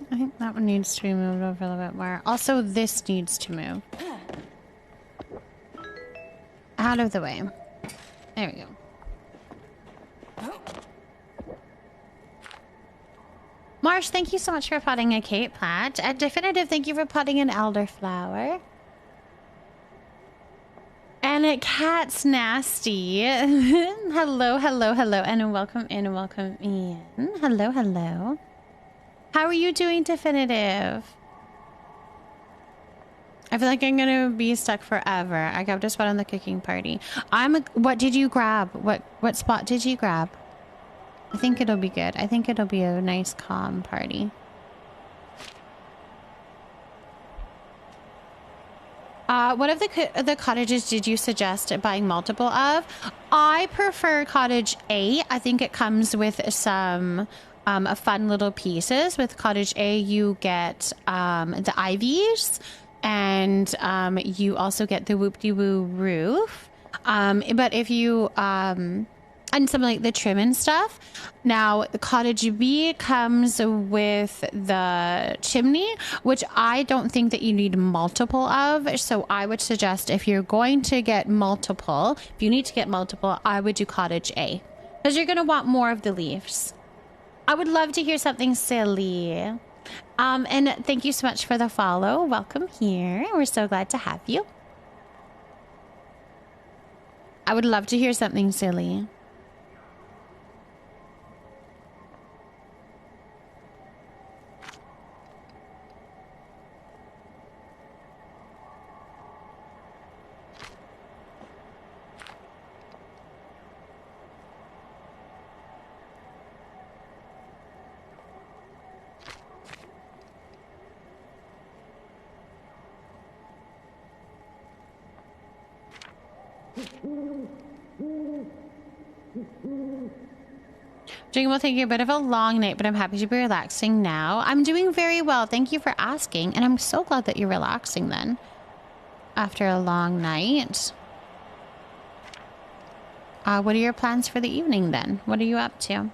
S12: I think that one needs to be moved over a little bit more. Also, this needs to move. Out of the way. There we go. Marsh, thank you so much for potting a Kate plant. And Definitive, thank you for potting an elderflower. And a cat's nasty. Hello, hello, hello, and welcome in, welcome in. Hello, hello. How are you doing, Definitive? I feel like I'm gonna be stuck forever. I grabbed a spot on the cooking party. What did you grab? What spot did you grab? I think it'll be good. I think it'll be a nice, calm party. What of the cottages did you suggest buying multiple of? I prefer cottage A. I think it comes with some fun little pieces. With cottage A, you get the ivies, and you also get the whoop-de-woo roof. But if you and some like the trim and stuff. Now, the cottage B comes with the chimney, which I don't think that you need multiple of. So I would suggest if you're going to get multiple, if you need to get multiple, I would do cottage A, because you're going to want more of the leaves. I would love to hear something silly. And thank you so much for the follow. Welcome here. We're so glad to have you. I would love to hear something silly. Doing well, taking a bit of a long night, but I'm happy to be relaxing now. I'm doing very well. Thank you for asking. And I'm so glad that you're relaxing then. After a long night. What are your plans for the evening then? What are you up to?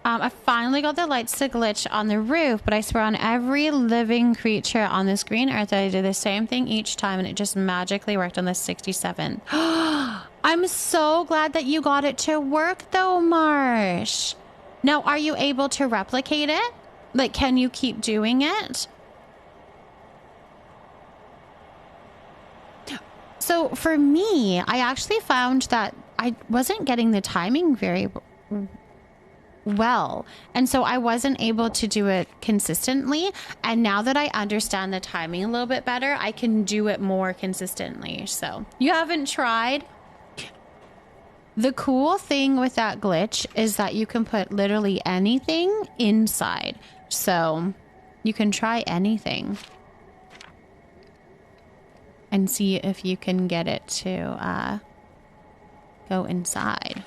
S12: I finally got the lights to glitch on the roof, but I swear on every living creature on this green earth that I did the same thing each time, and it just magically worked on the 67. I'm so glad that you got it to work though, Marsh. Now, are you able to replicate it? Like, can you keep doing it? So for me, I actually found that I wasn't getting the timing very well, and so I wasn't able to do it consistently. And now that I understand the timing a little bit better, I can do it more consistently. So you haven't tried? The cool thing with that glitch is that you can put literally anything inside, so you can try anything and see if you can get it to go inside.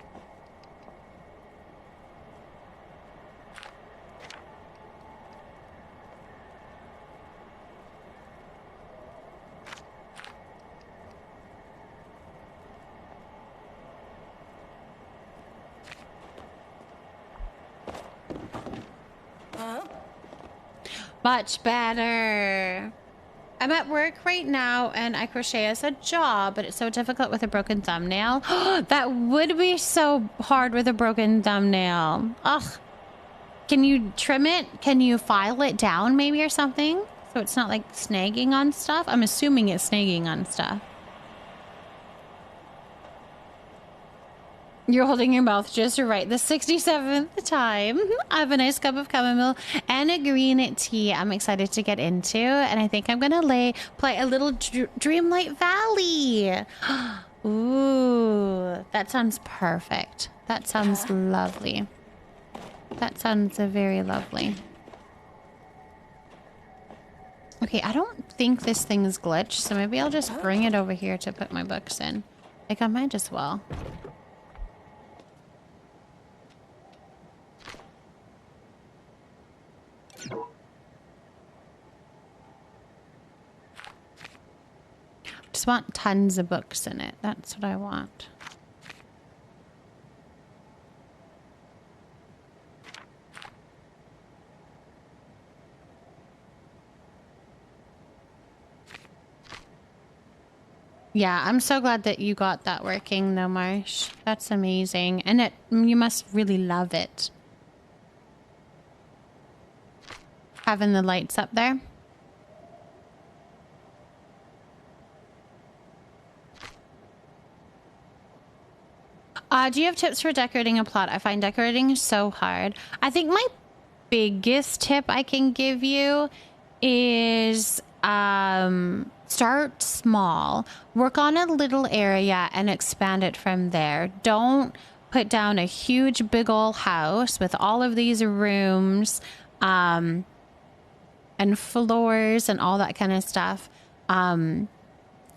S12: Much better. I'm at work right now and I crochet as a job, but it's so difficult with a broken thumbnail. That would be so hard with a broken thumbnail. Ugh. Can you trim it? Can you file it down maybe or something? So it's not like snagging on stuff? I'm assuming it's snagging on stuff. You're holding your mouth just right. The 67th time. I have a nice cup of chamomile and a green tea I'm excited to get into. And I think I'm going to play a little Dreamlight Valley. Ooh, that sounds perfect. That sounds lovely. That sounds very lovely. Okay, I don't think this thing is glitched, so maybe I'll just bring it over here to put my books in. Like, I might as well. Just want tons of books in it. That's what I want. Yeah, I'm so glad that you got that working though, Marsh. That's amazing. And you must really love it. Having the lights up there. Do you have tips for decorating a plot? I find decorating so hard. I think my biggest tip I can give you is start small. Work on a little area and expand it from there. Don't put down a huge big old house with all of these rooms and floors and all that kind of stuff.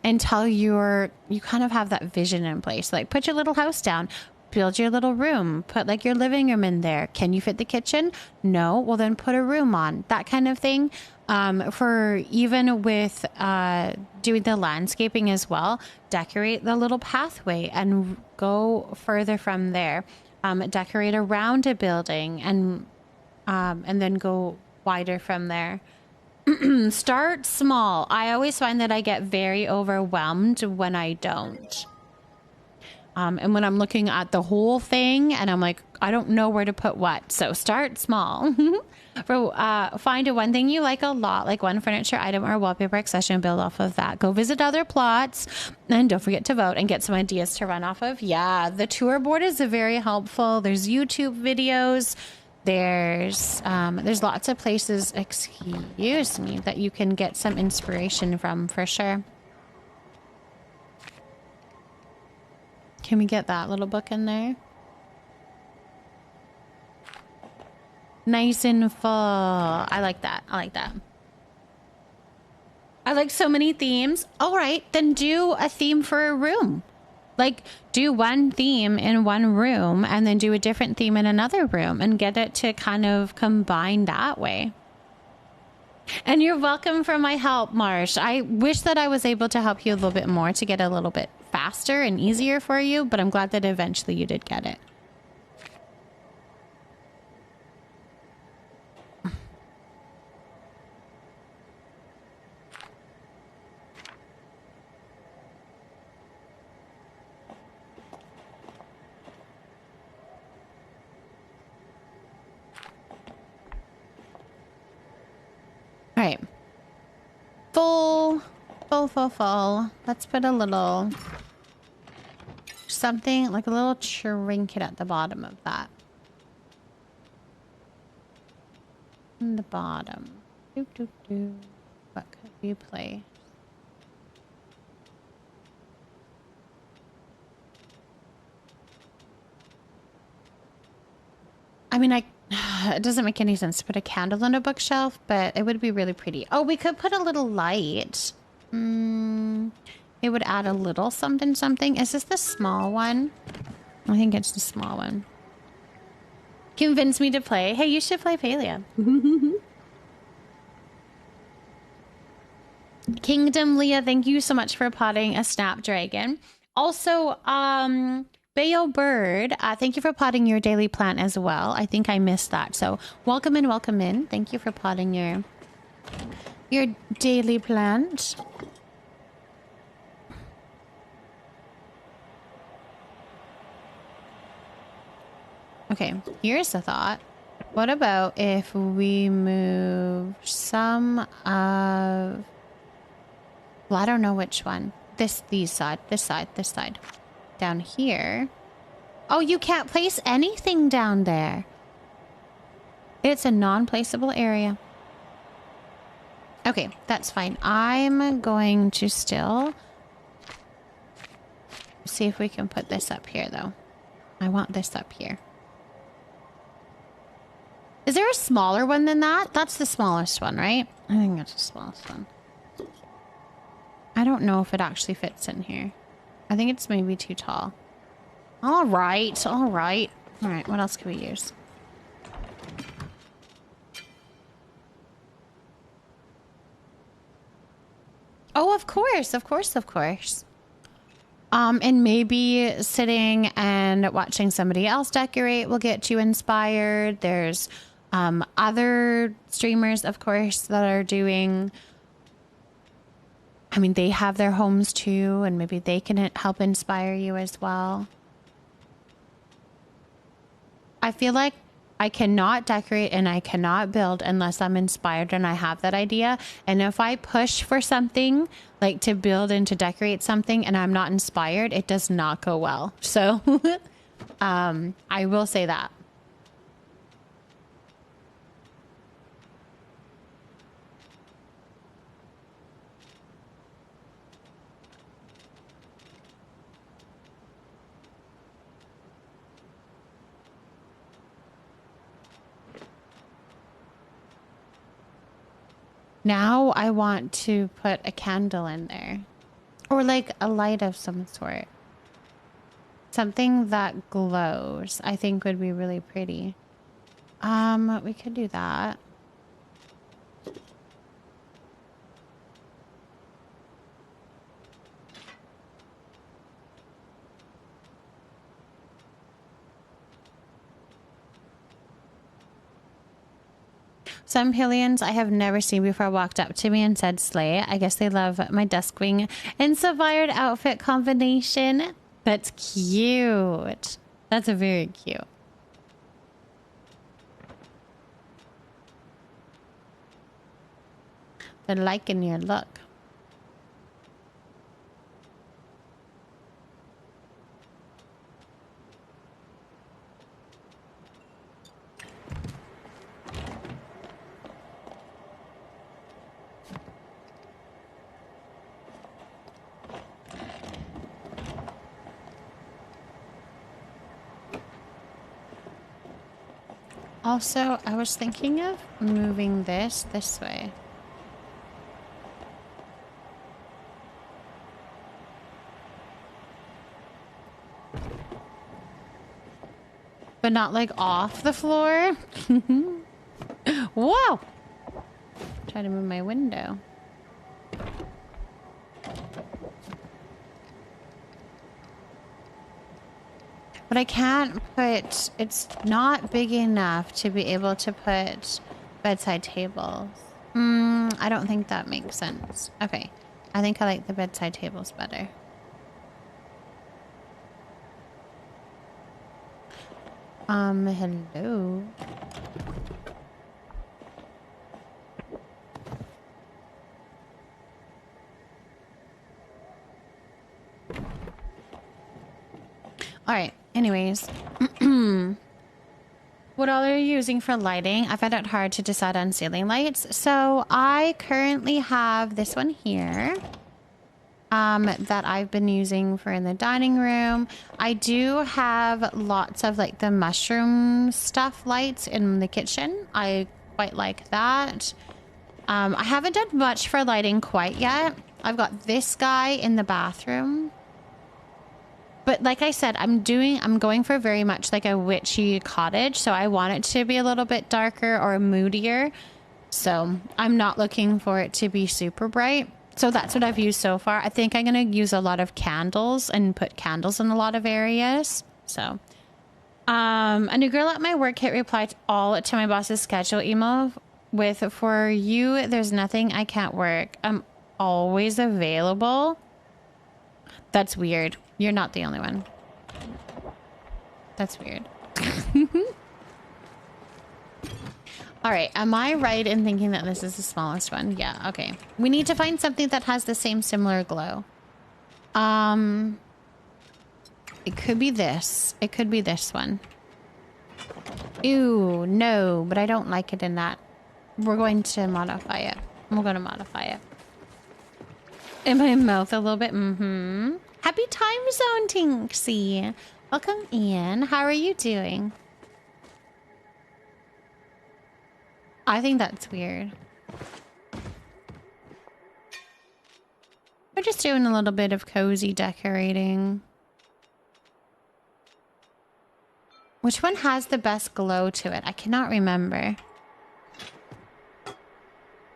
S12: Until you kind of have that vision in place. Like, put your little house down, build your little room, put like your living room in there. Can you fit the kitchen? No? Well, then put a room on. That kind of thing. For even with doing the landscaping as well, decorate the little pathway and go further from there. Decorate around a building and then go wider from there. Start small. I always find that I get very overwhelmed when I don't. And when I'm looking at the whole thing and I'm like, I don't know where to put what. So start small. Find one thing you like a lot, like one furniture item or wallpaper accession, build off of that. Go visit other plots and don't forget to vote and get some ideas to run off of. Yeah, the tour board is very helpful. There's YouTube videos. There's lots of places, excuse me, that you can get some inspiration from for sure. Can we get that little book in there? Nice and full. I like that. I like that. I like so many themes. All right, then do a theme for a room. Like, do one theme in one room and then do a different theme in another room and get it to kind of combine that way. And you're welcome for my help, Marsh. I wish that I was able to help you a little bit more to get a little bit faster and easier for you, but I'm glad that eventually you did get it. All right. Full. Let's put a little something like a little trinket at the bottom of that. In the bottom. What could we play? I mean, it doesn't make any sense to put a candle on a bookshelf, but it would be really pretty. Oh, we could put a little light. It would add a little something. Is this the small one? I think it's the small one. Convince me to play. Hey, you should play Palia. Kingdom Leah, thank you so much for potting a snapdragon. Also, Bayo Bird, thank you for potting your daily plant as well. I think I missed that. So welcome in. Thank you for potting your daily plant. Okay, here's a thought. What about if we move some of... Well, I don't know which one. This side. Down here. Oh, you can't place anything down there. It's a non-placeable area. Okay, that's fine. I'm going to still see if we can put this up here, though. I want this up here. Is there a smaller one than that? That's the smallest one, right? I think that's the smallest one. I don't know if it actually fits in here. I think it's maybe too tall. All right. All right, what else can we use? Oh, of course. And maybe sitting and watching somebody else decorate will get you inspired. There's other streamers, of course, that are doing... I mean, they have their homes too, and maybe they can help inspire you as well. I feel like I cannot decorate and I cannot build unless I'm inspired and I have that idea. And if I push for something, like to build and to decorate something, and I'm not inspired, it does not go well. So I will say that. Now I want to put a candle in there. Or like a light of some sort. Something that glows, I think would be really pretty. We could do that. Some Pillions I have never seen before walked up to me and said slay. I guess they love my Duskwing inspired outfit combination. That's cute. That's very cute. They're liking your look. Also, I was thinking of moving this way. but not like off the floor. Whoa! Try to move my window. But I can't put, it's not big enough to be able to put bedside tables. I don't think that makes sense. Okay. I think I like the bedside tables better. Hello. All right. Anyways. What all are you using for lighting? I find it hard to decide on ceiling lights. So I currently have this one here that I've been using for in the dining room. I do have lots of like the mushroom stuff lights in the kitchen. I quite like that. I haven't done much for lighting quite yet. I've got this guy in the bathroom. But like I said, I'm going for very much like a witchy cottage. So I want it to be a little bit darker or moodier. So I'm not looking for it to be super bright. So that's what I've used so far. I think I'm going to use a lot of candles and put candles in a lot of areas. So a new girl at my work hit reply all to my boss's schedule email with, for you, there's nothing I can't work. I'm always available. That's weird. You're not the only one. That's weird. All right. Am I right in thinking that this is the smallest one? Yeah. Okay. We need to find something that has the same similar glow. It could be this. It could be this one. Ew, no, but I don't like it in that. We're going to modify it. We're going to modify it. In my mouth a little bit. Happy time zone, Tinksy. Welcome in. How are you doing? I think that's weird. We're just doing a little bit of cozy decorating. Which one has the best glow to it? I cannot remember.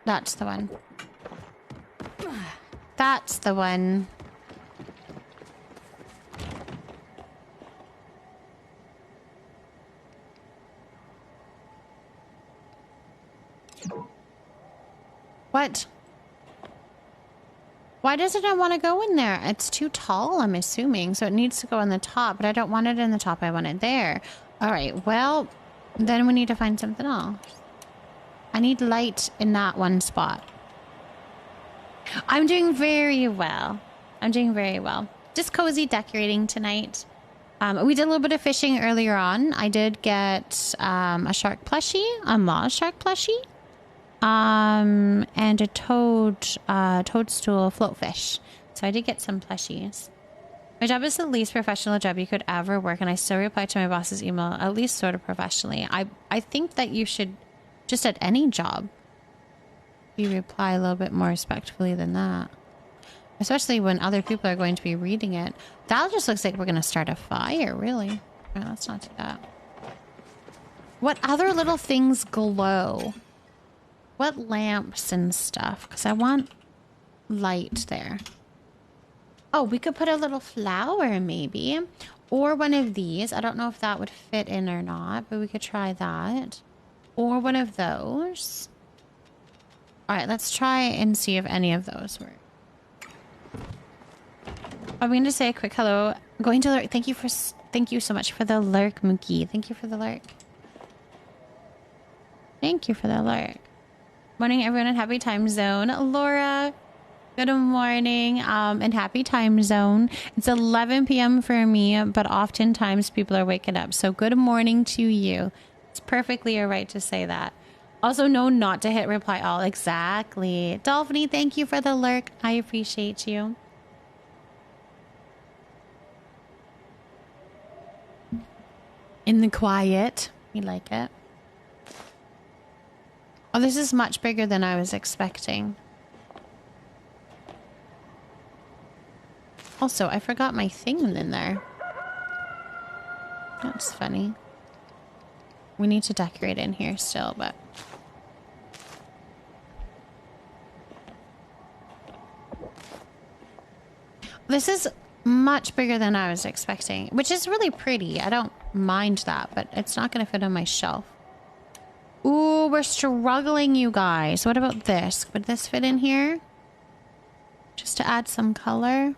S12: That's the one. That's the one. What? Why doesn't it want to go in there? It's too tall, I'm assuming. So it needs to go on the top, but I don't want it in the top. I want it there. All right. Well, then we need to find something else. I need light in that one spot. I'm doing very well. I'm doing very well. Just cozy decorating tonight. We did a little bit of fishing earlier on. I did get a shark plushie, a Maz shark plushie. And a toadstool floatfish. So I did get some plushies. My job is the least professional job you could ever work, and I still reply to my boss's email at least sort of professionally. I think that you should, just at any job, you reply a little bit more respectfully than that. Especially when other people are going to be reading it. That just looks like we're going to start a fire, really. Right, let's not do that. What other little things glow? What lamps and stuff? Because I want light there. Oh, we could put a little flower maybe. Or one of these. I don't know if that would fit in or not, but we could try that. Or one of those. All right, let's try and see if any of those work. I'm going to say a quick hello. I'm going to lurk. Thank you so much for the lurk, Mookie. Thank you for the lurk. Thank you for the lurk. Morning, everyone, and happy time zone. Laura, good morning, and happy time zone. It's 11 p.m. for me, but oftentimes people are waking up. So good morning to you. It's perfectly all right to say that. Also, no, not to hit reply all. Exactly. Dolphiny, thank you for the lurk. I appreciate you. In the quiet. We like it. Oh, this is much bigger than I was expecting. Also, I forgot my thing in there. That's funny. We need to decorate in here still, but... This is much bigger than I was expecting, which is really pretty. I don't mind that, but it's not going to fit on my shelf. Ooh, we're struggling, you guys. What about this? Would this fit in here? Just to add some color?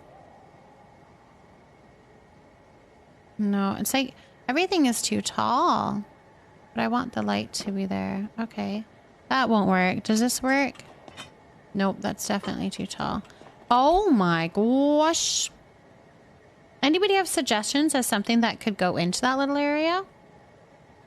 S12: No, it's like everything is too tall. But I want the light to be there. Okay. That won't work. Does this work? Nope, that's definitely too tall. Oh my gosh. Anybody have suggestions as something that could go into that little area?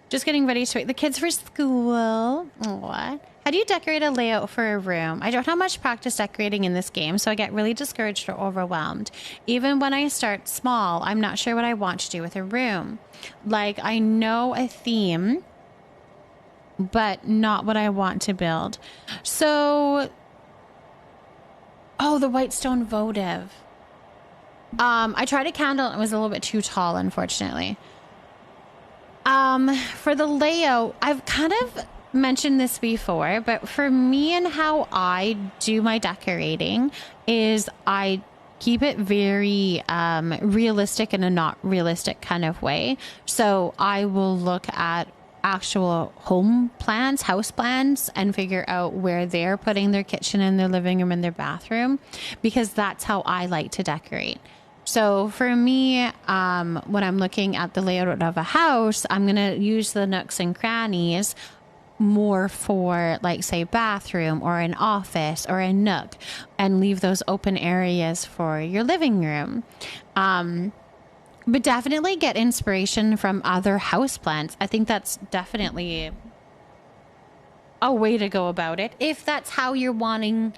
S12: Just getting ready to wait the kids for school. What? How do you decorate a layout for a room? I don't have much practice decorating in this game, so I get really discouraged or overwhelmed. Even when I start small, I'm not sure what I want to do with a room. Like, I know a theme, but not what I want to build. So... Oh, the white stone votive. I tried a candle and it was a little bit too tall, unfortunately. For the layout, I've kind of mentioned this before, but for me and how I do my decorating is I keep it very realistic in a not realistic kind of way. So I will look at actual home plans, house plans, and figure out where they're putting their kitchen and their living room and their bathroom, because that's how I like to decorate. So for me, when I'm looking at the layout of a house, I'm going to use the nooks and crannies more for, like, say, bathroom or an office or a nook, and leave those open areas for your living room. But definitely get inspiration from other house plants. I think that's definitely a way to go about it, if that's how you're wanting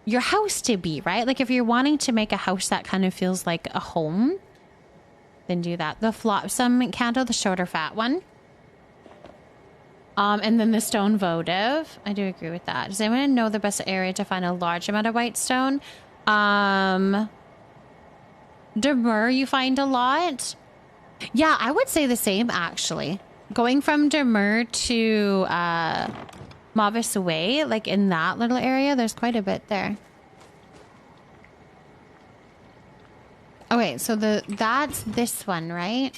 S12: your house to be, right? Like, if you're wanting to make a house that kind of feels like a home, then do that. The flotsam candle, the shorter fat one. And then the stone votive. I do agree with that. Does anyone know the best area to find a large amount of white stone? Demur, you find a lot? Yeah, I would say the same, actually. Going from Demur to Mavis Way, like in that little area, there's quite a bit there. Okay, so that's this one, right?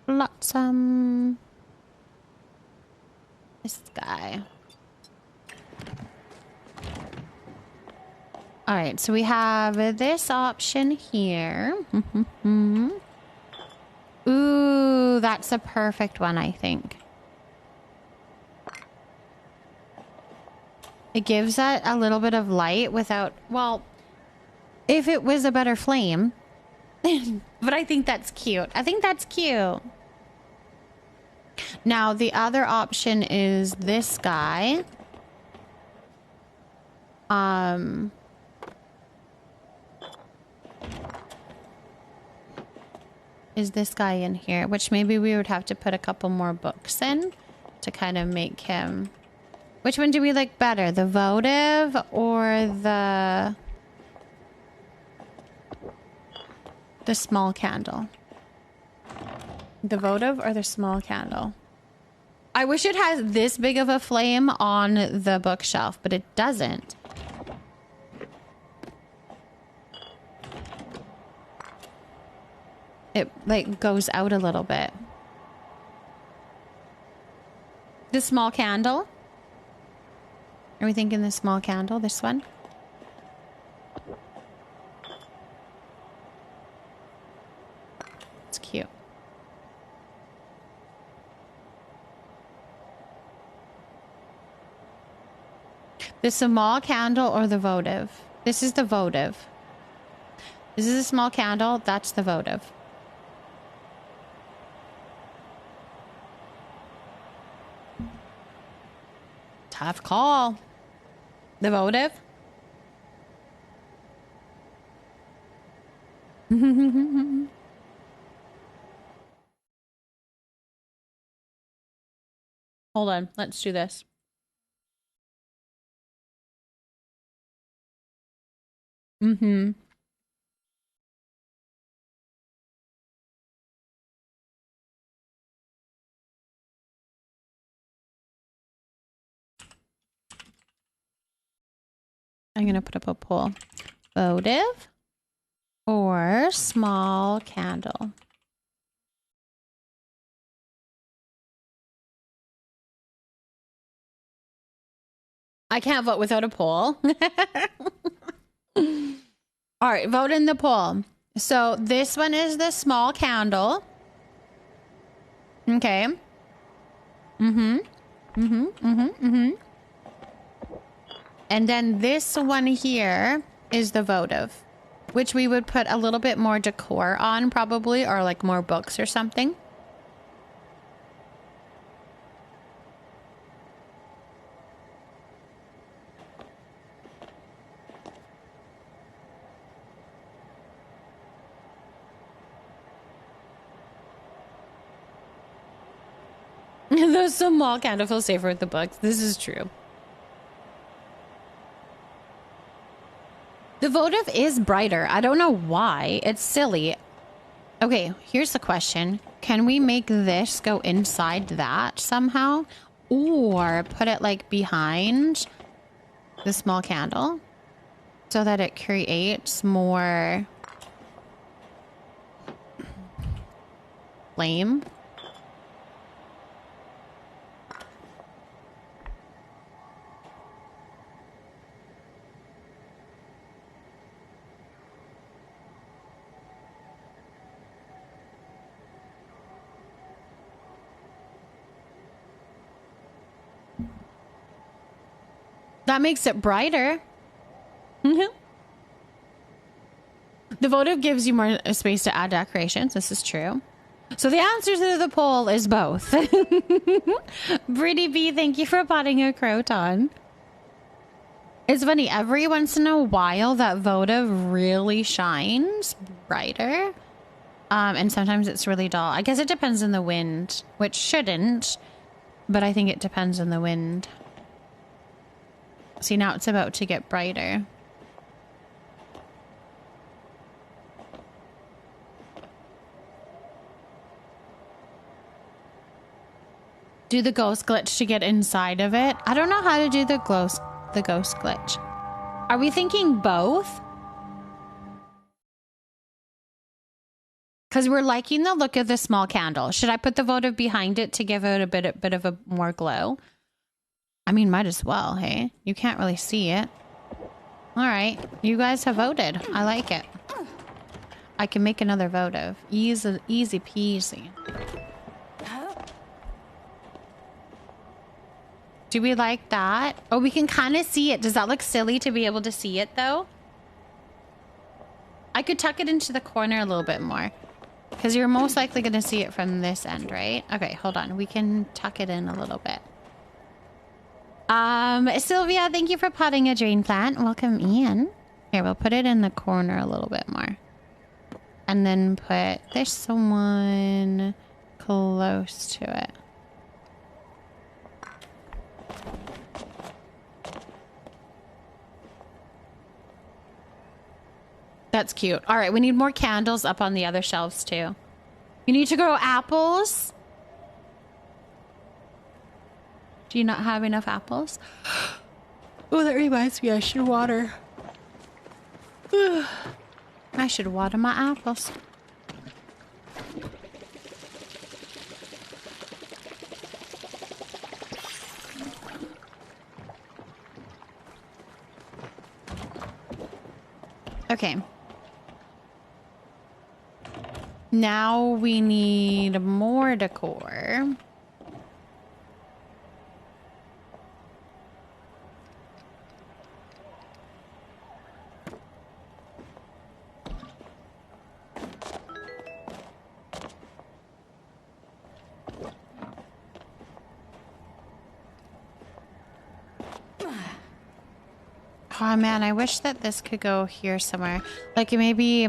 S12: Flotsam. This guy. All right, so we have this option here. Ooh, that's a perfect one, I think. It gives that a little bit of light without, well, if it was a better flame. But I think that's cute. I think that's cute. Now, the other option is this guy. Is this guy in here, which maybe we would have to put a couple more books in to kind of make him... Which one do we like better, the votive or the small candle? The votive or the small candle? I wish it has this big of a flame on the bookshelf, but it doesn't. It, like, goes out a little bit. The small candle? Are we thinking the small candle? This one? It's cute. The small candle or the votive? This is the votive. This is a small candle. That's the votive. Tough call. The votive? Hold on. Let's do this. I'm gonna put up a poll. Votive or small candle? I can't vote without a poll. All right, vote in the poll. So this one is the small candle. Okay. And then this one here is the votive, which we would put a little bit more decor on probably, or like more books or something. The small candle feels safer with the books. This is true. The votive is brighter. I don't know why. It's silly. Okay, here's the question. Can we make this go inside that somehow? Or put it like behind the small candle so that it creates more flame? That makes it brighter. The votive gives you more space to add decorations. This is true. So the answer to the poll is both. Pretty B, thank you for potting a croton. It's funny, every once in a while that votive really shines brighter. And sometimes it's really dull. I guess it depends on the wind, which shouldn't, but I think it depends on the wind. See, now it's about to get brighter. Do the ghost glitch to get inside of it. I don't know how to do the ghost glitch. Are we thinking both? Because we're liking the look of the small candle. Should I put the votive behind it to give it a bit of a more glow? I mean, might as well, hey? You can't really see it. All right, you guys have voted. I like it. I can make another votive. Easy peasy. Do we like that? Oh, we can kind of see it. Does that look silly to be able to see it, though? I could tuck it into the corner a little bit more. Because you're most likely going to see it from this end, right? Okay, hold on. We can tuck it in a little bit. Sylvia, thank you for potting a drain plant. Welcome in. Here, we'll put it in the corner a little bit more. And then put this one close to it. That's cute. All right, we need more candles up on the other shelves too. You need to grow apples. Do you not have enough apples? Oh, that reminds me, I should water. I should water my apples. Okay. Now we need more decor. Oh man, I wish that this could go here somewhere. Like maybe, I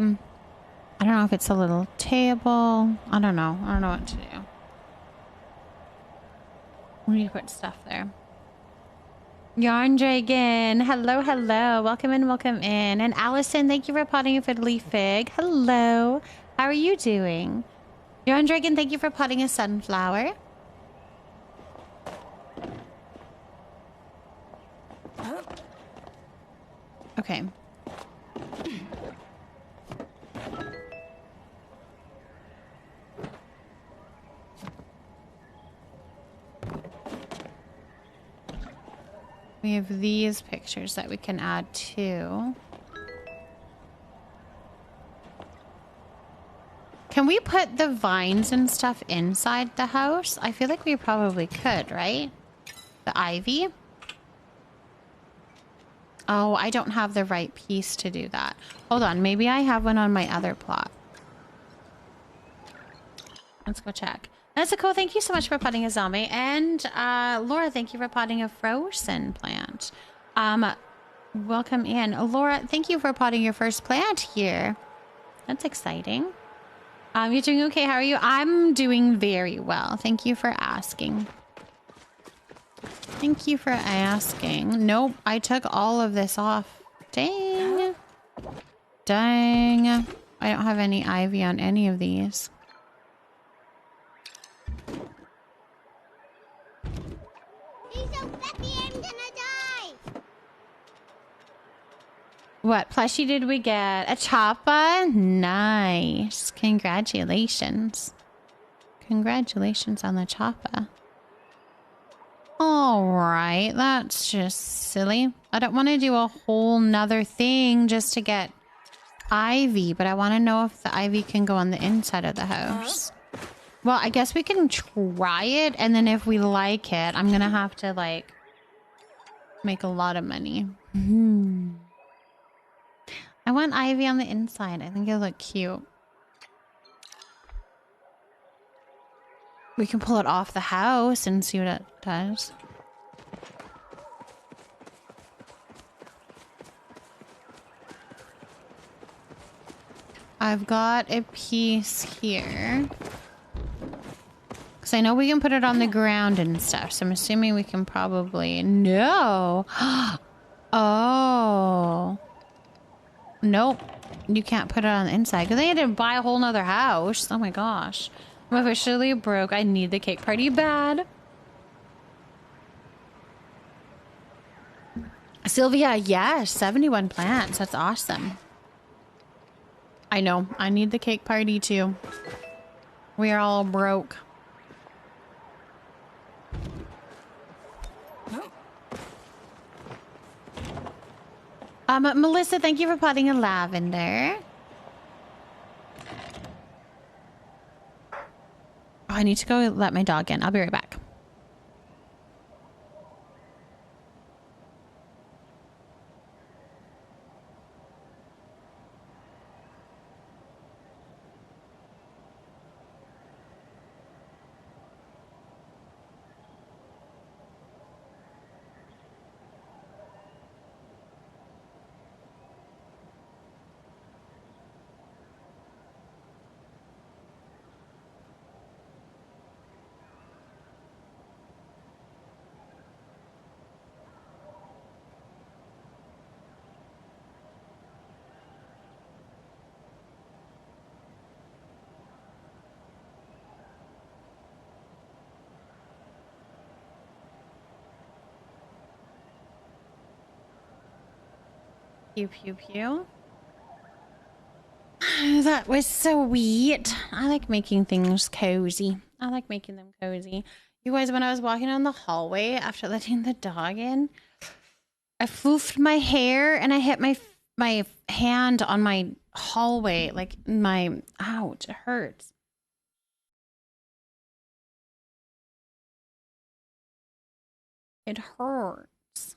S12: don't know if it's a little table. I don't know what to do. We need to put stuff there. Yarn Dragon, hello, hello. Welcome in, welcome in. And Allison, thank you for potting a fiddly fig. Hello. How are you doing? Yarn Dragon, thank you for potting a sunflower. Okay. We have these pictures that we can add too. Can we put the vines and stuff inside the house? I feel like we probably could, right? The ivy? Oh, I don't have the right piece to do that. Hold on, maybe I have one on my other plot. Let's go check. Nezuko, thank you so much for potting a zombie. And Laura, thank you for potting a frozen plant. Welcome in. Laura, thank you for potting your first plant here. That's exciting. You're doing okay. How are you? I'm doing very well. Thank you for asking. Thank you for asking. Nope, I took all of this off. Dang. Dang. I don't have any ivy on any of these. What plushie did we get? A choppa? Nice. Congratulations. Congratulations on the choppa. Alright, that's just silly. I don't want to do a whole nother thing just to get ivy, but I want to know if the ivy can go on the inside of the house. Well, I guess we can try it, and then if we like it, I'm gonna have to, like, make a lot of money. I want ivy on the inside. I think it'll look cute. We can pull it off the house and see what it does. I've got a piece here. Because I know we can put it on the ground and stuff. So I'm assuming we can probably... No! Oh. Nope. You can't put it on the inside. Because they had to buy a whole nother house. Oh my gosh. I'm officially broke. I need the cake party bad. Sylvia, yes. 71 plants. That's awesome. I know. I need the cake party too. We are all broke. Melissa, thank you for potting a lavender. Oh, I need to go let my dog in. I'll be right back. Pew, pew, pew. That was sweet. I like making things cozy. I like making them cozy. You guys, when I was walking down the hallway after letting the dog in, I floofed my hair and I hit my hand on my hallway. Like my... Ouch, it hurts. It hurts.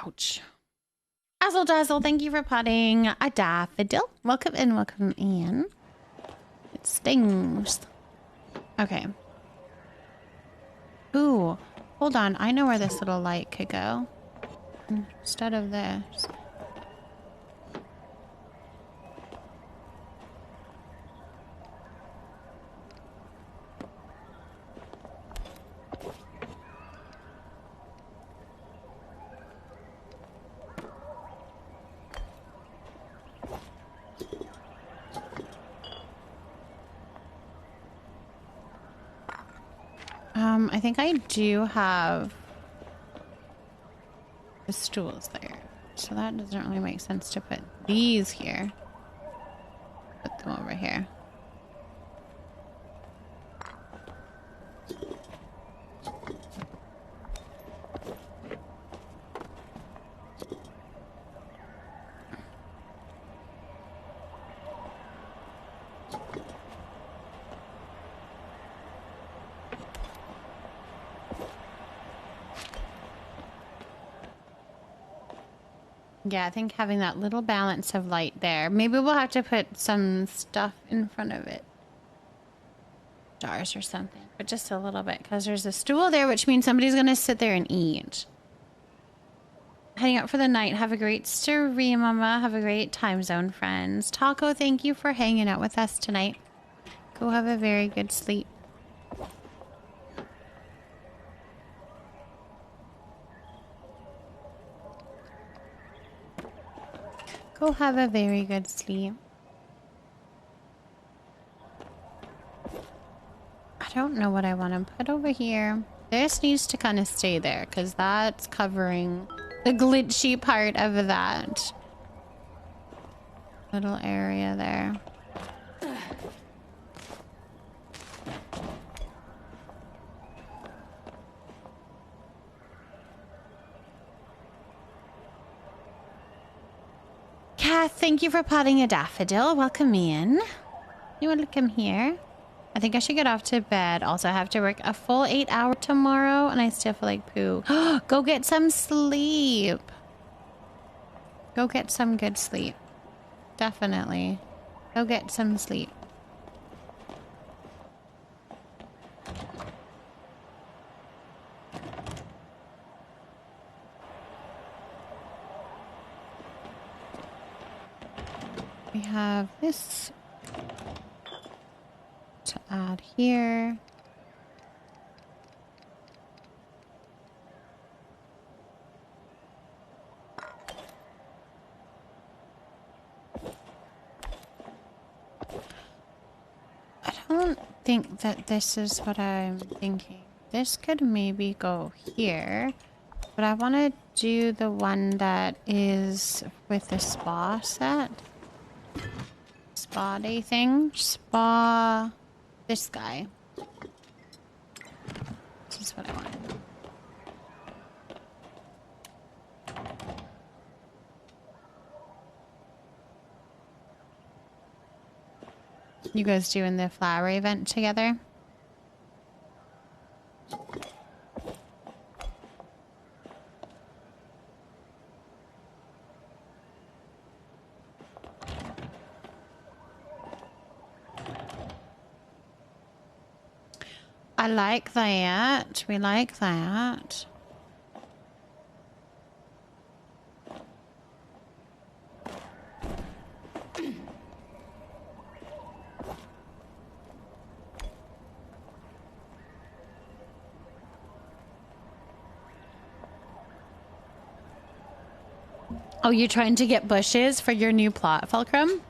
S12: Ouch. Dazzle Dazzle, thank you for potting a daffodil. Welcome in, welcome in. It stings. Okay. Ooh, hold on. I know where this little light could go. Instead of this. I think I do have the stools there. So that doesn't really make sense to put these here. Put them over here. Yeah, I think having that little balance of light there. Maybe we'll have to put some stuff in front of it. Jars or something. But just a little bit. Because there's a stool there, which means somebody's going to sit there and eat. Heading out for the night. Have a great story, Mama. Have a great time zone, friends. Taco, thank you for hanging out with us tonight. Go have a very good sleep. Go have a very good sleep. I don't know what I want to put over here. This needs to kind of stay there because that's covering the glitchy part of that little area there. Kath, thank you for potting a daffodil. Welcome in. You want to come here? I think I should get off to bed. Also, I have to work a full 8 hours tomorrow, and I still feel like poo. Go get some sleep. Go get some good sleep. Definitely. Go get some sleep. We have this to add here. I don't think that this is what I'm thinking. This could maybe go here, but I want to do the one that is with the spa set. Spa day thing. Spa. This guy. This is what I want. You guys doing the flower event together? I like that. We like that. Oh, you're trying to get bushes for your new plot, Fulcrum?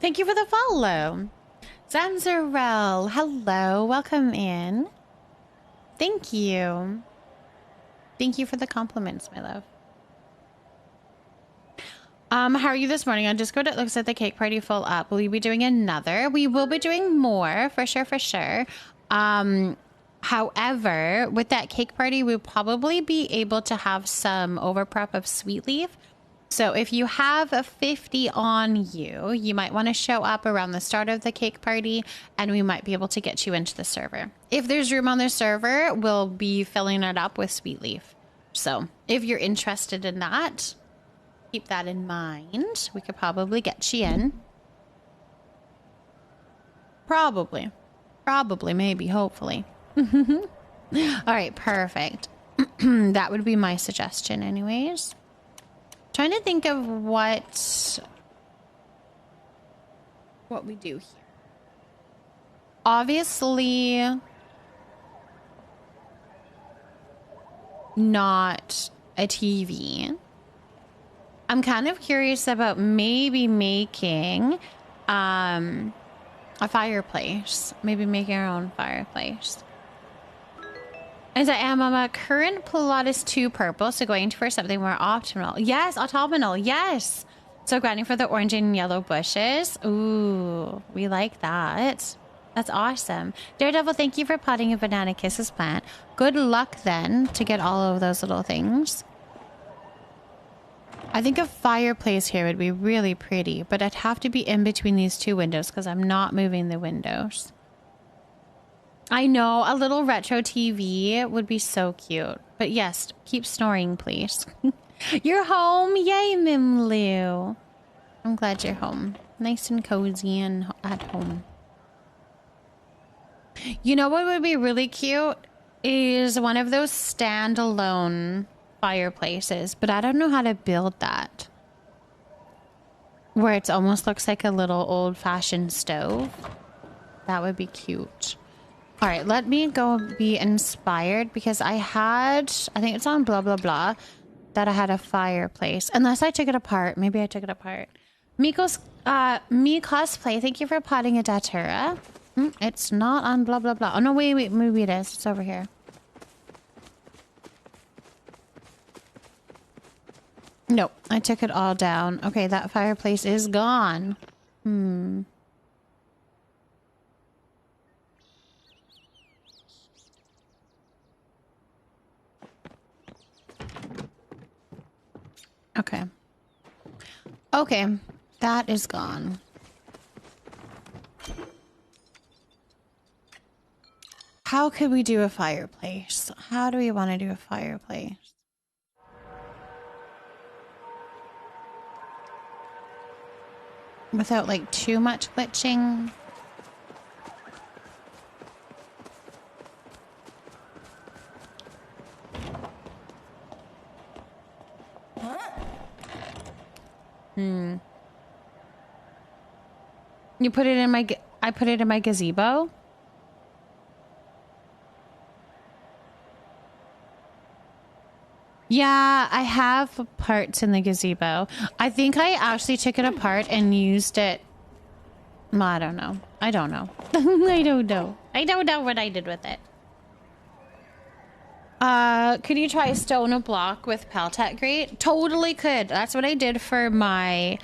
S12: Thank you for the follow. Zanzarel, hello, welcome in. Thank you. Thank you for the compliments, my love. How are you this morning? On Discord, it looks like the cake party full up. Will you be doing another? We will be doing more, for sure, for sure. However, with that cake party, we'll probably be able to have some overprep of sweet leaf. So if you have a 50 on you, you might want to show up around the start of the cake party and we might be able to get you into the server. If there's room on the server, we'll be filling it up with sweet leaf. So if you're interested in that, keep that in mind. We could probably get you in. Probably, maybe, hopefully. All right, perfect. That would be my suggestion anyways. Trying to think of what we do here. obviously not a TV. I'm kind of curious about maybe making a fireplace. Maybe making our own fireplace. As I am, I'm a current plot is too purple, so going for something more optimal. Yes, autumnal, yes. So grinding for the orange and yellow bushes. Ooh, we like that. That's awesome. Daredevil, thank you for potting a banana kisses plant. Good luck then to get all of those little things. I think a fireplace here would be really pretty, but I'd have to be in between these two windows because I'm not moving the windows. I know, a little retro TV would be so cute. But yes, keep snoring, please. You're home. Yay, Mimlu. I'm glad you're home. Nice and cozy and at home. You know what would be really cute? Is one of those standalone fireplaces. But I don't know how to build that. Where it almost looks like a little old-fashioned stove. That would be cute. All right, let me go be inspired because I think it's on blah, blah, blah, that I had a fireplace. Unless I took it apart. Maybe I took it apart. Me cosplay, thank you for potting a datura. It's not on blah, blah, blah. Oh, no, wait, maybe it is. It's over here. Nope, I took it all down. Okay, that fireplace is gone. Okay. Okay, that is gone. How could we do a fireplace? How do we want to do a fireplace? Without like too much glitching. You put it in my... I put it in my gazebo? Yeah, I have parts in the gazebo. I think I actually took it apart and used it... Well, I don't know. I don't know. I don't know. I don't know what I did with it. Could you try stone a block with Peltec grate? Totally could. That's what I did for my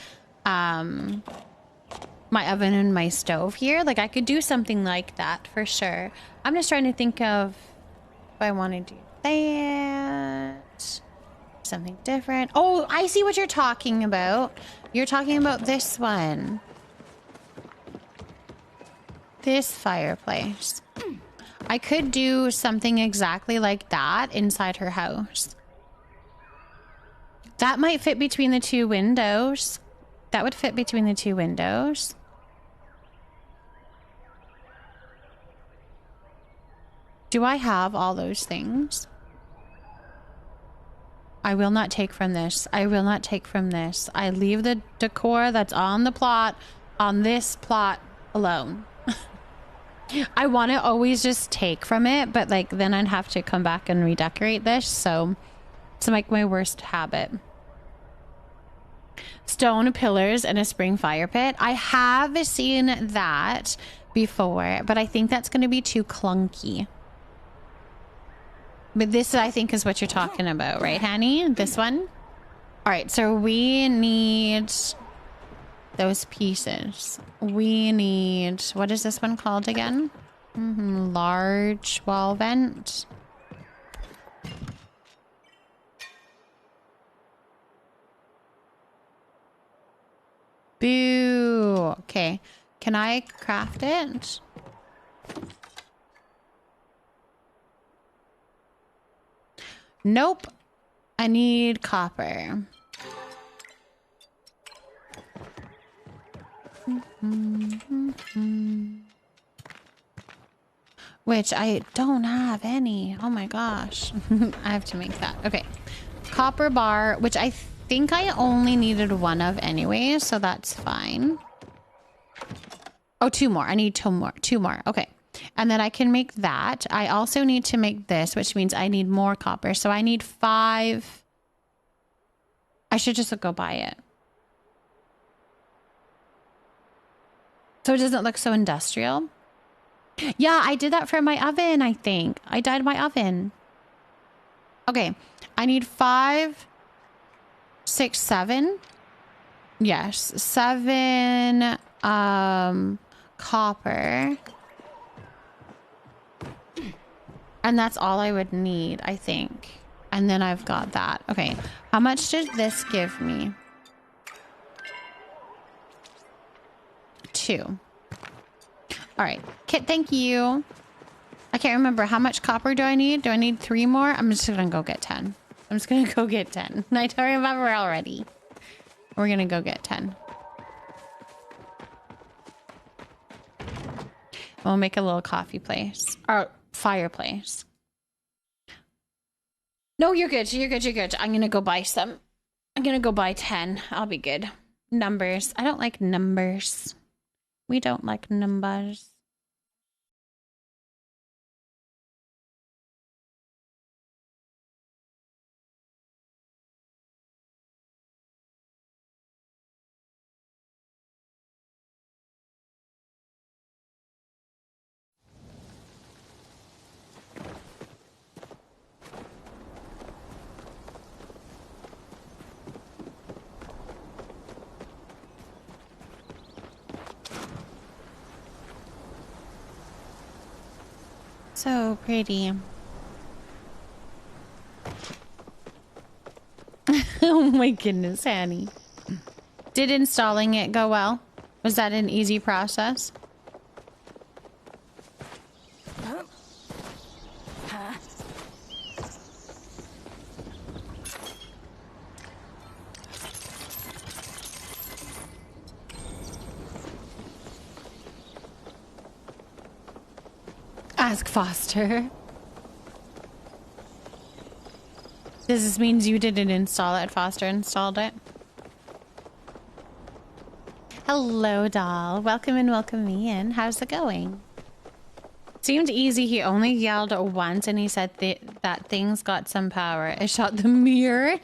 S12: my oven and my stove here. Like I could do something like that for sure. I'm just trying to think of if I want to do that. Something different. Oh, I see what you're talking about. You're talking about this one. This fireplace. I could do something exactly like that inside her house. That might fit between the two windows. That would fit between the two windows. Do I have all those things? I will not take from this. I will not take from this. I leave the decor that's on the plot, on this plot alone. I want to always just take from it, but like then I'd have to come back and redecorate this, so it's like my worst habit. Stone pillars and a spring fire pit. I have seen that before, but I think that's going to be too clunky. But this, I think, is what you're talking about, right, Hanny? This one? All right, so we need those pieces. We need... What is this one called again? Large wall vent. Boo! Okay. Can I craft it? Nope. I need copper. Which I don't have any. Oh my gosh. I have to make that. Okay. Copper bar, which I think I only needed one of anyway, so that's fine. Oh, two more. I need two more. Okay. And then I can make that. I also need to make this, which means I need more copper. So I need 5. I should just go buy it. So it doesn't look so industrial. Yeah, I did that for my oven, I think. I dyed my oven. Okay, I need 5, 6, 7. Yes, 7 copper. And that's all I would need, I think. And then I've got that. Okay, how much did this give me? 2. All right, Kit, thank you. I can't remember. How much copper do I need? Do I need 3 more? I'm just gonna go get 10. I'm just gonna go get 10. I don't remember already. We're gonna go get 10. We'll make a little coffee place. Or fireplace. No, you're good. You're good. You're good. I'm gonna go buy some. I'm gonna go buy 10. I'll be good. Numbers. I don't like numbers. We don't like numbers. So pretty. Oh my goodness, Annie. Did installing it go well? Was that an easy process? Ask Foster. Does this mean you didn't install it? Foster installed it? Hello, doll. Welcome and welcome me in. How's it going? Seemed easy. He only yelled once and he said that things got some power. I shot the mirror.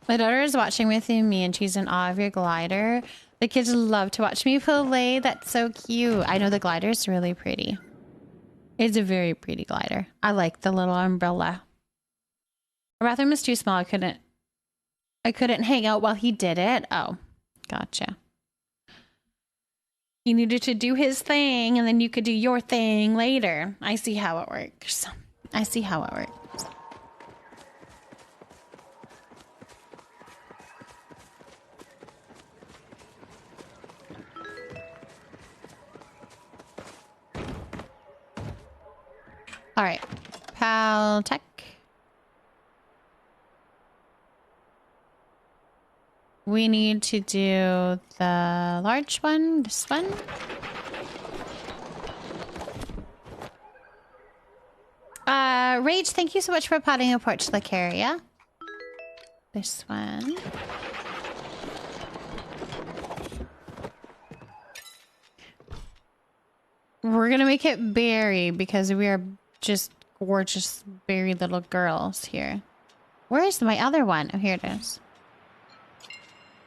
S12: My daughter is watching with me and she's in awe of your glider. The kids love to watch me play. That's so cute. I know the glider is really pretty. It's a very pretty glider. I like the little umbrella. Our bathroom is too small. I couldn't hang out while he did it. Oh, gotcha. He needed to do his thing and then you could do your thing later. I see how it works. I see how it works. All right, Pal Tech. We need to do the large one, this one. Rage, thank you so much for potting a porch area. This one. We're gonna make it berry because we are just gorgeous berry little girls here. Where is my other one? Oh, here it is.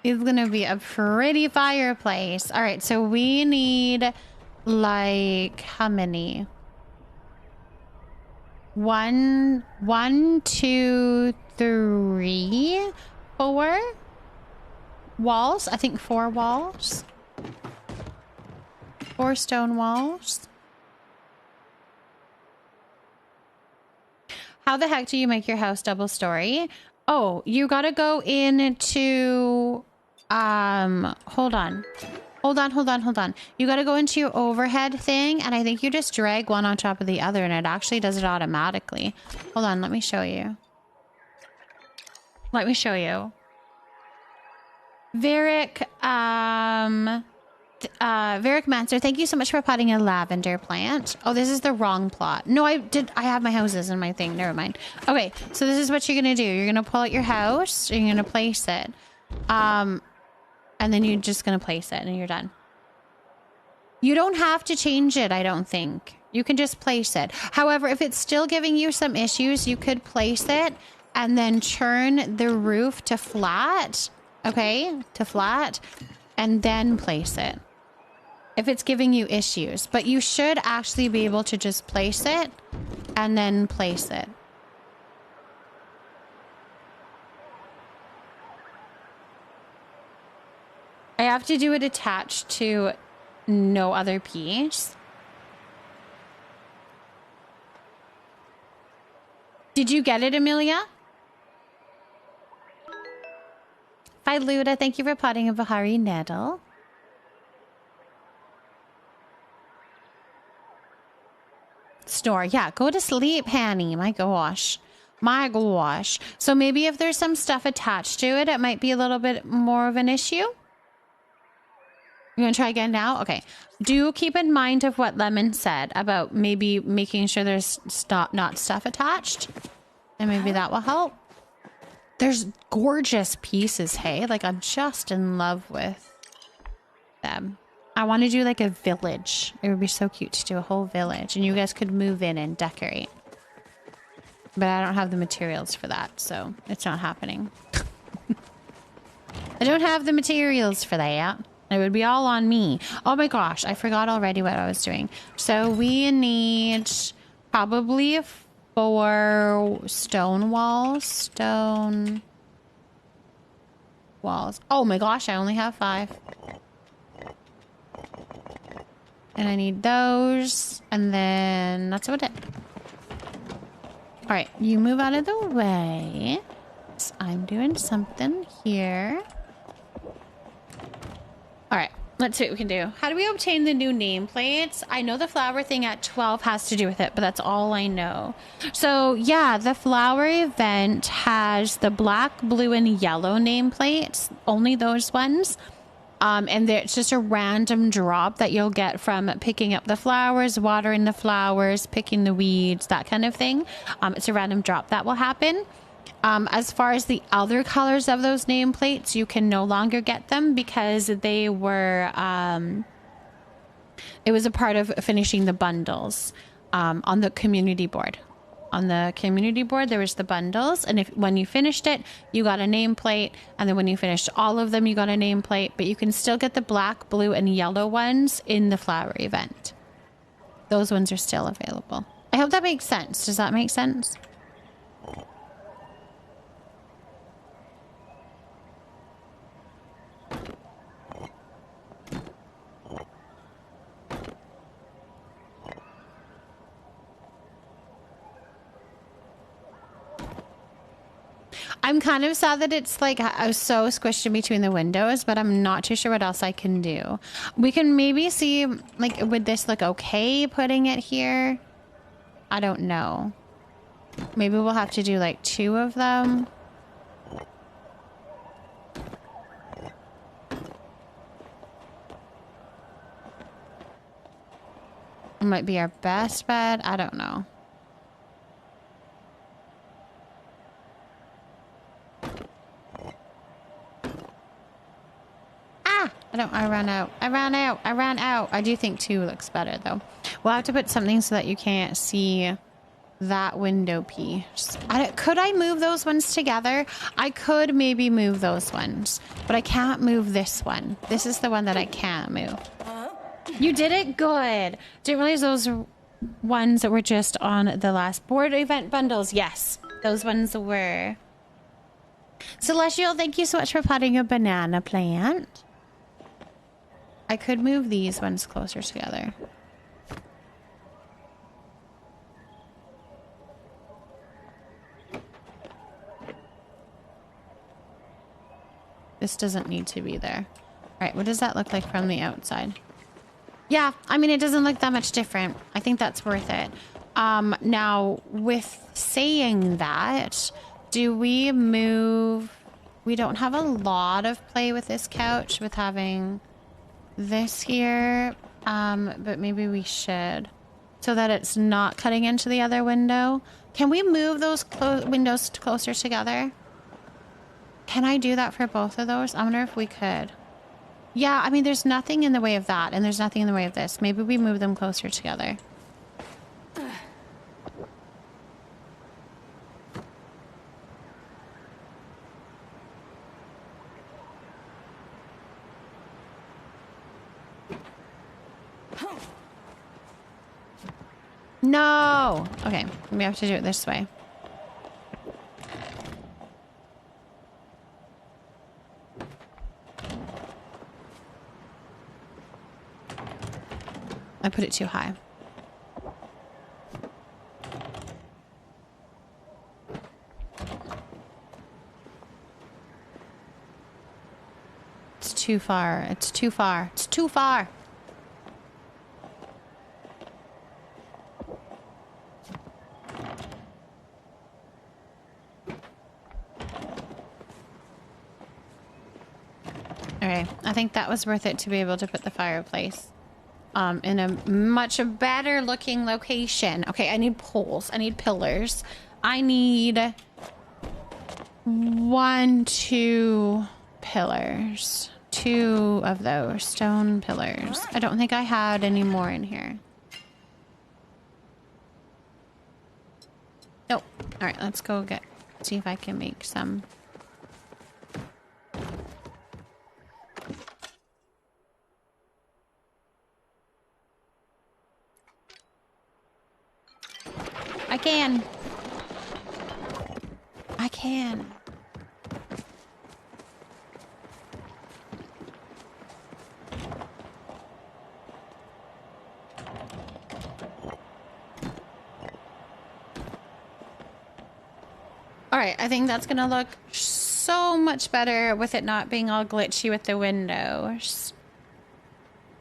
S12: It's gonna be a pretty fireplace. All right, so we need like how many? 1, 2, 3, 4 walls. I think 4 walls. 4 stone walls. How the heck do you make your house double story? Oh, you gotta go into hold on. You gotta go into your overhead thing, and I think you just drag one on top of the other, and it actually does it automatically. Hold on, let me show you. Varick, Varick Manser, thank you so much for potting a lavender plant. Oh, this is the wrong plot. No, I have my houses in my thing. Never mind. Okay, so this is what you're gonna do. You're gonna pull out your house, and you're gonna place it. And then you're just going to place it and you're done. You don't have to change it, I don't think. You can just place it. However, if it's still giving you some issues, you could place it and then turn the roof to flat. Okay, to flat. And then place it. If it's giving you issues. But you should actually be able to just place it and then place it. I have to do it attached to no other piece. Did you get it, Amelia? Hi, Luda. Thank you for potting a Bahari Nettle. Snore. Yeah, go to sleep, Hanny. My gosh. My gosh. So maybe if there's some stuff attached to it, it might be a little bit more of an issue. You want to try again now? Okay. Do keep in mind of what Lemon said about maybe making sure there's not stuff attached. And maybe that will help. There's gorgeous pieces, hey? Like, I'm just in love with them. I want to do like a village. It would be so cute to do a whole village. And you guys could move in and decorate. But I don't have the materials for that, so it's not happening. I don't have the materials for that. It would be all on me. Oh my gosh, I forgot already what I was doing. So we need probably 4 stone walls. Stone walls. Oh my gosh, I only have 5. And I need those. And then that's about it. All right, you move out of the way. So I'm doing something here. All right, let's see what we can do. How do we obtain the new nameplates? I know the flower thing at 12 has to do with it, but that's all I know. So yeah, the flower event has the black, blue, and yellow nameplates. Only those ones. And it's just a random drop that you'll get from picking up the flowers, watering the flowers, picking the weeds, that kind of thing. It's a random drop that will happen. As far as the other colors of those nameplates, you can no longer get them because they were, it was a part of finishing the bundles on the community board. On the community board, there was the bundles. And when you finished it, you got a nameplate. And then when you finished all of them, you got a nameplate. But you can still get the black, blue, and yellow ones in the flower event. Those ones are still available. I hope that makes sense. Does that make sense? I'm kind of sad that it's like I was so squished in between the windows, but I'm not too sure what else I can do. We can maybe see, like, would this look okay putting it here? I don't know. Maybe we'll have to do like 2 of them. It might be our best bet. I don't know. I ran out. I do think 2 looks better though. We'll have to put something so that you can't see that window piece. Could I move those ones together? I could maybe move those ones, but I can't move this one. This is the one that I can't move. You did it? Good. Didn't realize those ones that were just on the last board event bundles. Yes, those ones were. Celestial, thank you so much for potting a banana plant. I could move these ones closer together. This doesn't need to be there. All right, what does that look like from the outside? Yeah, I mean, it doesn't look that much different. I think that's worth it. Now, with saying that, do we move... We don't have a lot of play with this couch with having... this here, but maybe we should, so that it's not cutting into the other window. Can we move those windows closer together? Can I do that for both of those? I wonder if we could. Yeah, I mean, there's nothing in the way of that, and there's nothing in the way of this. Maybe we move them closer together. No! Okay, we have to do it this way. I put it too high. It's too far. It's too far. It's too far. Okay, I think that was worth it to be able to put the fireplace in a much better looking location. Okay, I need poles. I need pillars. I need 1, 2 pillars. 2 of those stone pillars. I don't think I had any more in here. Nope. All right, let's go see if I can make some. I can. I can. All right, I think that's gonna look so much better with it not being all glitchy with the windows.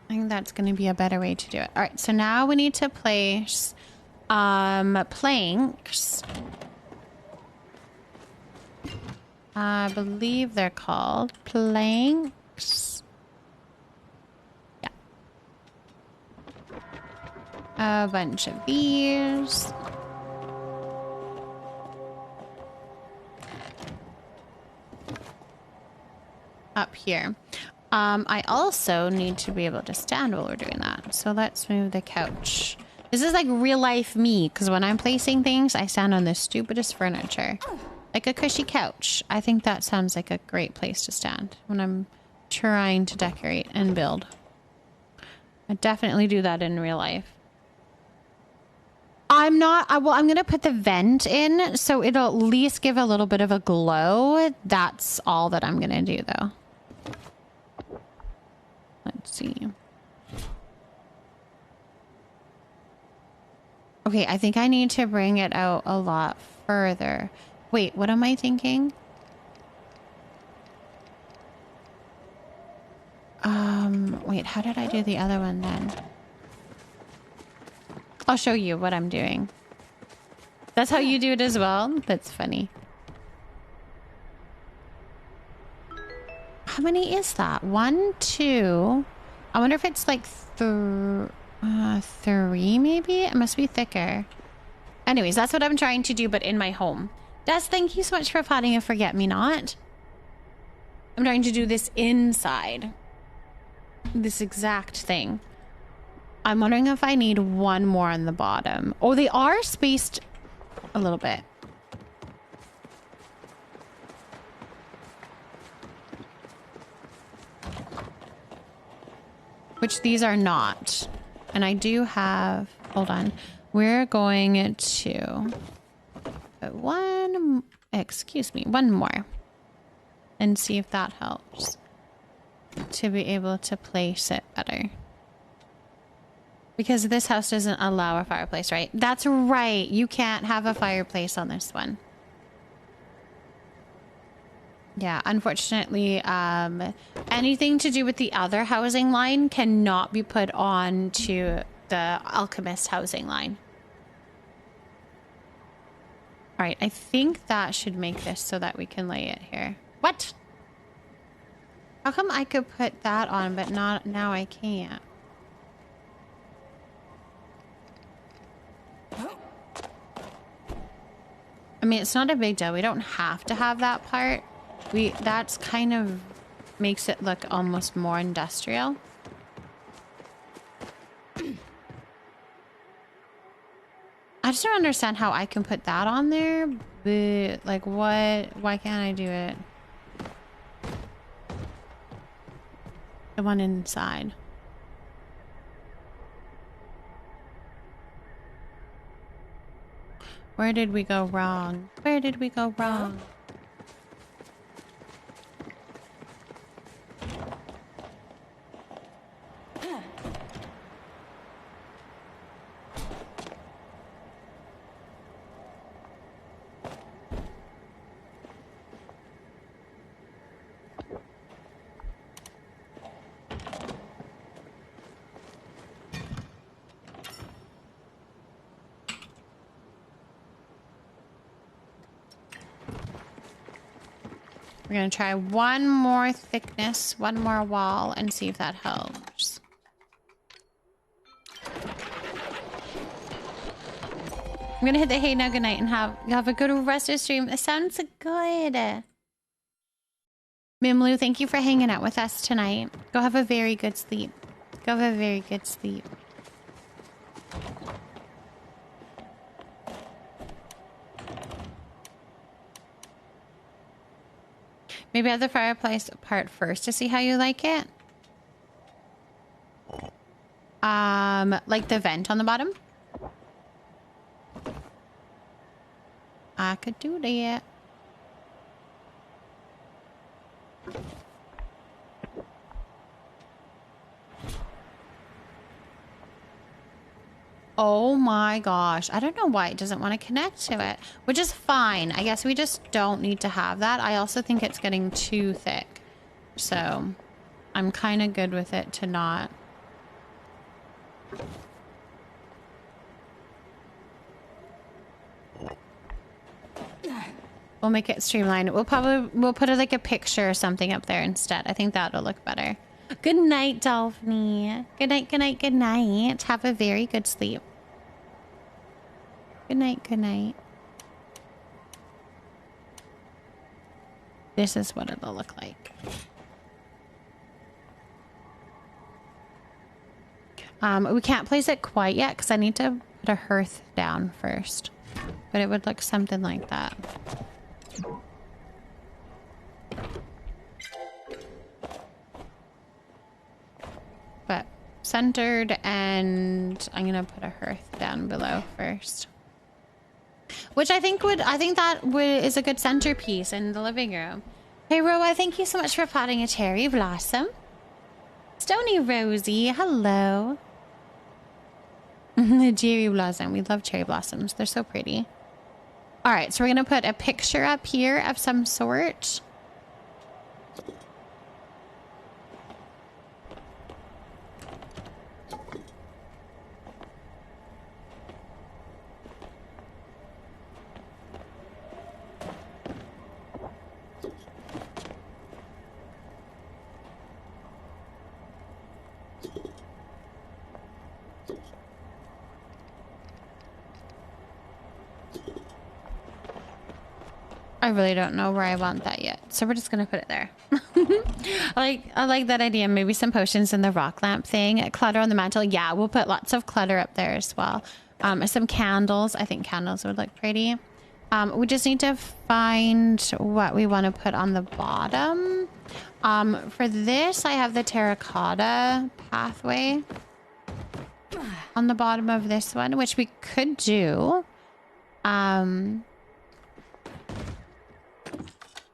S12: I think that's gonna be a better way to do it. All right, so now we need to place planks. I believe they're called planks. Yeah. A bunch of these. Up here. I also need to be able to stand while we're doing that. So let's move the couch. This is like real life me, because when I'm placing things, I stand on the stupidest furniture. Like a cushy couch. I think that sounds like a great place to stand when I'm trying to decorate and build. I definitely do that in real life. I'm going to put the vent in, so it'll at least give a little bit of a glow. That's all that I'm going to do, though. Let's see. Okay, I think I need to bring it out a lot further. Wait, what am I thinking? Wait, how did I do the other one then? I'll show you what I'm doing. That's how you do it as well? That's funny. How many is that? 1, 2. I wonder if it's like 3 maybe? It must be thicker. Anyways, that's what I'm trying to do, but in my home. Des, thank you so much for potting a forget-me-not. I'm trying to do this inside. This exact thing. I'm wondering if I need 1 more on the bottom. Oh, they are spaced a little bit. Which these are not. And I do have... Hold on. We're going to... put 1... Excuse me. 1 more. And see if that helps. To be able to place it better. Because this house doesn't allow a fireplace, right? That's right. You can't have a fireplace on this one. Yeah, unfortunately, anything to do with the other housing line cannot be put on to the Alchemist housing line. All right, I think that should make this so that we can lay it here. What? How come I could put that on, but not now I can't? I mean, it's not a big deal. We don't have to have that part. That's kind of makes it look almost more industrial. I just don't understand how I can put that on there, but like what, why can't I do it? The one inside. Where did we go wrong? Where did we go wrong? We're gonna try one more thickness, one more wall, and see if that helps. I'm gonna hit the hey now good night and have a good rest of the stream. It sounds good. Mimlu, thank you for hanging out with us tonight. Go have a very good sleep. Go have a very good sleep. Maybe have the fireplace part first to see how you like it. Like the vent on the bottom. I could do that. Oh my gosh. I don't know why it doesn't want to connect to it, which is fine. I guess we just don't need to have that. I also think it's getting too thick. So I'm kind of good with it to not. We'll make it streamlined. We'll put like a picture or something up there instead. I think that'll look better. Good night, 𝔹𝕃ℂ𝔻. Good night, good night, good night. Have a very good sleep. Good night, good night. This is what it'll look like. We can't place it quite yet because I need to put a hearth down first. But it would look something like that. But centered, and I'm gonna put a hearth down below first. Which I think that is a good centerpiece in the living room. Hey Roa, thank you so much for potting a cherry blossom. Stony Rosie, hello. The cherry blossom. We love cherry blossoms. They're so pretty. All right, so we're gonna put a picture up here of some sort. I really don't know where I want that yet, so we're just gonna put it there. I like that idea. Maybe some potions in the rock lamp thing. Clutter on the mantle. Yeah, we'll put lots of clutter up there as well. Some candles. I think candles would look pretty. We just need to find what we want to put on the bottom. For this, I have the terracotta pathway on the bottom of this one, which we could do.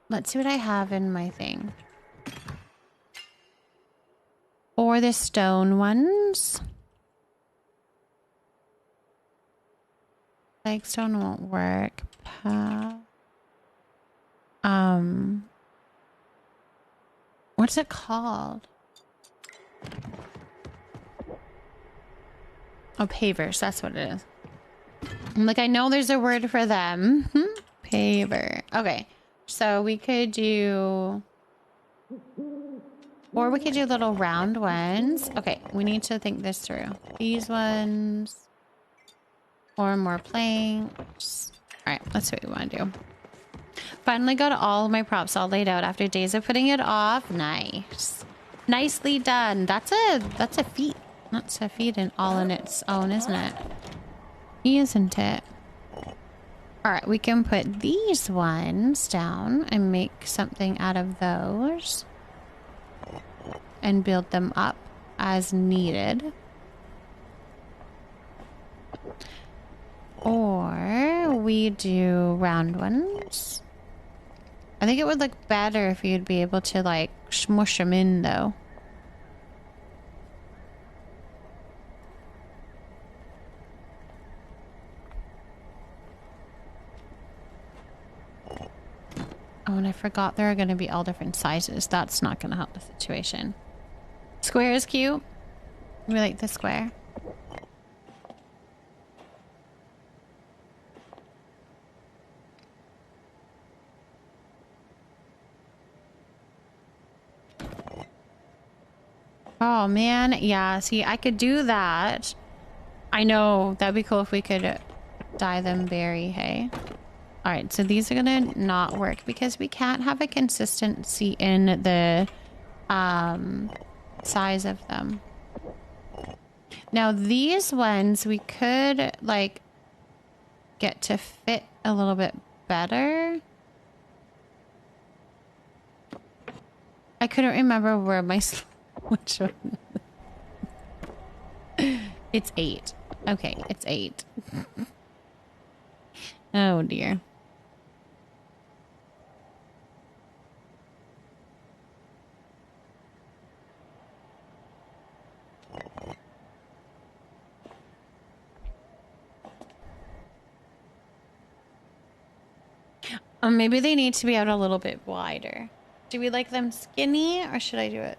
S12: Let's see what I have in my thing. Or the stone ones. Like stone won't work. What's it called? Oh, pavers. That's what it is. Like, I know there's a word for them. Paver. Okay. So we could do... Or we could do little round ones. Okay, we need to think this through. These ones. Or more planks. Alright, let's see what we want to do. Finally got all my props all laid out after days of putting it off. Nice. Nicely done. That's a feat. That's a feat in all in its own, isn't it? Isn't it? Alright, we can put these ones down and make something out of those. And build them up as needed. Or we do round ones. I think it would look better if you'd be able to like smush them in though. Oh, and I forgot there are going to be all different sizes. That's not going to help the situation. Square is cute. We like the square. Oh man, yeah, see, I could do that. I know, that'd be cool if we could dye them berry, hey? Alright, so these are gonna not work because we can't have a consistency in the size of them. Now these ones we could like get to fit a little bit better. I couldn't remember where my which one. It's 8. Okay, it's 8. Oh dear. Maybe they need to be out a little bit wider. Do we like them skinny or should I do it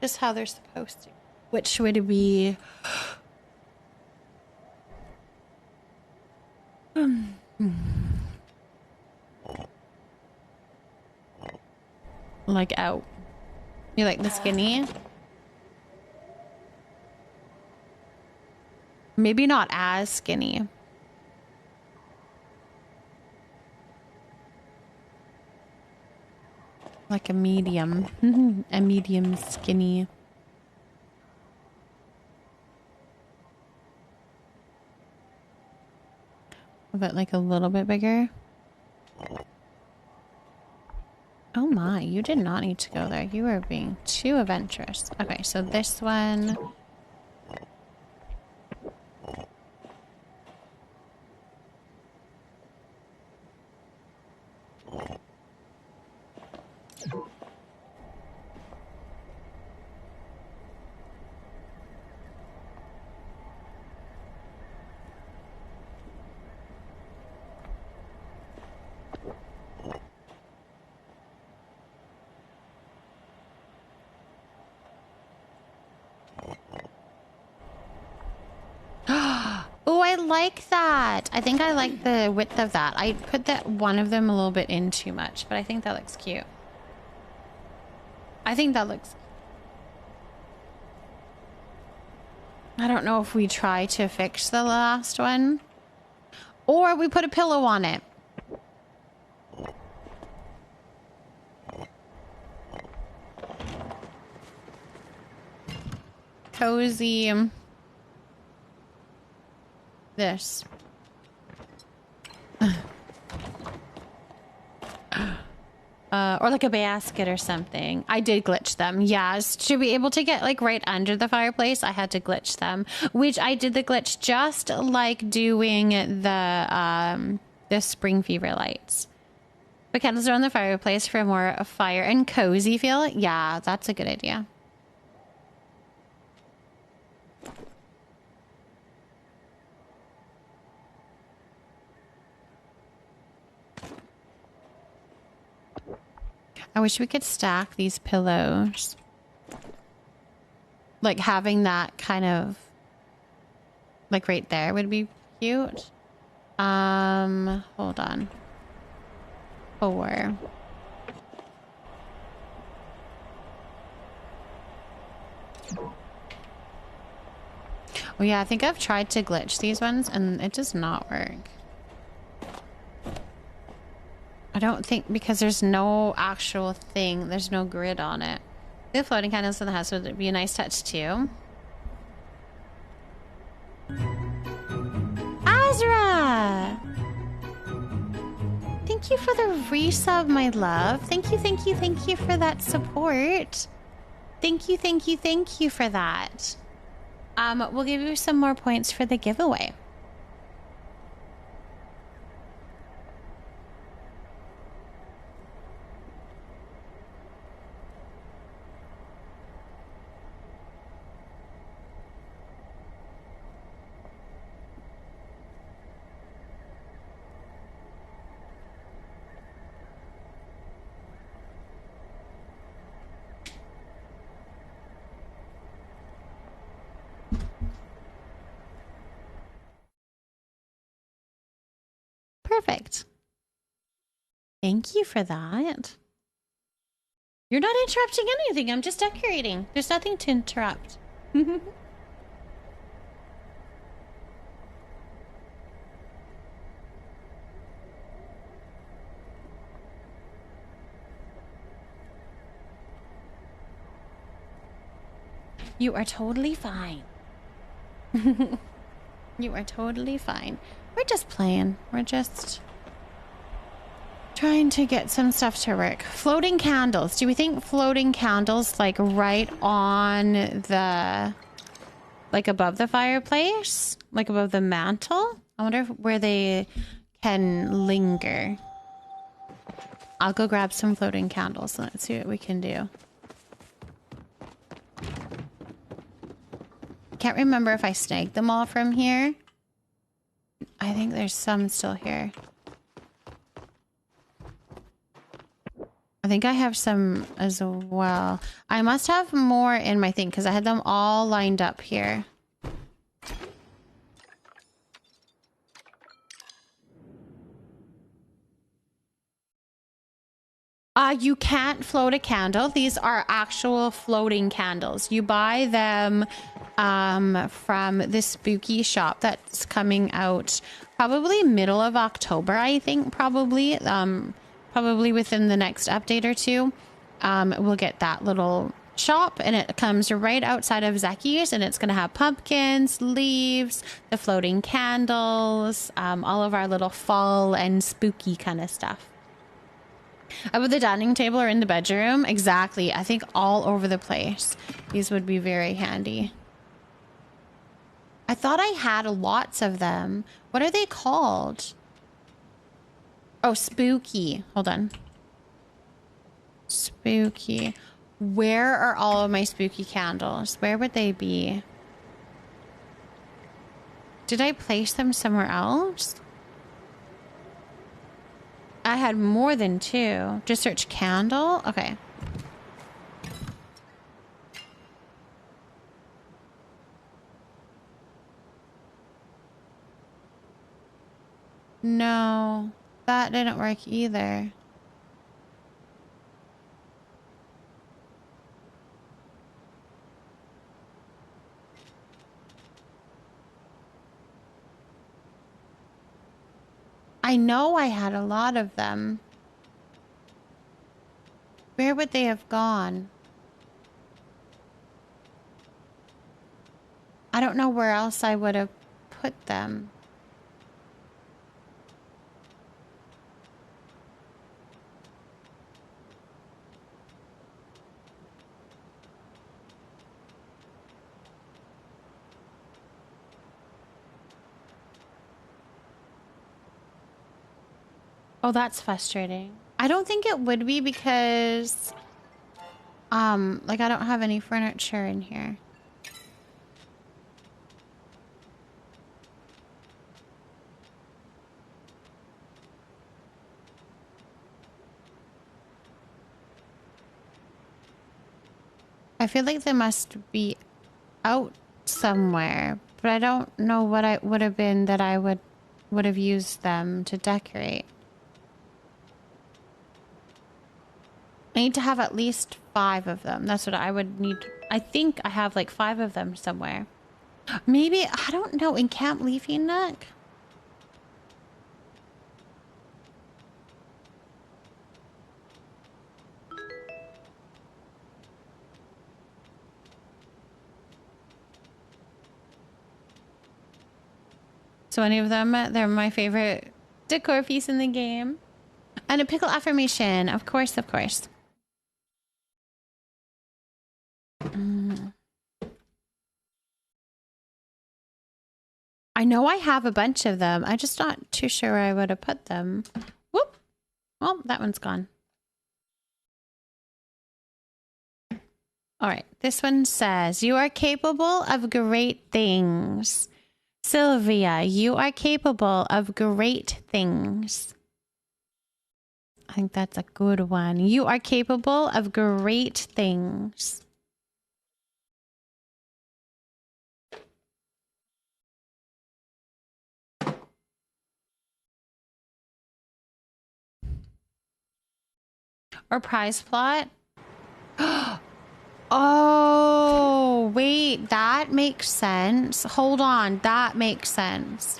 S12: just how they're supposed to? Which would it be? Like out. You like the skinny? Maybe not as skinny. Like a medium. A medium skinny. But like a little bit bigger. Oh my, you did not need to go there. You were being too adventurous. Okay, so this one. Oh, I like that. I think I like the width of that. I put that one of them a little bit in too much, but I think that looks cute. I think that looks... I don't know if we try to fix the last one or we put a pillow on it. Cozy. This. Or like a basket or something. I did glitch them. Yes. To be able to get like right under the fireplace, I had to glitch them. Which I did the glitch just like doing the spring fever lights. But candles are on the fireplace for more fire and cozy feel. Yeah, that's a good idea. I wish we could stack these pillows. Like having that kind of like right there would be cute. Hold on. 4. Oh yeah, I think I've tried to glitch these ones and it does not work. I don't think, because there's no actual thing. There's no grid on it. The floating candles in the house would be a nice touch too. Azra! Thank you for the resub, my love. Thank you, thank you, thank you for that support. Thank you, thank you, thank you for that. We'll give you some more points for the giveaway. Perfect. Thank you for that. You're not interrupting anything. I'm just decorating. There's nothing to interrupt. You are totally fine. You are totally fine. We're just playing. We're just trying to get some stuff to work. Floating candles. Do we think floating candles like right on the, like above the fireplace? Like above the mantle? I wonder where they can linger. I'll go grab some floating candles and let's see what we can do. I can't remember if I snagged them all from here. I think there's some still here. I think I have some as well. I must have more in my thing because I had them all lined up here. You can't float a candle. These are actual floating candles. You buy them from this spooky shop that's coming out probably middle of October, I think, probably within the next update or two. We'll get that little shop and it comes right outside of Zacky's and it's going to have pumpkins, leaves, the floating candles, all of our little fall and spooky kind of stuff. Above the dining table or in the bedroom? Exactly. I think all over the place. These would be very handy. I thought I had lots of them. What are they called? Oh, spooky. Hold on. Spooky. Where are all of my spooky candles? Where would they be? Did I place them somewhere else? I had more than two. Just search candle. Okay. No, that didn't work either. I know I had a lot of them. Where would they have gone? I don't know where else I would have put them. Oh, that's frustrating. I don't think it would be because, like I don't have any furniture in here. I feel like they must be out somewhere, but I don't know what I would have been that I would have used them to decorate. I need to have at least 5 of them. That's what I would need. I think I have like 5 of them somewhere. Maybe, I don't know, in Camp Leafy Nook? So any of them, they're my favorite decor piece in the game. And a pickle affirmation, of course, of course. I know I have a bunch of them. I'm just not too sure where I would have put them. Whoop. Well, that one's gone. All right. This one says, you are capable of great things. Sylvia, you are capable of great things. I think that's a good one. You are capable of great things. Or prize plot. Oh, wait, that makes sense. Hold on, that makes sense.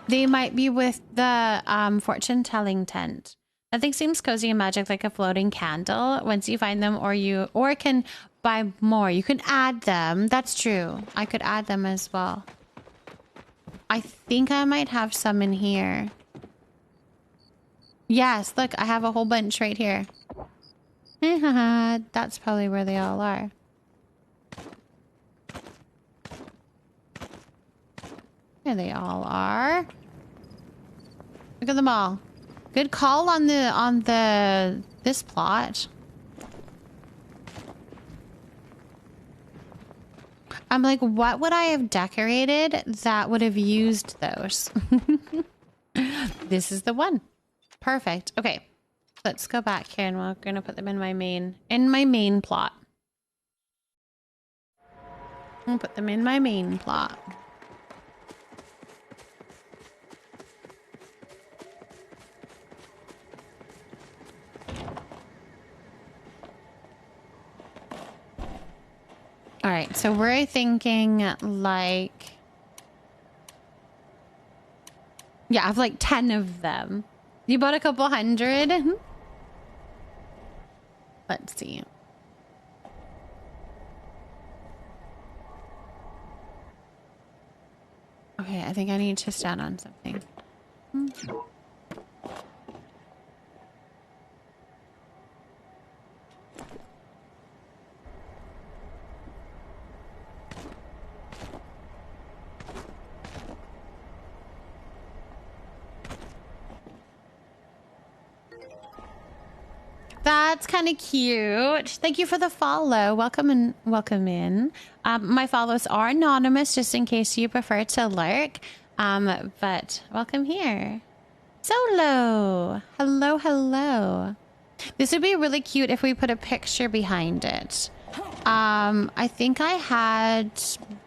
S12: They might be with the fortune telling tent. Nothing seems cozy and magic like a floating candle. Once you find them, or can buy more. You can add them. That's true. I could add them as well. I think I might have some in here. Yes, look, I have a whole bunch right here. That's probably where they all are. Here they all are. Look at them all. Good call on this plot. I'm like, what would I have decorated that would have used those? This is the one. Perfect. Okay. Let's go back here and we're gonna put them in my main plot. I'll put them in my main plot. All right, so we're thinking like, yeah, I have like 10 of them. You bought a couple hundred? Let's see. Okay, I think I need to stand on something. That's kind of cute. Thank you for the follow. Welcome in. Welcome in. My follows are anonymous, just in case you prefer to lurk. But welcome here. Solo. Hello, hello. This would be really cute if we put a picture behind it. I think I had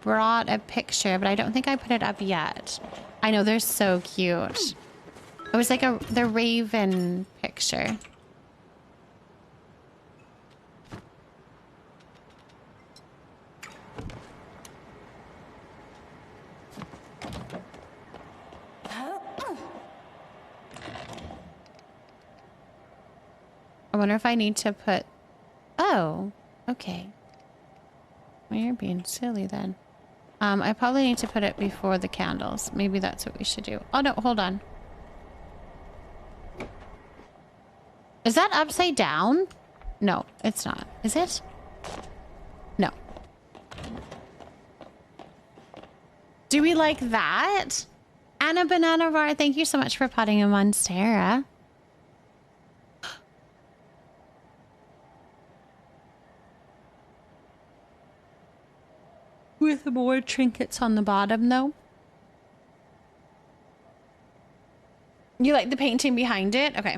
S12: brought a picture, but I don't think I put it up yet. I know, they're so cute. It was like the raven picture. I wonder if I need to put... Oh, okay. Well, you're being silly then. I probably need to put it before the candles. Maybe that's what we should do. Oh, no, hold on. Is that upside down? No, it's not. Is it? No. Do we like that? Anna Banana Bar, thank you so much for potting in Monstera. With more trinkets on the bottom, though. You like the painting behind it? Okay.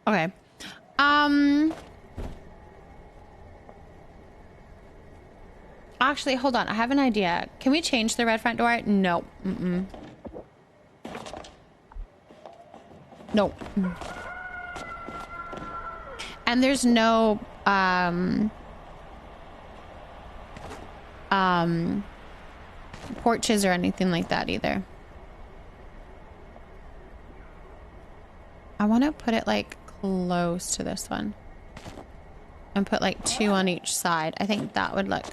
S12: Okay. Actually, hold on. I have an idea. Can we change the red front door? No. No. And there's no porches or anything like that either. I want to put it like close to this one and put like 2 on each side. I think that would look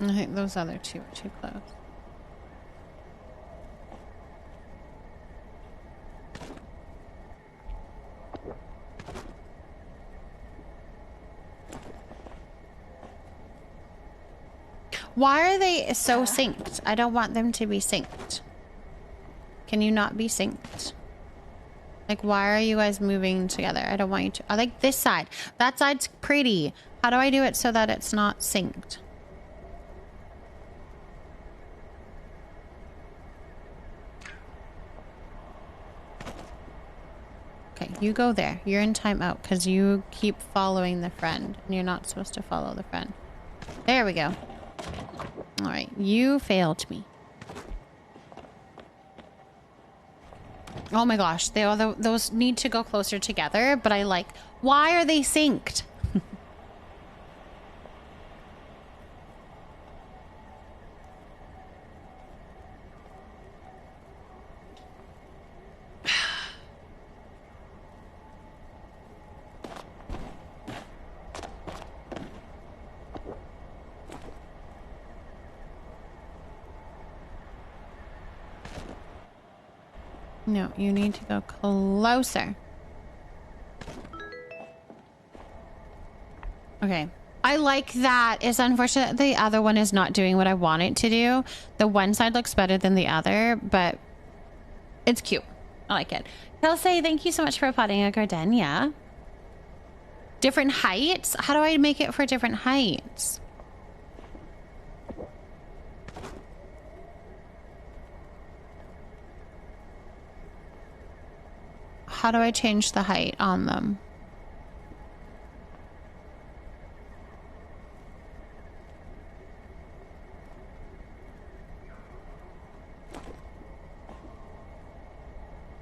S12: I think those other two are too close. Why are they so synced? I don't want them to be synced. Can you not be synced? Like, why are you guys moving together? I don't want you to. I like this side. That side's pretty. How do I do it so that it's not synced? Okay, you go there. You're in timeout because you keep following the friend. And you're not supposed to follow the friend. There we go. Alright, you failed me. Oh my gosh, those need to go closer together, but I like... Why are they synced? No, you need to go closer. Okay. I like that. It's unfortunate the other one is not doing what I want it to do. The one side looks better than the other, but it's cute. I like it. Kelsey, thank you so much for potting a gardenia. Different heights? How do I make it for different heights? How do I change the height on them?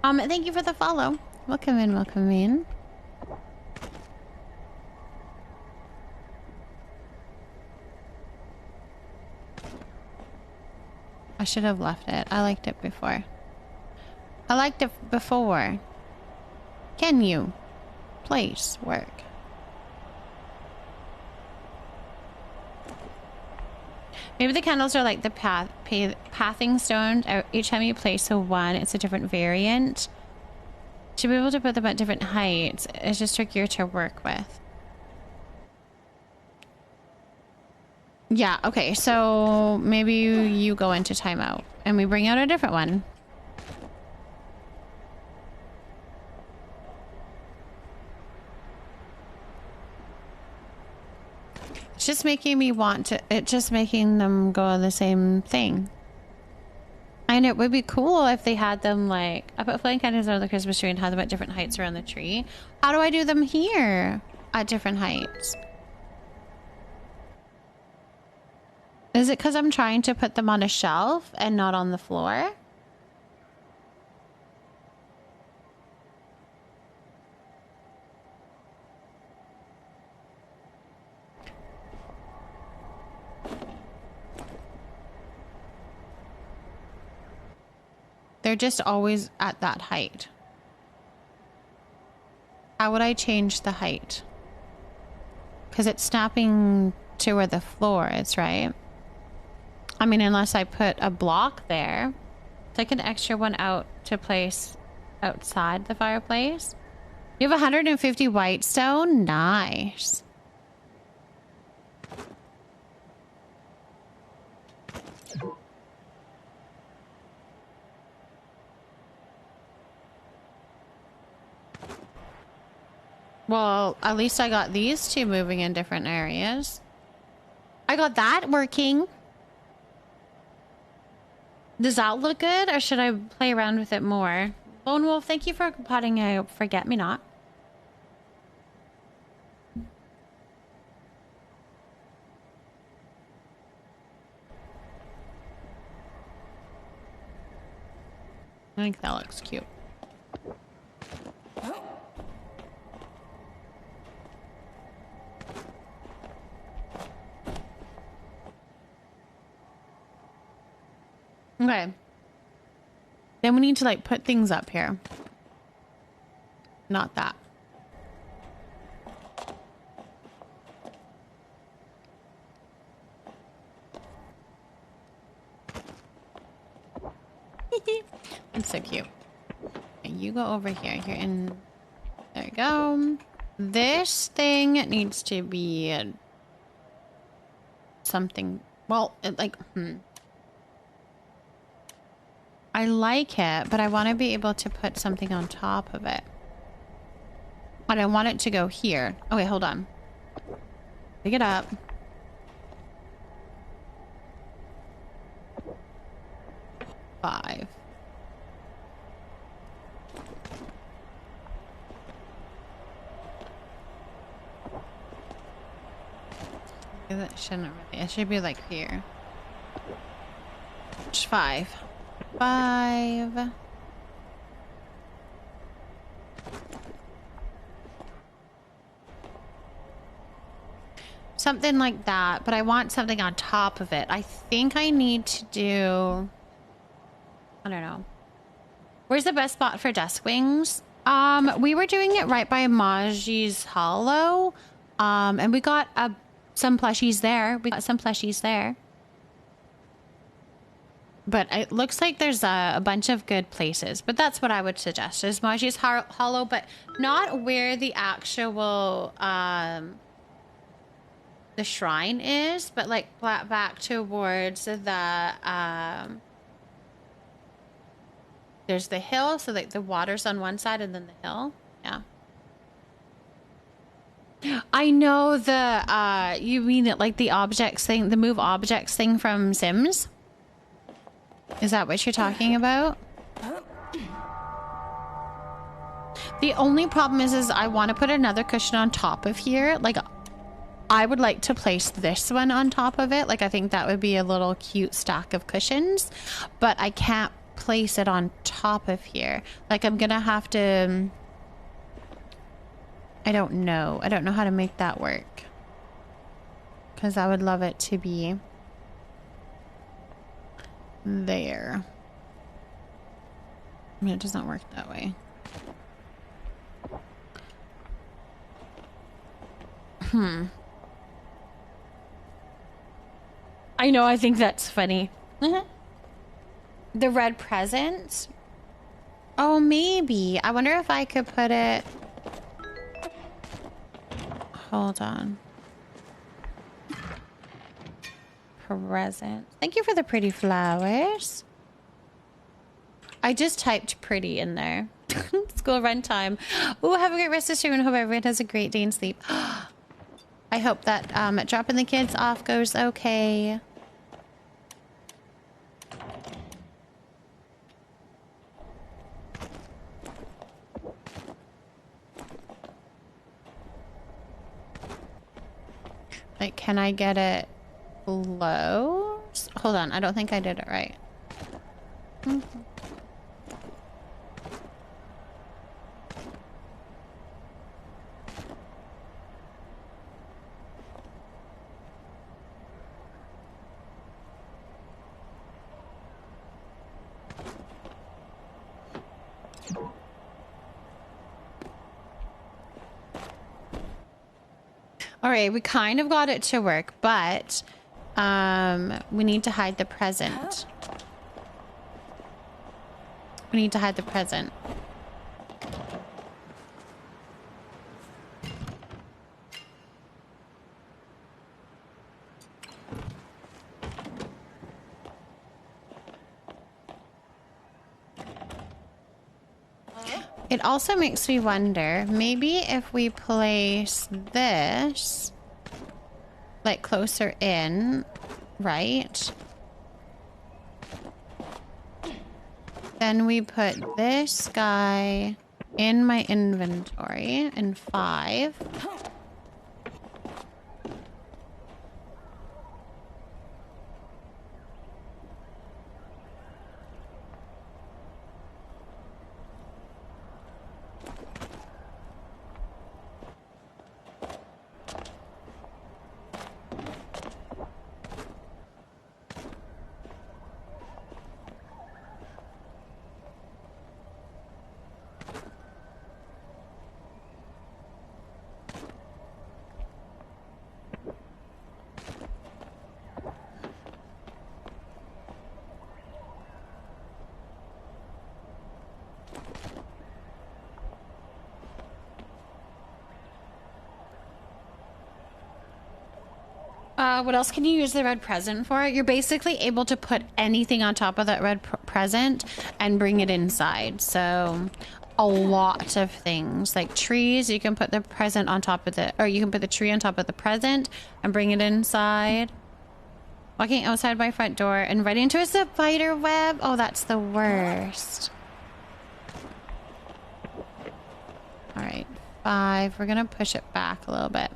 S12: Thank you for the follow. Welcome in, welcome in. I should have left it. I liked it before. I liked it before. Can you please work? Maybe the candles are like the pathing stones. Each time you place a one, it's a different variant. To be able to put them at different heights, it's just trickier to work with. Yeah, okay, so maybe you go into timeout and we bring out a different one. It's just making me want to, it's just making them go the same thing. And it would be cool if they had them like, I put flame candles on the Christmas tree and had them at different heights around the tree. How do I do them here at different heights? Is it because I'm trying to put them on a shelf and not on the floor? They're just always at that height. How would I change the height? Because it's snapping to where the floor is, right? I mean, unless I put a block there. Take an extra one out to place outside the fireplace. You have 150 white stone? Nice. Well, at least I got these two moving in different areas. I got that working. Does that look good, or should I play around with it more? Lone Wolf, thank you for potting a forget-me-not. I think that looks cute. Okay. Then we need to like put things up here. Not that. go over here. Here in... There you go. This thing needs to be something... Well, I like it, but I want to be able to put something on top of it. And I want it to go here. Oh, wait, hold on. Pick it up. Five. That shouldn't really. It should be like here. Just 5. 5. Something like that, but I want something on top of it. I think I need to do... I don't know. Where's the best spot for desk wings? We were doing it right by Maji's Hollow. And we got some plushies there. But it looks like there's a bunch of good places. But that's what I would suggest, is Maji's Hollow, but not where the actual the shrine is, but like back towards the there's the hill, so like the water's on one side and then the hill. Yeah. I know the you mean it like the objects thing, the move objects thing from Sims? Is that what you're talking about? The only problem is I want to put another cushion on top of here. Like, I would like to place this one on top of it. Like, I think that would be a little cute stack of cushions, but I can't place it on top of here. Like, I'm gonna have to... I don't know how to make that work, because I would love it to be there. I mean, it does not work that way. I know, I think that's funny. The red present? Oh, maybe. I wonder if I could put it... Hold on. Present. Thank you for the pretty flowers. I just typed pretty in there. School run time. Oh, have a great rest of the stream and hope everyone has a great day and sleep. I hope that dropping the kids off goes okay. Like, can I get it close? Hold on, I don't think I did it right. All right, we kind of got it to work, but we need to hide the present. We need to hide the present. It also makes me wonder, maybe if we place this like closer in, right? Then we put this guy in my inventory in 5. What else can you use the red present for? You're basically able to put anything on top of that red present and bring it inside. So a lot of things, like trees, you can put the present on top of the, or you can put the tree on top of the present and bring it inside. Walking outside my front door and right into a spider web. Oh, that's the worst. All right, 5. We're gonna push it back a little bit.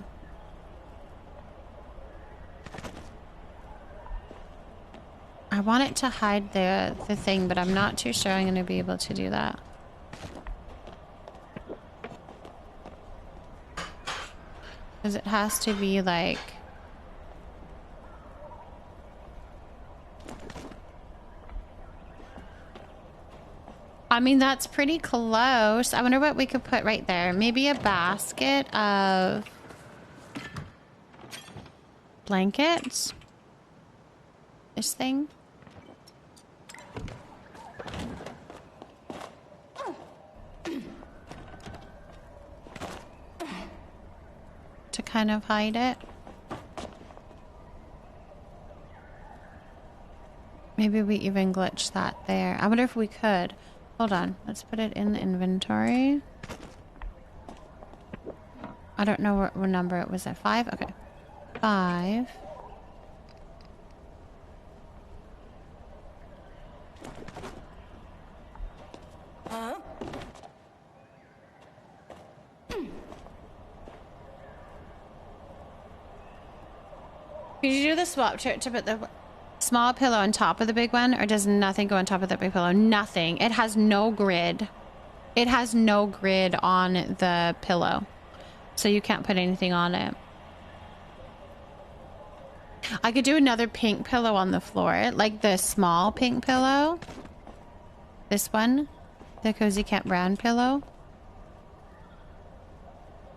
S12: I want it to hide the thing, but I'm not too sure I'm gonna be able to do that. Because it has to be like... I mean, that's pretty close. I wonder what we could put right there. Maybe a basket of blankets. This thing. To kind of hide it. Maybe we even glitch that there. I wonder if we could. Hold on. Let's put it in the inventory. I don't know what number it was at. 5? Okay. 5. Could you do the swap to put the small pillow on top of the big one, or does nothing go on top of the big pillow? Nothing. It has no grid. It has no grid on the pillow, so you can't put anything on it. I could do another pink pillow on the floor, like the small pink pillow. This one, the Cozy Cat Brown pillow.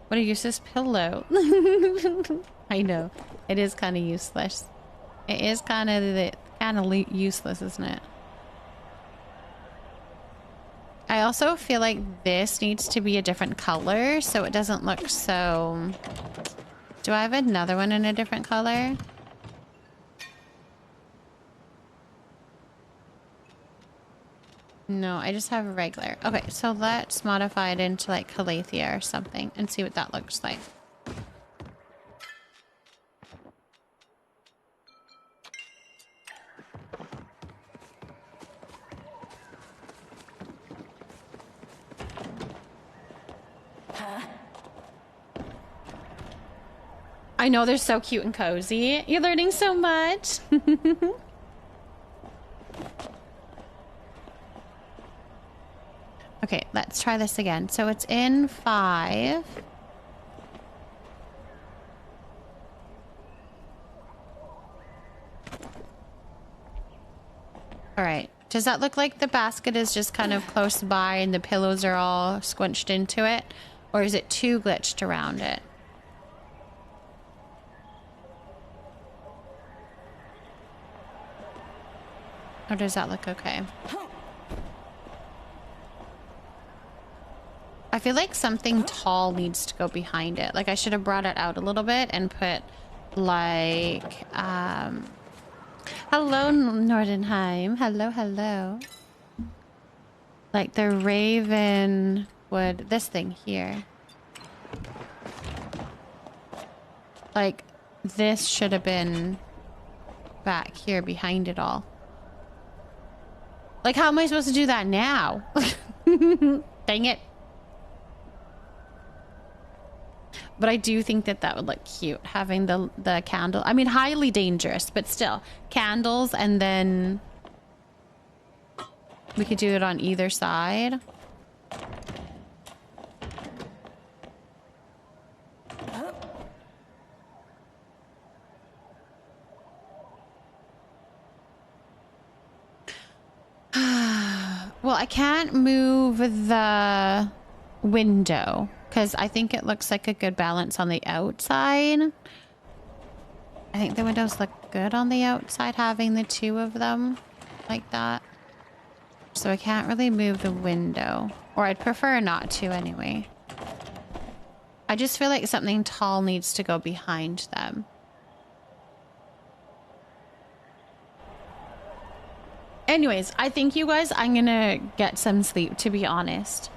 S12: What a useless pillow. I know. It is kind of useless. It is kind of useless, isn't it? I also feel like this needs to be a different color so it doesn't look so... Do I have another one in a different color? No, I just have a regular. Okay, so let's modify it into like Calathea or something and see what that looks like. I know, they're so cute and cozy. You're learning so much. Okay, let's try this again. So it's in 5. All right. Does that look like the basket is just kind of close by and the pillows are all squinched into it? Or is it too glitched around it? Or does that look okay? I feel like something tall needs to go behind it. Like I should have brought it out a little bit and put like, hello, Nordenheim. Hello, hello. Like the raven wood, this thing here. Like this should have been back here behind it all. Like, how am I supposed to do that now? Dang it. But I do think that that would look cute, having the candle. I mean, highly dangerous, but still. Candles, and then we could do it on either side. Well, I can't move the window because I think it looks like a good balance on the outside. I think the windows look good on the outside, having the two of them like that. So I can't really move the window, or I'd prefer not to anyway. I just feel like something tall needs to go behind them. Anyways, I think you guys, I'm gonna get some sleep, to be honest.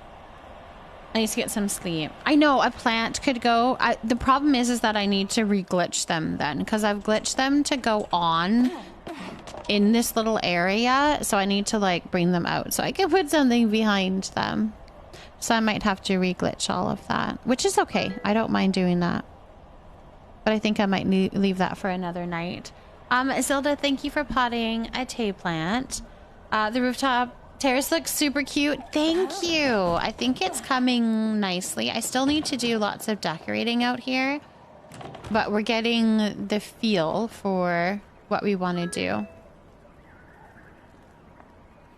S12: I need to get some sleep. I know a plant could go. The problem is that I need to re-glitch them then, because I've glitched them to go on in this little area. So I need to like bring them out so I can put something behind them. So I might have to re-glitch all of that, which is okay. I don't mind doing that. But I think I might leave that for another night. Zelda, thank you for potting a tea plant. The rooftop terrace looks super cute. Thank you. I think it's coming nicely. I still need to do lots of decorating out here, but we're getting the feel for what we want to do.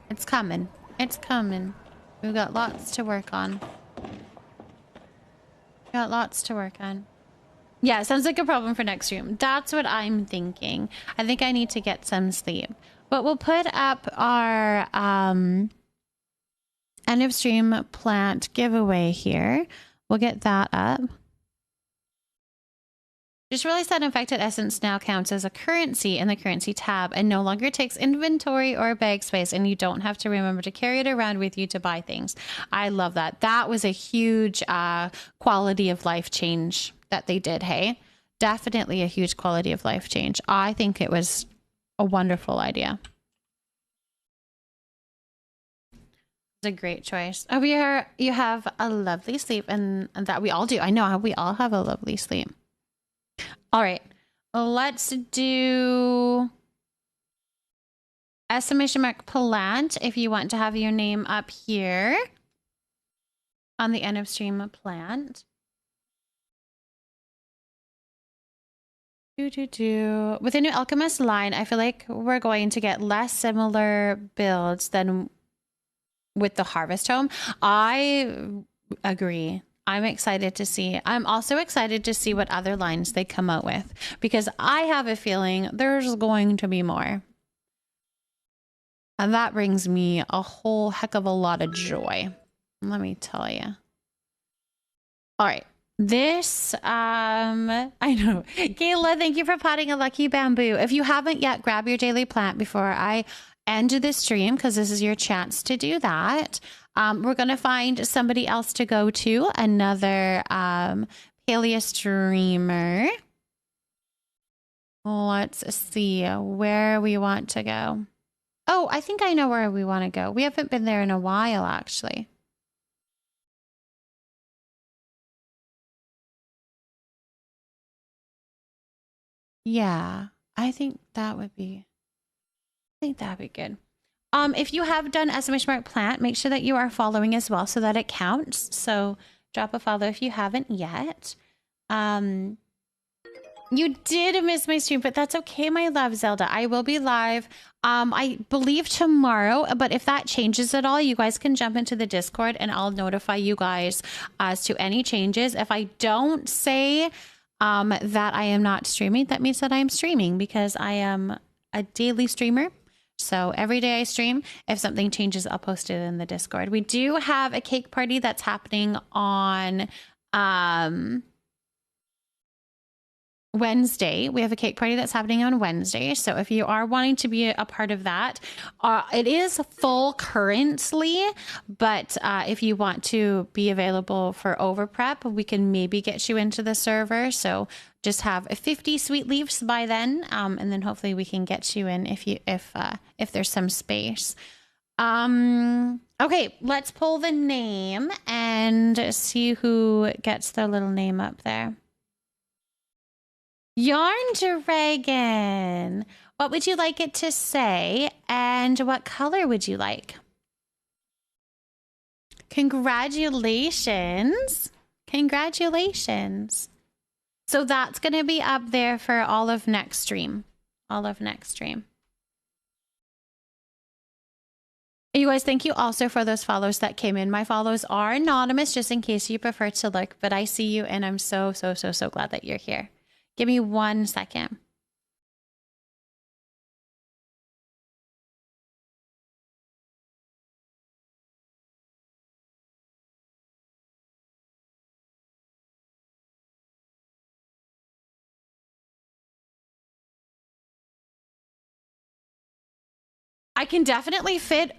S12: It's coming. It's coming. We've got lots to work on. Got lots to work on. Yeah, sounds like a problem for next stream. That's what I'm thinking. I think I need to get some sleep. But we'll put up our end of stream plant giveaway here. We'll get that up. Just realized that infected essence now counts as a currency in the currency tab and no longer takes inventory or bag space, and you don't have to remember to carry it around with you to buy things. I love that. That was a huge quality of life change that they did, hey? Definitely a huge quality of life change. I think it was a wonderful idea. It's a great choice. Oh, you have a lovely sleep, and that we all do. I know we all have a lovely sleep. All right, let's do exclamation mark plant if you want to have your name up here on the end of stream plant. With the new alchemist line, I feel like we're going to get less similar builds than with the harvest home. I agree. I'm excited to see. I'm also excited to see what other lines they come out with, because I have a feeling there's going to be more. And that brings me a whole heck of a lot of joy. Let me tell you. All right. This, I know. Kayla, thank you for potting a lucky bamboo. If you haven't yet, grab your daily plant before I end the stream, because this is your chance to do that. We're going to find somebody else to go to, another paleo streamer. Let's see where we want to go. Oh, I think I know where we want to go. We haven't been there in a while, actually. Yeah, I think that would be good. If you have done exclamation mark plant, make sure that you are following as well so that it counts. So drop a follow if you haven't yet. You did miss my stream, but that's okay, my love, Zelda. I will be live, I believe tomorrow, but if that changes at all, you guys can jump into the Discord and I'll notify you guys as to any changes. If I don't say that I am not streaming, that means that I am streaming, because I am a daily streamer. So every day I stream. If something changes, I'll post it in the Discord. We do have a cake party that's happening on Wednesday. We have a cake party that's happening on Wednesday. So if you are wanting to be a part of that, it is full currently, but if you want to be available for over prep, we can maybe get you into the server. So just have 50 sweet leaves by then, and then hopefully we can get you in if there's some space. Okay, let's pull the name and see who gets their little name up there. Yarn Dragon. What would you like it to say? And what color would you like? Congratulations. Congratulations. So that's going to be up there for all of next stream. All of next stream. You guys, thank you also for those follows that came in. My follows are anonymous, just in case you prefer to look, but I see you and I'm so glad that you're here. Give me 1 second. I can definitely fit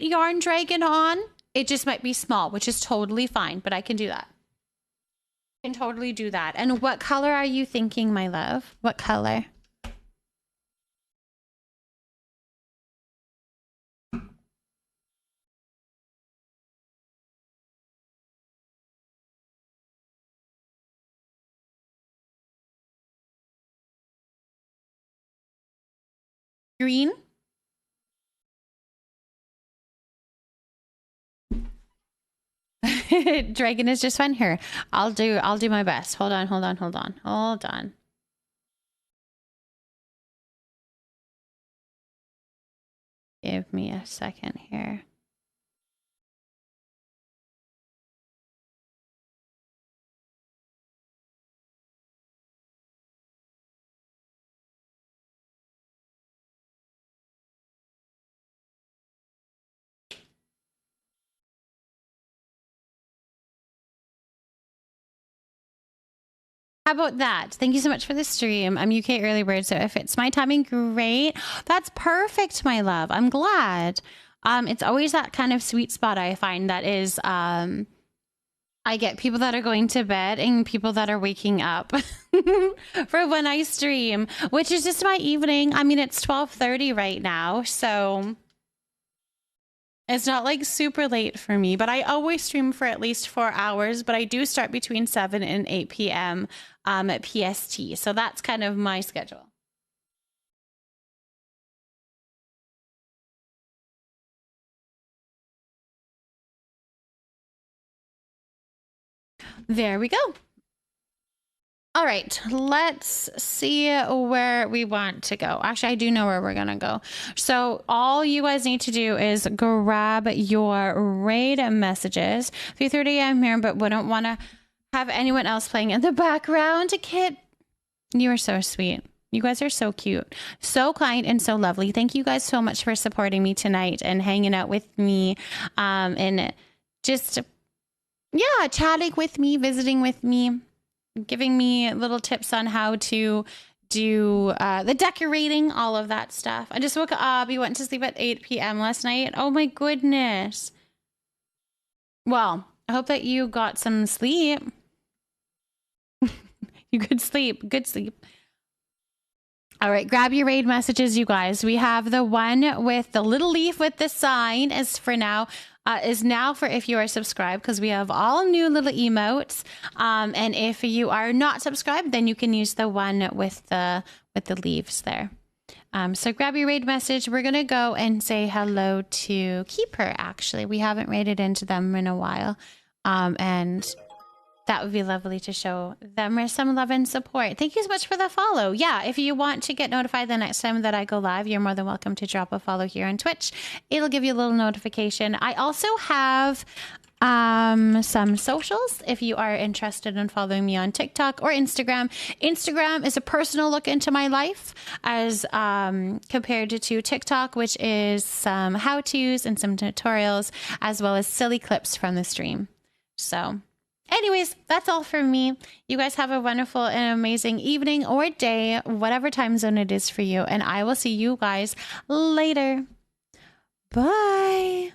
S12: Yarn Dragon on. It just might be small, which is totally fine, but I can do that. I can totally do that. And what color are you thinking, my love? What color? Green? Dragon is just fine. Here, I'll do my best. Hold on. Give me a second here. How about that? Thank you so much for the stream. I'm UK early bird, so if it's my timing, great. That's perfect, my love. I'm glad. It's always that kind of sweet spot I find that is, I get people that are going to bed and people that are waking up for when I stream, which is just my evening. I mean, it's 12:30 right now, so it's not like super late for me, but I always stream for at least 4 hours, but I do start between 7 and 8 p.m. At PST. So that's kind of my schedule. There we go. All right, let's see where we want to go. Actually, I do know where we're going to go. So all you guys need to do is grab your raid messages. 3:30 a.m. here, but we don't want to have anyone else playing in the background. Kit, you are so sweet. You guys are so cute, so kind, and so lovely. Thank you guys so much for supporting me tonight and hanging out with me, and just, yeah, chatting with me, visiting with me, giving me little tips on how to do the decorating, all of that stuff. I just woke up. You went to sleep at 8 p.m. last night. Oh my goodness. Well, I hope that you got some sleep. You good sleep. Good sleep. All right, grab your raid messages, you guys. We have the one with the little leaf with the sign is now for if you are subscribed, because we have all new little emotes. And if you are not subscribed, then you can use the one with the leaves there. So grab your raid message. We're gonna go and say hello to Keeper. Actually, we haven't raided into them in a while, and that would be lovely to show them some love and support. Thank you so much for the follow. Yeah, if you want to get notified the next time that I go live, you're more than welcome to drop a follow here on Twitch. It'll give you a little notification. I also have some socials if you are interested in following me on TikTok or Instagram. Instagram is a personal look into my life as compared to TikTok, which is some how-tos and some tutorials, as well as silly clips from the stream. So anyways, that's all from me. You guys have a wonderful and amazing evening or day, whatever time zone it is for you. And I will see you guys later. Bye.